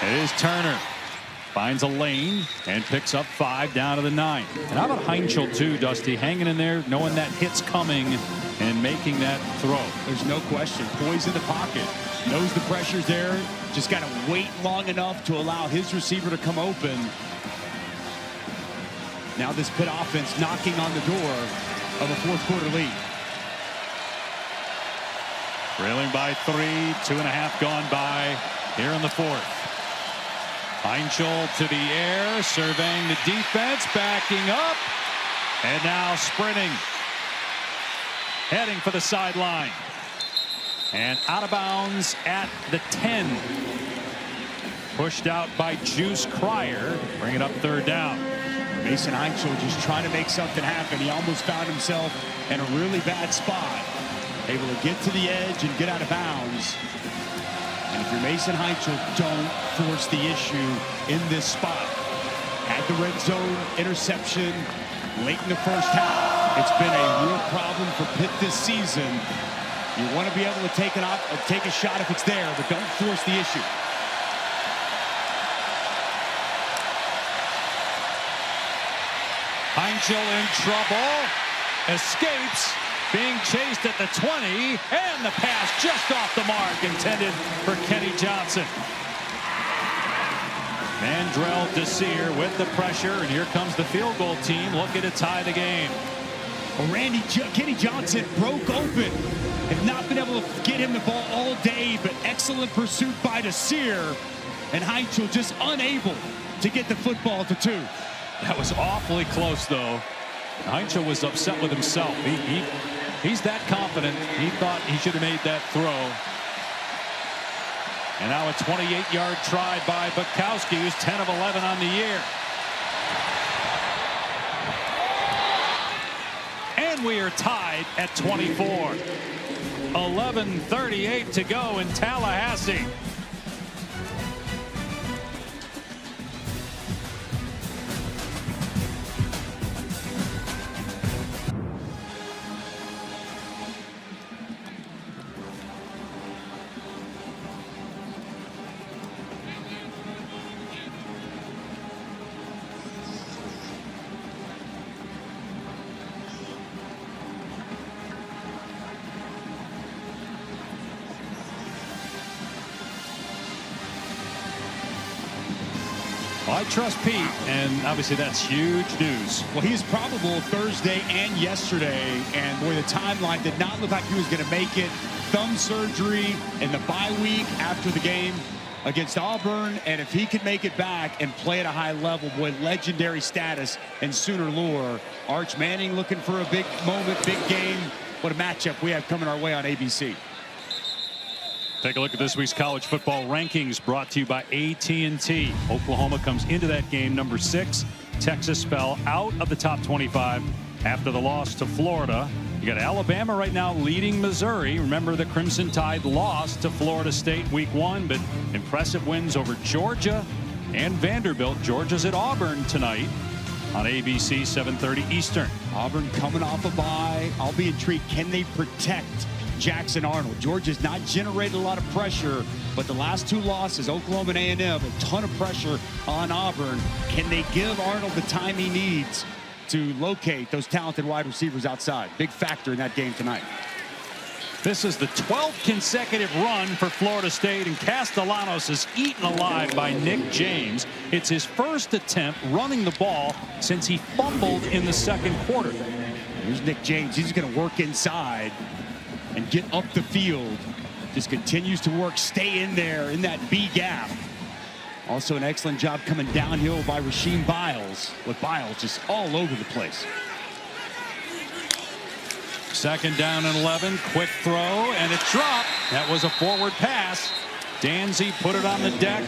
A: It is Turner. Finds a lane and picks up 5 down to the 9. And how about Heinchel too, Dusty, hanging in there, knowing that hit's coming and making that throw.
B: There's no question. Poise in the pocket. Knows the pressure's there. Just got to wait long enough to allow his receiver to come open. Now this Pitt offense knocking on the door of a fourth-quarter lead.
A: Trailing by 3, 2.5 gone by here in the fourth. Heinchel to the air, surveying the defense, backing up, and now sprinting, heading for the sideline, and out of bounds at the 10. Pushed out by Juice Cryer, bring it up 3rd down.
B: Mason Heinchel just trying to make something happen. He almost found himself in a really bad spot. Able to get to the edge and get out of bounds. And if you're Mason Heinchel, don't force the issue in this spot. Had the red zone interception late in the first half. It's been a real problem for Pitt this season. You want to be able to take a shot if it's there, but don't force the issue.
A: Heinchel in trouble, escapes, being chased at the 20, and the pass just off the mark, intended for Kenny Johnson. Mandrell Desir with the pressure, and here comes the field goal team looking to tie the game.
B: Well, Kenny Johnson broke open. Have not been able to get him the ball all day, but excellent pursuit by Desir, and Heinchel just unable to get the football to 2.
A: That was awfully close, though. Heinchel was upset with himself. He's that confident. He thought he should have made that throw. And now a 28-yard try by Bukowski, who's 10 of 11 on the year. And we are tied at 24. 11:38 to go in Tallahassee. I trust Pete, and obviously that's huge news.
B: Well, he's probable Thursday and yesterday, and boy, the timeline did not look like he was going to make it. Thumb surgery in the bye week after the game against Auburn, and if he could make it back and play at a high level, boy, legendary status and Sooner lore. Arch Manning looking for a big moment, big game. What a matchup we have coming our way on ABC.
A: Take a look at this week's college football rankings brought to you by AT&T. Oklahoma comes into that game number 6. Texas fell out of the top 25 after the loss to Florida. You got Alabama right now leading Missouri. Remember, the Crimson Tide lost to Florida State week 1, but impressive wins over Georgia and Vanderbilt. Georgia's at Auburn tonight on ABC 7:30 Eastern.
B: Auburn coming off a bye. I'll be intrigued. Can they protect Jackson Arnold. Georgia's not generated a lot of pressure, but the last 2 losses, Oklahoma and A&M, a ton of pressure on Auburn. Can they give Arnold the time he needs to locate those talented wide receivers outside? Big factor in that game tonight.
A: This is the 12th consecutive run for Florida State, and Castellanos is eaten alive by Nick James. It's his first attempt running the ball since he fumbled in the second quarter.
B: Here's Nick James. He's going to work inside and get up the field. Just continues to work, stay in there in that B gap. Also an excellent job coming downhill by Rasheem Biles, with Biles just all over the place.
A: Second down and 11, quick throw, and it dropped. That was a forward pass. Danzy put it on the deck.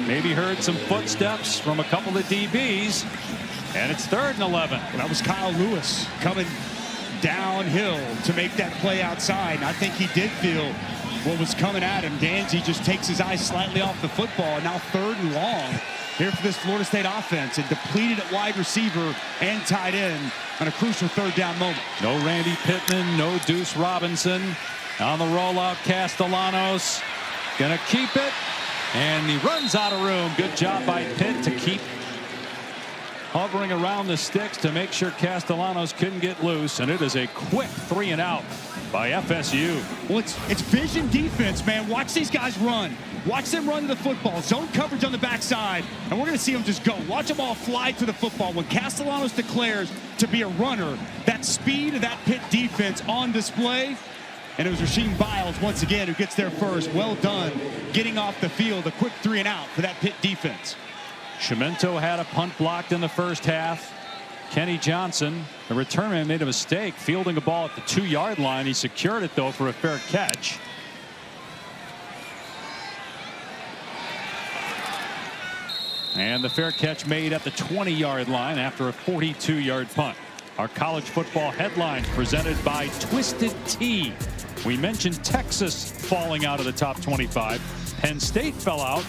A: Maybe heard some footsteps from a couple of DBs. And it's 3rd and 11.
B: That was Kyle Lewis coming downhill to make that play outside. And I think he did feel what was coming at him. Danzy just takes his eyes slightly off the football. Now 3rd and long here for this Florida State offense, and depleted at wide receiver and tight end on a crucial 3rd down moment.
A: No Randy Pittman, no Deuce Robinson. On the rollout, Castellanos gonna keep it, and he runs out of room. Good job by Pitt to keep hovering around the sticks to make sure Castellanos couldn't get loose, and it is a quick 3 and out by FSU.
B: Well, it's vision defense, man. Watch these guys run. Watch them run to the football. Zone coverage on the backside, and we're going to see them just go. Watch them all fly to the football. When Castellanos declares to be a runner, that speed of that Pitt defense on display. And it was Rasheem Biles once again who gets there first. Well done getting off the field. A quick 3 and out for that Pitt defense.
A: Cimento had a punt blocked in the first half. Kenny Johnson, the return man, made a mistake fielding a ball at the 2-yard line. He secured it, though, for a fair catch. And the fair catch made at the 20-yard line after a 42-yard punt. Our college football headlines presented by Twisted Tea. We mentioned Texas falling out of the top 25. Penn State fell out.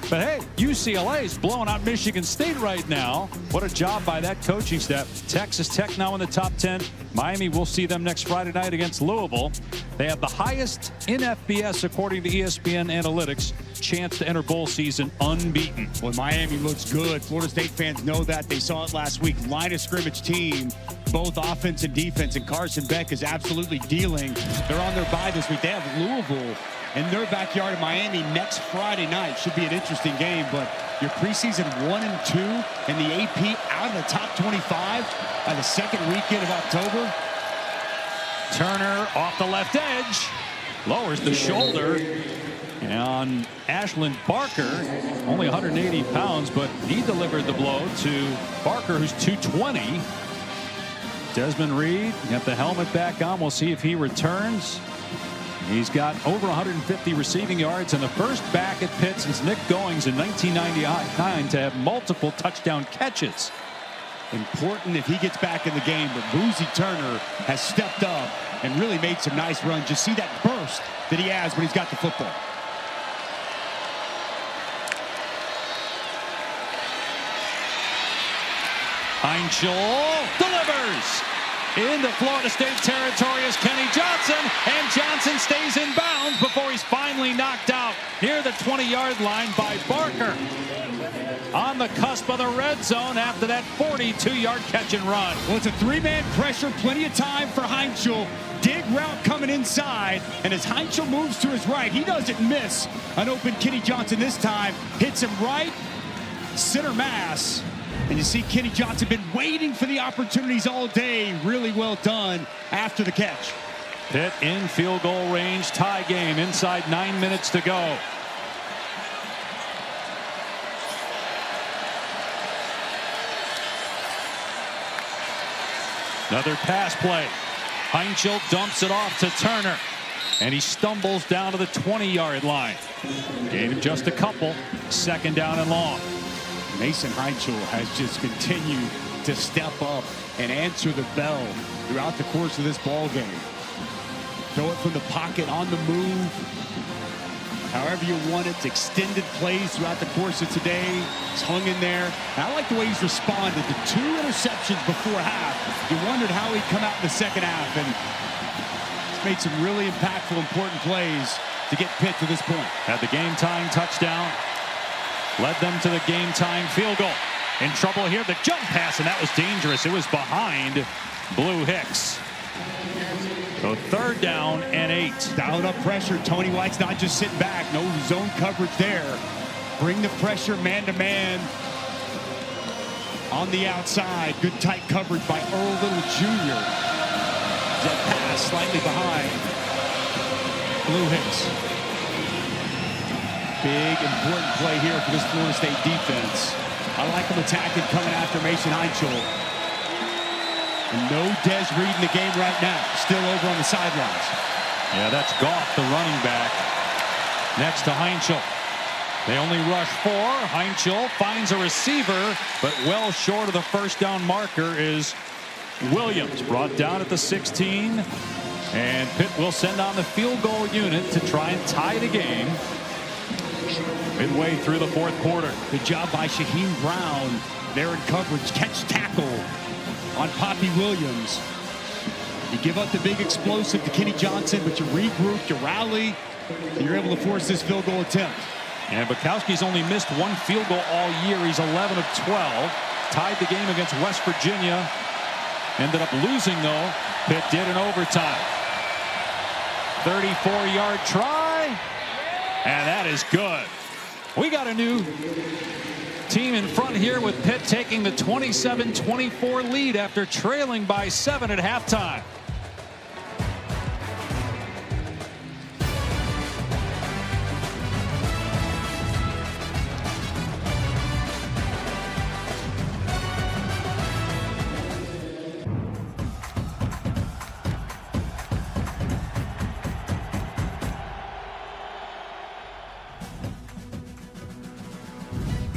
A: But hey, UCLA is blowing out Michigan State right now. What a job by that coaching staff. Texas Tech now in the top 10. Miami, we'll see them next Friday night against Louisville. They have the highest in FBS, according to ESPN Analytics, chance to enter bowl season unbeaten.
B: Well, Miami looks good. Florida State fans know that. They saw it last week. Line of scrimmage team, both offense and defense, and Carson Beck is absolutely dealing. They're on their bye this week. They have Louisville in their backyard in Miami next Friday night. Should be an interesting game, but your preseason 1 and 2 and the AP out of the top 25 by the second weekend of October.
A: Turner off the left edge, lowers the shoulder on Ashland Barker, only 180 pounds, but he delivered the blow to Barker, who's 220. Desmond Reed got the helmet back on. We'll see if he returns. He's got over 150 receiving yards, and the first back at Pitt since Nick Goings in 1999 to have multiple touchdown catches.
B: Important if he gets back in the game, but Boozy Turner has stepped up and really made some nice runs. Just see that burst that he has when he's got the football.
A: Heinschel delivers into Florida State territory is Kenny Johnson, and Johnson stays in bounds before he's finally knocked out near the 20-yard line by Barker. On the cusp of the red zone after that 42-yard catch and run.
B: Well, it's a 3-man pressure, plenty of time for Heinschel. Dig route coming inside, and as Heinschel moves to his right, he doesn't miss an open Kenny Johnson this time. Hits him right, center mass. And you see Kenny Johnson been waiting for the opportunities all day. Really well done after the catch.
A: Pitt in field goal range, tie game, inside 9 minutes to go. Another pass play. Heinschel dumps it off to Turner, and he stumbles down to the 20-yard line. Gained him just a couple. Second down and long.
B: Mason Heinschel has just continued to step up and answer the bell throughout the course of this ball game. Throw it from the pocket, on the move, however you want it. Extended plays throughout the course of today. He's hung in there. And I like the way he's responded to 2 interceptions before half. You wondered how he'd come out in the second half, and made some really impactful, important plays to get Pitt to this point.
A: Had the game-tying touchdown. Led them to the game-tying field goal. In trouble here, the jump pass, and that was dangerous. It was behind Blue Hicks. So 3rd down and 8.
B: Dialing up pressure. Tony White's not just sitting back. No zone coverage there. Bring the pressure man-to-man on the outside. Good tight coverage by Earl Little Jr. That pass slightly behind Blue Hicks. Big, important play here for this Florida State defense. I like them attacking, coming after Mason Heinschel. And no Des Reed in the game right now. Still over on the sidelines.
A: Yeah, that's Goff, the running back, next to Heinschel. They only rush 4. Heinschel finds a receiver, but well short of the first down marker is Williams. Brought down at the 16. And Pitt will send on the field goal unit to try and tie the game midway through the 4th quarter.
B: Good job by Shaheem Brown. There in coverage. Catch tackle on Poppy Williams. You give up the big explosive to Kenny Johnson, but you regroup, you rally, and you're able to force this field goal attempt.
A: And Bukowski's only missed 1 field goal all year. He's 11 of 12. Tied the game against West Virginia. Ended up losing, though. Pitt did in overtime. 34-yard try. And that is good. We got a new team in front here with Pitt taking the 27-24 lead after trailing by 7 at halftime.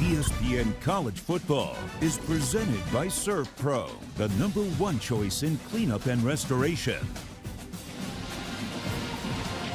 E: ESPN College Football is presented by ServPro, the #1 choice in cleanup and restoration.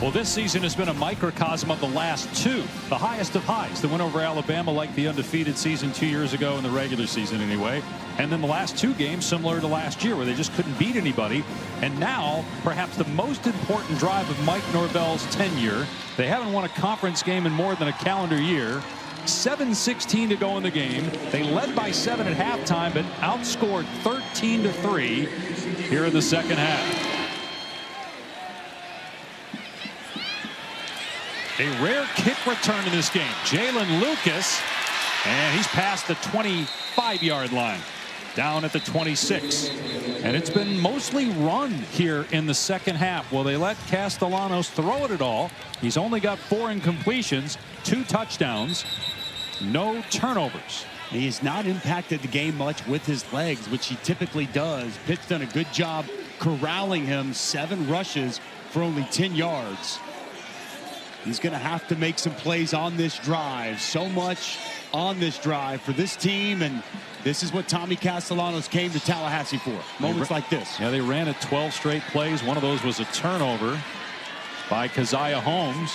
A: Well, this season has been a microcosm of the last 2, the highest of highs. The win over Alabama, like the undefeated season 2 years ago in the regular season anyway. And then the last 2 games similar to last year where they just couldn't beat anybody. And now perhaps the most important drive of Mike Norvell's tenure. They haven't won a conference game in more than a calendar year. 7:16 to go in the game. They led by 7 at halftime, but outscored 13-3 here in the second half. A rare kick return in this game. Jalen Lucas, and he's past the 25-yard line, down at the 26. And it's been mostly run here in the second half. Well, they let Castellanos throw it at all. He's only got 4 incompletions, 2 touchdowns, no turnovers.
B: He has not impacted the game much with his legs, which he typically does. Pitt's done a good job corralling him. 7 rushes for only 10 yards. He's going to have to make some plays on this drive. So much on this drive for this team, and this is what Tommy Castellanos came to Tallahassee for. Moments like this.
A: Yeah, they ran it 12 straight plays. One of those was a turnover by Keziah Holmes.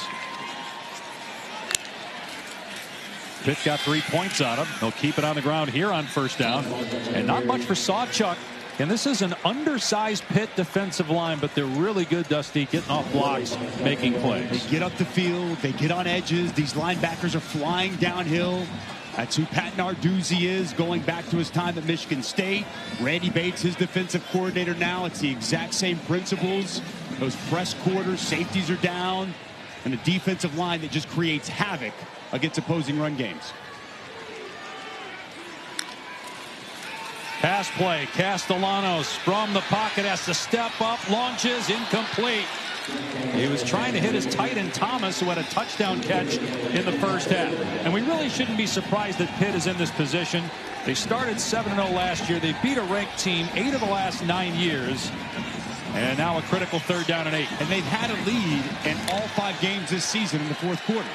A: Pitt got 3 points on him. They'll keep it on the ground here on first down. And not much for Sawchuk. And this is an undersized Pitt defensive line, but they're really good, Dusty, getting off blocks, making plays.
B: They get up the field. They get on edges. These linebackers are flying downhill. That's who Pat Narduzzi is, going back to his time at Michigan State. Randy Bates, his defensive coordinator now. It's the exact same principles. Those press quarters, safeties are down, and a defensive line that just creates havoc against opposing run games.
A: Pass play, Castellanos from the pocket has to step up, launches, incomplete. He was trying to hit his tight end Thomas, who had a touchdown catch in the first half. And we really shouldn't be surprised that Pitt is in this position. They started 7-0 last year. They beat a ranked team 8 of the last 9 years. And now a critical 3rd down and 8.
B: And they've had a lead in all 5 games this season in the 4th quarter.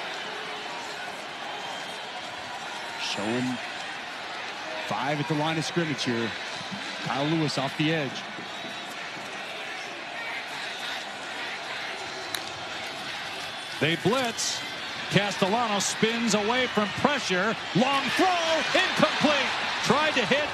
B: Showing 5 at the line of scrimmage here. Kyle Lewis off the edge.
A: They blitz. Castellanos spins away from pressure. Long throw, incomplete. Tried to hit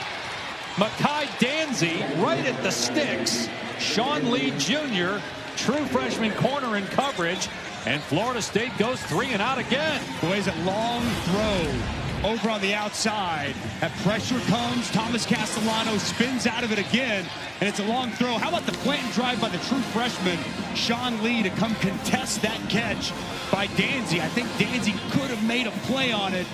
A: Makai Danzy right at the sticks. Sean Lee Jr. true freshman corner in coverage, and Florida State goes 3 and out again.
B: Boys, a long throw over on the outside. That pressure comes. Thomas Castellano spins out of it again, and it's a long throw. How about the plant and drive by the true freshman, Sean Lee, to come contest that catch by Danzy. I think Danzy could have made a play on it,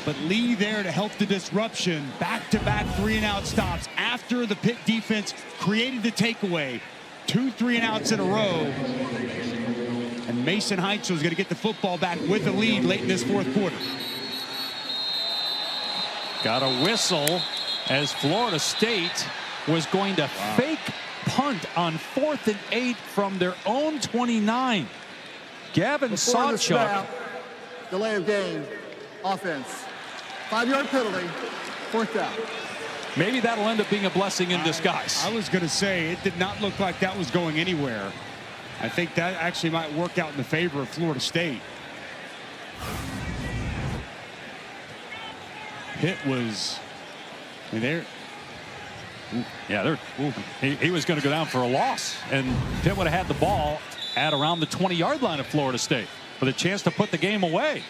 B: but Lee there to help the disruption. Back-to-back 3-and-out stops after the Pitt defense created the takeaway. 2 3-and-outs in a row. And Mason Heinzel is going to get the football back with a lead late in this fourth quarter.
A: Got a whistle as Florida State was going to fake punt on 4th and 8 from their own 29. Gavin Sawchuk.
F: Delay of game, offense. 5-yard penalty, 4th down.
A: Maybe that'll end up being a blessing in disguise.
B: I was going to say, it did not look like that was going anywhere. I think that actually might work out in the favor of Florida State. Pitt was there.
A: Yeah, he was going to go down for a loss, and Pitt would have had the ball at around the 20-yard line of Florida State with a chance to put the game away.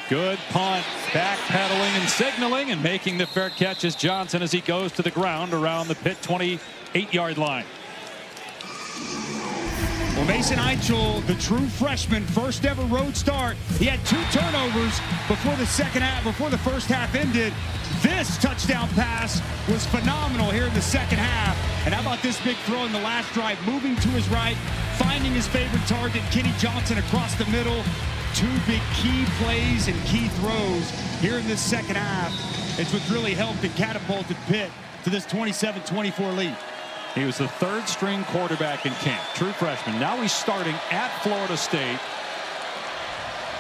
A: Good punt, backpedaling and signaling, and making the fair catch is Johnson as he goes to the ground around the Pitt 28-yard line.
B: Well, Mason Heinzel, the true freshman, first ever road start. He had 2 turnovers before the first half ended. This touchdown pass was phenomenal here in the second half. And how about this big throw in the last drive, moving to his right, finding his favorite target, Kenny Johnson, across the middle. 2 big key plays and key throws here in this second half. It's what's really helped and catapulted Pitt to this 27-24 lead.
A: He was the 3rd string quarterback in camp, true freshman. Now he's starting at Florida State.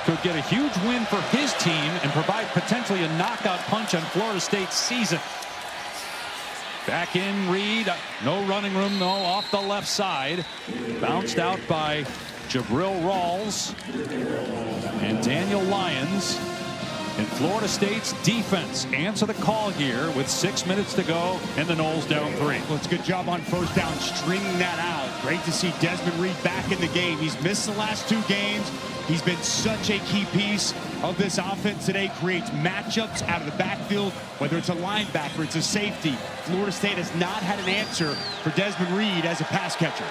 A: Could get a huge win for his team and provide potentially a knockout punch on Florida State's season. Back in Reed, no running room though, off the left side. Bounced out by Jabril Rawls and Daniel Lyons. And Florida State's defense answer the call here with 6 minutes to go and the Noles down 3.
B: Well, it's a good job on first down stringing that out. Great to see Desmond Reed back in the game. He's missed the last 2 games. He's been such a key piece of this offense today. Creates matchups out of the backfield, whether it's a linebacker, it's a safety. Florida State has not had an answer for Desmond Reed as a pass catcher.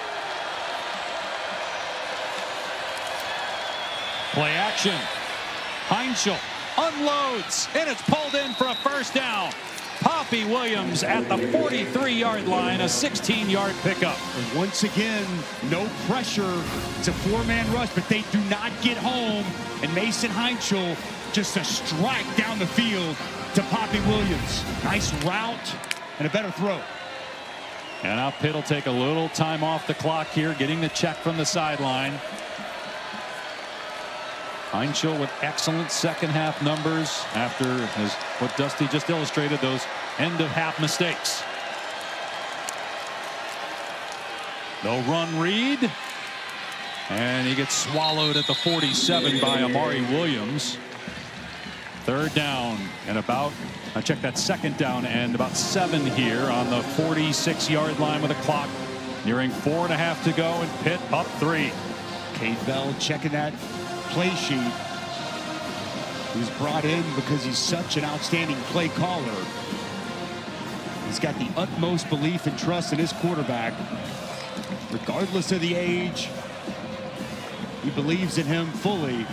A: Play action. Heinzel unloads, and it's pulled in for a first down. Poppy Williams at the 43-yard line, a 16-yard pickup.
B: And once again, no pressure. It's a 4-man rush, but they do not get home. And Mason Heinzel just a strike down the field to Poppy Williams. Nice route and a better throw.
A: And now Pitt will take a little time off the clock here, getting the check from the sideline. Heinzel with excellent second half numbers after what Dusty just illustrated, those end of half mistakes. They'll run Reed, and he gets swallowed at the 47 by Amari Williams. 3rd down and about, I checked that 2nd down and about 7 here on the 46-yard line with a clock nearing 4.5 to go, and Pitt up 3.
B: Cade Bell checking that play sheet. He was brought in because he's such an outstanding play caller. He's got the utmost belief and trust in his quarterback. Regardless of the age, he believes in him fully.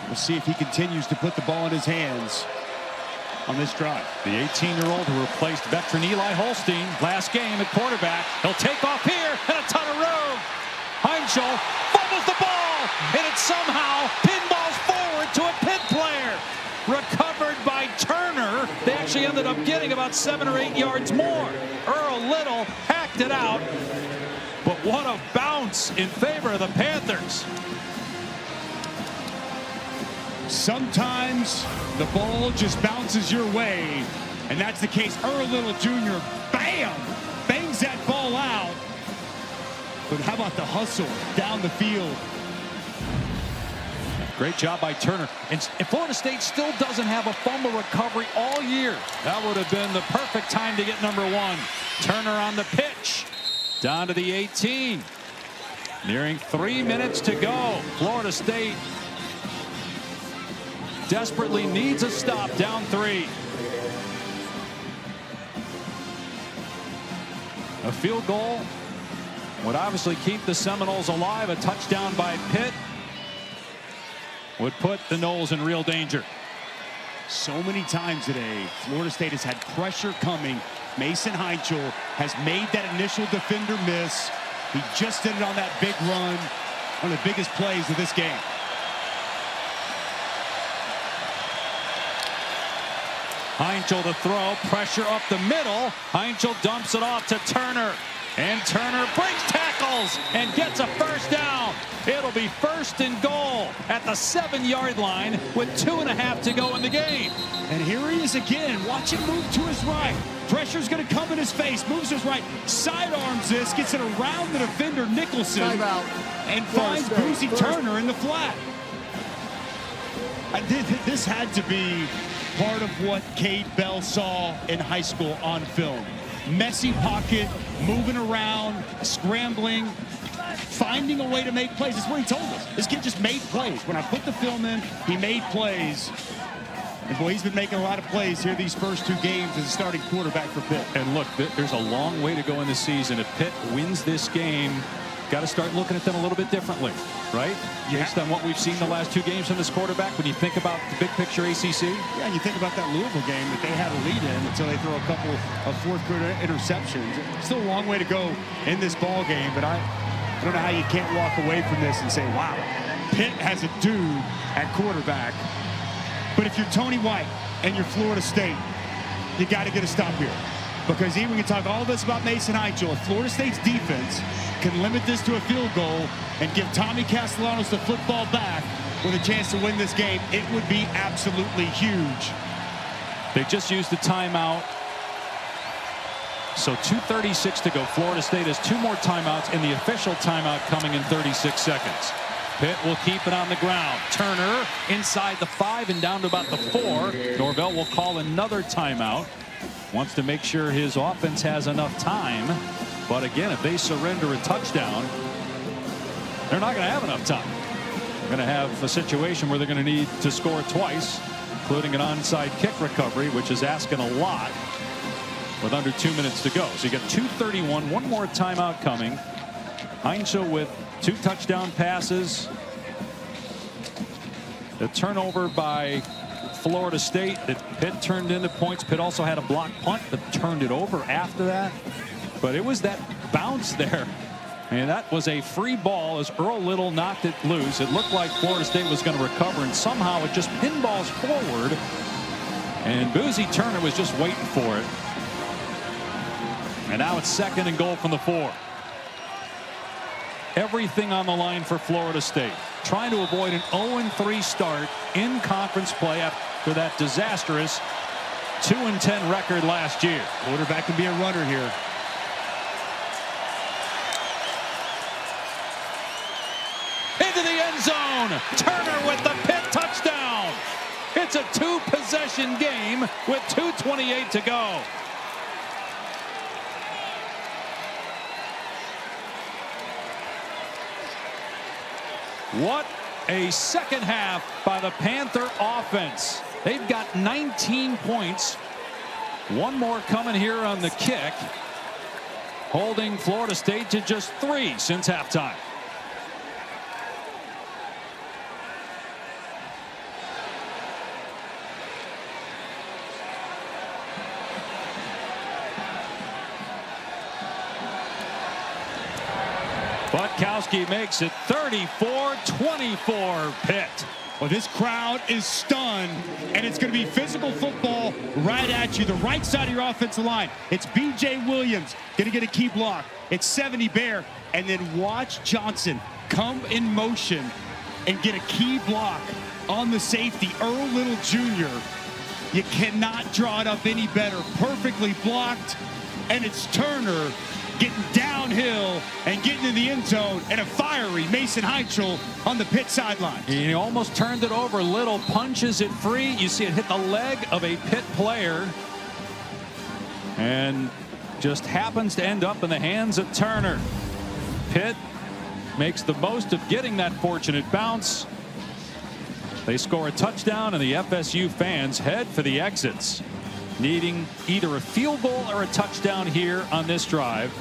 B: We'll see if he continues to put the ball in his hands on this drive.
A: The 18-year-old who replaced veteran Eli Holstein last game at quarterback. He'll take off here and a ton of room. Heinzel fumbles the ball, and it somehow pinballs forward to a Pitt player. Recovered by Turner. They actually ended up getting about 7 or 8 yards more. Earl Little hacked it out, but what a bounce in favor of the Panthers.
B: Sometimes the ball just bounces your way, and that's the case. Earl Little Jr., bam, bangs that ball out. But how about the hustle down the field?
A: Great job by Turner. And Florida State still doesn't have a fumble recovery all year. That would have been the perfect time to get number 1. Turner on the pitch. Down to the 18. Nearing 3 minutes to go. Florida State desperately needs a stop, down 3. A field goal would obviously keep the Seminoles alive. A touchdown by Pitt would put the Noles in real danger.
B: So many times today, Florida State has had pressure coming. Mason Heinchel has made that initial defender miss. He just did it on that big run, one of the biggest plays of this game.
A: Heinchel to throw, pressure up the middle. Heinchel dumps it off to Turner. And Turner breaks tackles and gets a first down. It'll be 1st and goal at the 7-yard line with 2.5 to go in the game.
B: And here he is again. Watch him move to his right. Pressure's going to come in his face. Moves his right. Sidearms this. Gets it around the defender, Nicholson. And finds Boozy Turner in the flat. This had to be part of what Cade Bell saw in high school on film. Messy pocket, moving around, scrambling, finding a way to make plays. That's what he told us. This kid just made plays. When I put the film in, he made plays. And boy, he's been making a lot of plays here these first 2 games as a starting quarterback for Pitt.
A: And look, there's a long way to go in this season. If Pitt wins this game, got to start looking at them a little bit differently, right?
B: Yeah.
A: Based on what we've seen the last 2 games from this quarterback, when you think about the big picture ACC.
B: Yeah, and you think about that Louisville game that they had a lead in until they throw a couple of 4th-quarter interceptions. Still a long way to go in this ball game, but I don't know how you can't walk away from this and say, wow, Pitt has a dude at quarterback. But if you're Tony White and you're Florida State, you got to get a stop here. Because even we can talk all this about Mason Heinchel. If Florida State's defense can limit this to a field goal and give Tommy Castellanos the football back with a chance to win this game, it would be absolutely huge.
A: They just used the timeout. So 2:36 to go. Florida State has 2 more timeouts, and the official timeout coming in 36 seconds. Pitt will keep it on the ground. Turner inside the 5 and down to about the 4. Norvell will call another timeout. Wants to make sure his offense has enough time. But again, if they surrender a touchdown, they're not going to have enough time. They're going to have a situation where they're going to need to score twice, including an onside kick recovery, which is asking a lot with under 2 minutes to go. So you got 2:31, 1 more timeout coming. Heinchel with 2 touchdown passes. The turnover by Florida State that Pitt turned into points. Pitt also had a block punt but turned it over after that. But it was that bounce there. And that was a free ball as Earl Little knocked it loose. It looked like Florida State was going to recover, and somehow it just pinballs forward. And Boozy Turner was just waiting for it. And now it's 2nd and goal from the 4. Everything on the line for Florida State. Trying to avoid an 0-3 start in conference play after that disastrous 2-10 record last year.
B: Quarterback can be a runner here.
A: Into the end zone. Turner with the Pitt touchdown. It's a 2-possession game with 2:28 to go. What a second half by the Panther offense. They've got 19 points. 1 more coming here on the kick, holding Florida State to just 3 since halftime. Butkowski makes it 34-24 Pitt.
B: Well, this crowd is stunned, and it's going to be physical football right at you. The right side of your offensive line. It's B.J. Williams going to get a key block. It's 70 Bear, and then watch Johnson come in motion and get a key block on the safety, Earl Little Jr. You cannot draw it up any better. Perfectly blocked, and it's Turner getting downhill and getting in the end zone, and a fiery Mason Heichel on the Pitt sideline.
A: He almost turned it over. Little punches it free. You see it hit the leg of a Pitt player and just happens to end up in the hands of Turner. Pitt makes the most of getting that fortunate bounce. They score a touchdown, and the FSU fans head for the exits, needing either a field goal or a touchdown here on this drive.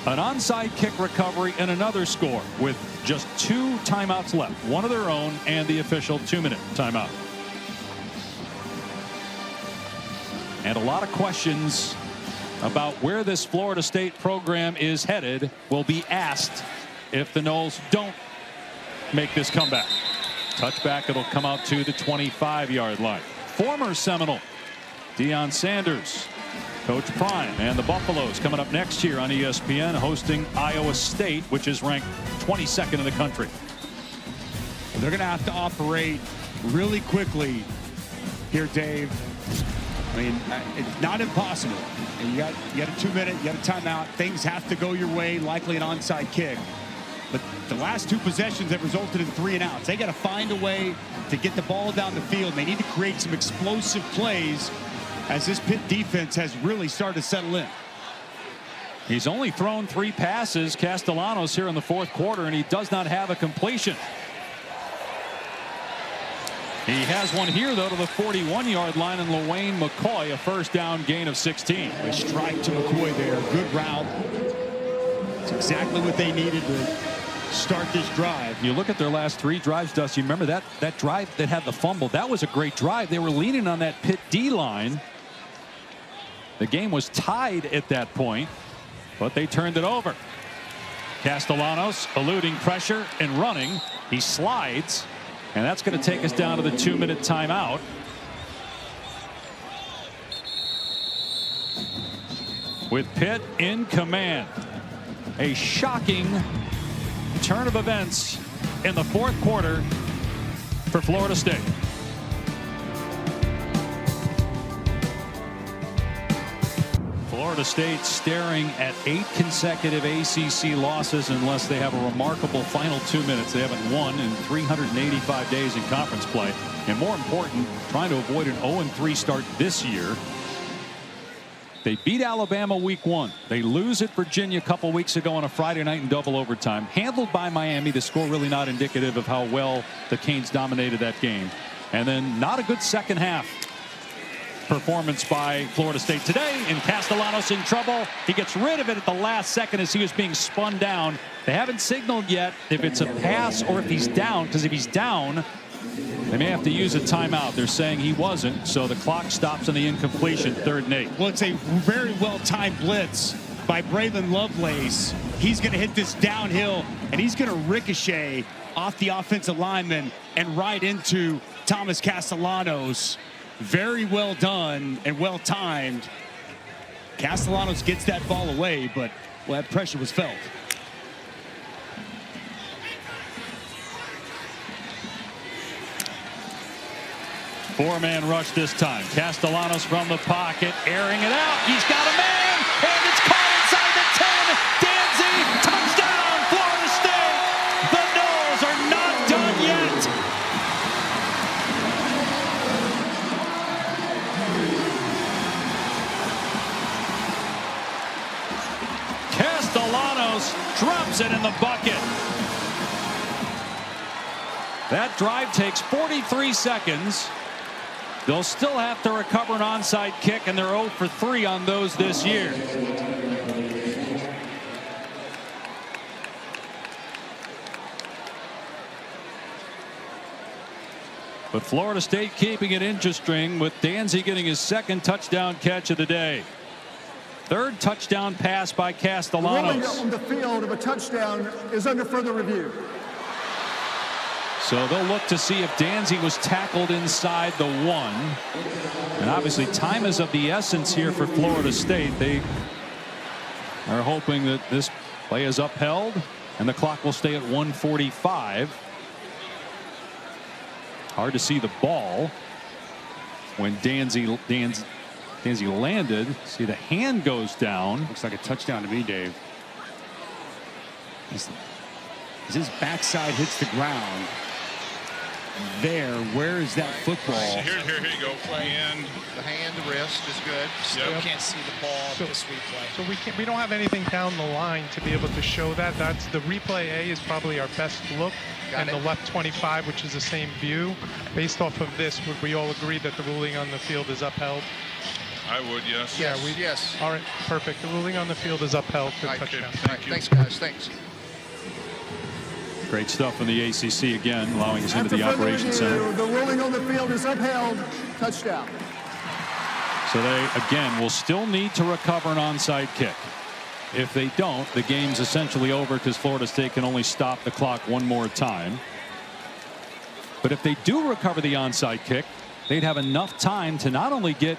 A: An onside kick recovery and another score with just 2 timeouts left, one of their own and the official 2-minute timeout. And a lot of questions about where this Florida State program is headed will be asked if the Noles don't make this comeback. Touchback, it'll come out to the 25-yard line. Former Seminole Deion Sanders, Coach Prime, and the Buffaloes coming up next year on ESPN, hosting Iowa State, which is ranked 22nd in the country.
B: They're going to have to operate really quickly here, Dave. I mean, it's not impossible. And you got a 2-minute, you got a timeout. Things have to go your way, likely an onside kick. But the last 2 possessions have resulted in 3 and outs. They got to find a way to get the ball down the field. They need to create some explosive plays as this Pitt defense has really started to settle in.
A: He's only thrown 3 passes, Castellanos, here in the 4th quarter, and he does not have a completion. He has one here, though, to the 41-yard line, and LaWayne McCoy, a first down gain of 16.
B: A strike to McCoy there. Good route. It's exactly what they needed to start this drive.
A: You look at their last 3 drives, Dusty. Remember that drive that had the fumble? That was a great drive. They were leaning on that Pitt D line. The game was tied at that point, but they turned it over. Castellanos eluding pressure and running. He slides, and that's going to take us down to the 2-minute timeout. With Pitt in command. A shocking turn of events in the 4th quarter for Florida State. Florida State staring at 8 consecutive ACC losses unless they have a remarkable final 2 minutes. They haven't won in 385 days in conference play. And more important, trying to avoid an 0-3 start this year. They beat Alabama week 1. They lose at Virginia a couple weeks ago on a Friday night in double overtime. Handled by Miami. The score really not indicative of how well the Canes dominated that game. And then not a good second half performance by Florida State today, and Castellanos in trouble. He gets rid of it at the last second as he was being spun down. They haven't signaled yet if it's a pass or if he's down, because if he's down, they may have to use a timeout. They're saying he wasn't, so the clock stops on the incompletion, 3rd and 8.
B: Well, it's a very well-timed blitz by Braylon Lovelace. He's going to hit this downhill, and he's going to ricochet off the offensive lineman and right into Thomas Castellanos. Very well done and well timed. Castellanos gets that ball away, but well, that pressure was felt.
A: Four-man rush this time. Castellanos from the pocket, airing it out. He's got a man, and it's caught inside the 10. Danzy, touchdown, Florida State. The Noles are not done yet. Castellanos drops it in the bucket. That drive takes 43 seconds. They'll still have to recover an onside kick, and they're 0 for 3 on those this year. But Florida State keeping it interesting with Danzy getting his 2nd touchdown catch of the day. 3rd touchdown pass by Castellanos.
F: The ruling on the field of a touchdown is under further review.
A: So they'll look to see if Danzy was tackled inside the 1. And obviously time is of the essence here for Florida State. They are hoping that this play is upheld and the clock will stay at 1:45. Hard to see the ball when Danzy As he landed, see the hand goes down.
B: Looks like a touchdown to me, Dave. As his backside hits the ground. There, where is that football?
J: Here you go.
I: The hand, the wrist is good.
L: Still can't see the ball at this replay.
H: So we don't have anything down the line to be able to show that. That's the replay A is probably our best look. And the left 25, which is the same view. Based off of this, would we all agree that the ruling on the field is upheld?
J: I would, yes.
I: Yes.
H: All right, perfect. The ruling on the field is upheld for touchdown.
I: All right, thanks, guys. Thanks.
A: Great stuff from the ACC again, allowing us into the
F: After further
A: operations
F: review,
A: center.
F: The ruling on the field is upheld. Touchdown.
A: So they, again, will still need to recover an onside kick. If they don't, the game's essentially over because Florida State can only stop the clock one more time. But if they do recover the onside kick, they'd have enough time to not only get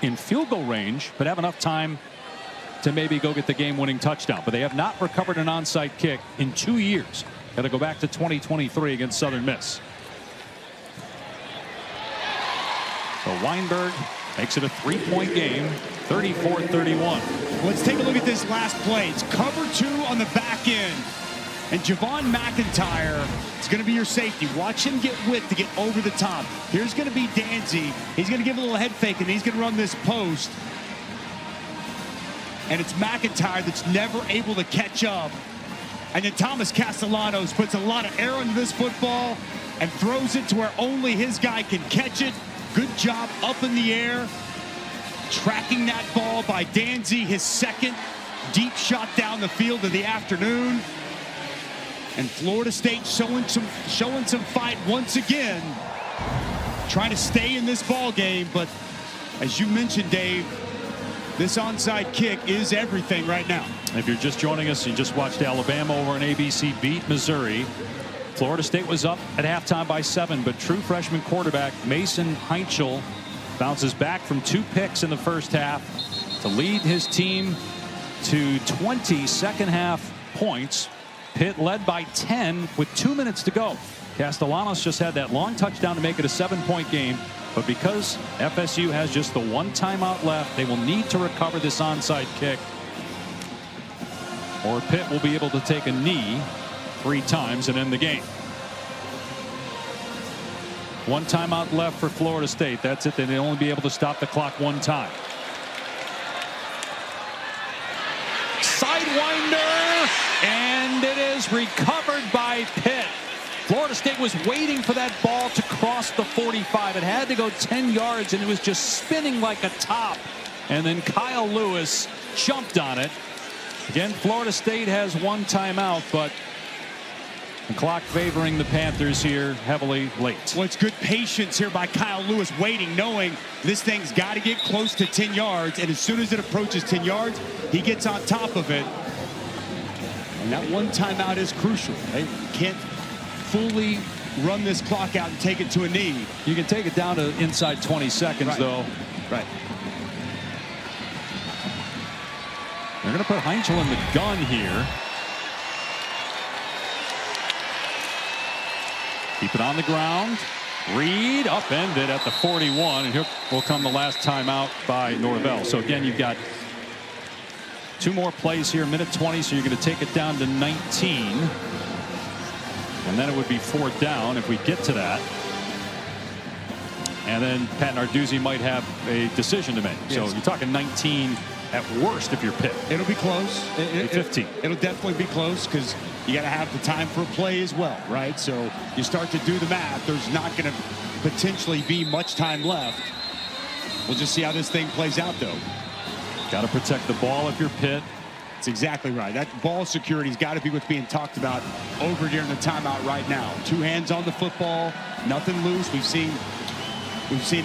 A: in field goal range, but have enough time to maybe go get the game-winning touchdown. But they have not recovered an onside kick in 2 years. Got to go back to 2023 against Southern Miss. So Weinberg makes it a 3-point game, 34-31.
B: Let's take a look at this last play. It's cover 2 on the back end. And Javon McIntyre is going to be your safety. Watch him get width to get over the top. Here's going to be Danzy. He's going to give a little head fake, and he's going to run this post. And it's McIntyre that's never able to catch up. And then Thomas Castellanos puts a lot of air into this football and throws it to where only his guy can catch it. Good job up in the air. Tracking that ball by Danzy, his second deep shot down the field of the afternoon. And Florida State showing some fight once again, trying to stay in this ball game. But as you mentioned, Dave, this onside kick is everything right now.
A: If you're just joining us, you just watched Alabama over on ABC beat Missouri. Florida State was up at halftime by 7, but true freshman quarterback Mason Heinchel bounces back from 2 picks in the first half to lead his team to 20 second half points. Pitt led by 10 with 2 minutes to go. Castellanos just had that long touchdown to make it a 7-point game. But because FSU has just the 1 timeout left, they will need to recover this onside kick, or Pitt will be able to take a knee 3 times and end the game. 1 timeout left for Florida State. That's it. They'll only be able to stop the clock 1 time. Sidewinder, and it is recovered by Pitt. Florida State was waiting for that ball to cross the 45. It had to go 10 yards, and it was just spinning like a top. And then Kyle Lewis jumped on it. Again, Florida State has 1 timeout, but the clock favoring the Panthers here heavily late.
B: Well, it's good patience here by Kyle Lewis, waiting, knowing this thing's got to get close to 10 yards. And as soon as it approaches 10 yards, he gets on top of it. And that 1 timeout is crucial. They can't fully run this clock out and take it to a knee.
A: You can take it down to inside 20 seconds, though.
B: Right.
A: They're going to put Heinchel in the gun here. Keep it on the ground. Reed upended at the 41, and here will come the last timeout by Norvell. So again, you've got 2 more plays here, minute 20, so you're going to take it down to 19. And then it would be 4th down if we get to that. And then Pat Narduzzi might have a decision to make. Yes. So you're talking 19 at worst if you're Pitt.
B: It'll be close.
A: 15.
B: It'll definitely be close because you got to have the time for a play as well, right? So you start to do the math. There's not going to potentially be much time left. We'll just see how this thing plays out, though.
A: Got to protect the ball if you're Pitt.
B: That's exactly right. That ball security's got to be what's being talked about over during the timeout right now. 2 hands on the football, nothing loose. We've seen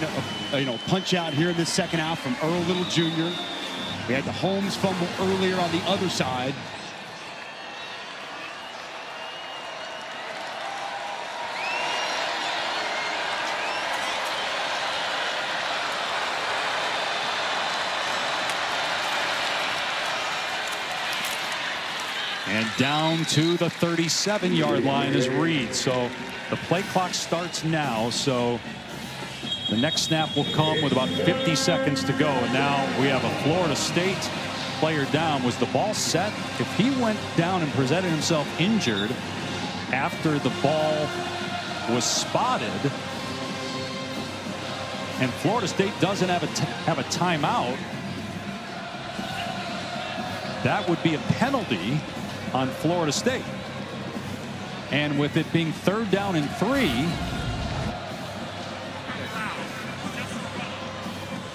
B: a punch out here in this second half from Earl Little Jr. We had the Holmes fumble earlier on the other side.
A: And down to the 37-yard line is Reed. So the play clock starts now. So The next snap will come with about 50 seconds to go. And now we have a Florida State player down. Was the ball set? If he went down and presented himself injured after the ball was spotted, and Florida State doesn't have a timeout, that would be a penalty on Florida State. And with it being 3rd down and 3,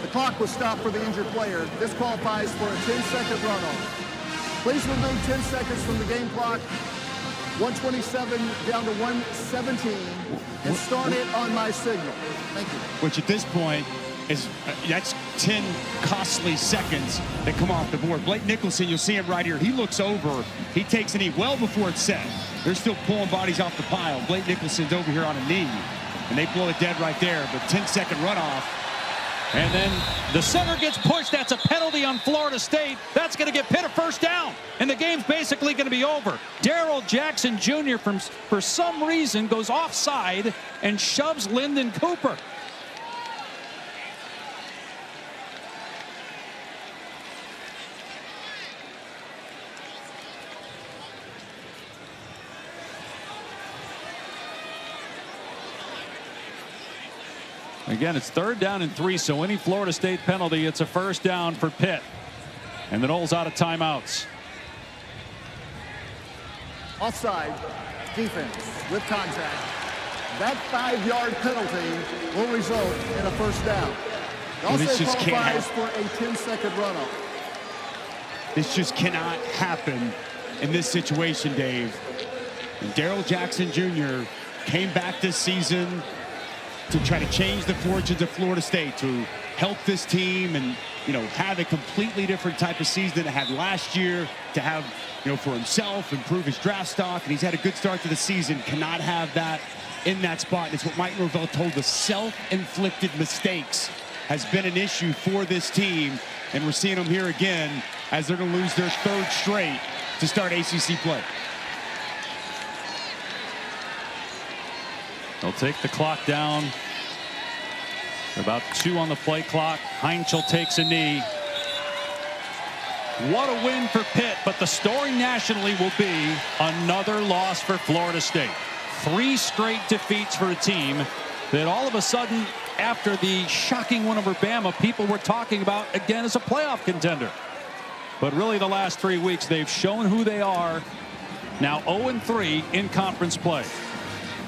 F: the clock was stopped for the injured player. This qualifies for a 10-second runoff. Please remove 10 seconds from the game clock. 127 down to 117, and start it on my signal. Thank you.
B: Which at this point is that's 10 costly seconds that come off the board. Blake Nicholson, you'll see him right here. He looks over. He takes a knee well before it's set. They're still pulling bodies off the pile. Blake Nicholson's over here on a knee, and they blow it dead right there. But 10-second runoff.
A: And then the center gets pushed. That's a penalty on Florida State. That's going to get Pitt a 1st down. And the game's basically going to be over. Darrell Jackson Jr. for some reason goes offside and shoves Lyndon Cooper. Again, it's 3rd down and 3, so any Florida State penalty, it's a 1st down for Pitt. And the Noles out of timeouts.
F: Offside defense with contact. That 5-yard penalty will result in a 1st down. It also qualifies for a 10-second runoff.
B: This just cannot happen in this situation, Dave. And Darrell Jackson Jr. came back this season to try to change the fortunes of Florida State, to help this team and, have a completely different type of season than it had last year, to have, for himself, improve his draft stock. And he's had a good start to the season. Cannot have that in that spot. And it's what Mike Norvell told us. Self-inflicted mistakes has been an issue for this team. And we're seeing them here again as they're going to lose their 3rd straight to start ACC play.
A: They'll take the clock down. About 2 on the play clock. Heinchel takes a knee. What a win for Pitt, but the story nationally will be another loss for Florida State. 3 straight defeats for a team that all of a sudden, after the shocking win over Bama, people were talking about again as a playoff contender. But really the last 3 weeks, they've shown who they are. Now 0-3 in conference play.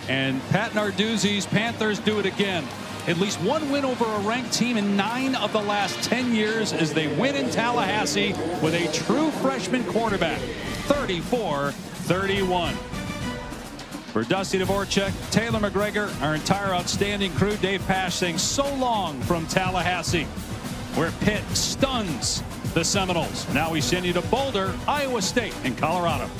A: And Pat Narduzzi's Panthers do it again. At least 1 win over a ranked team in 9 of the last 10 years as they win in Tallahassee with a true freshman quarterback. 34-31. For Dusty Dvorak, Taylor McGregor, our entire outstanding crew, Dave Pasch saying so long from Tallahassee, where Pitt stuns the Seminoles. Now we send you to Boulder, Iowa State, in Colorado.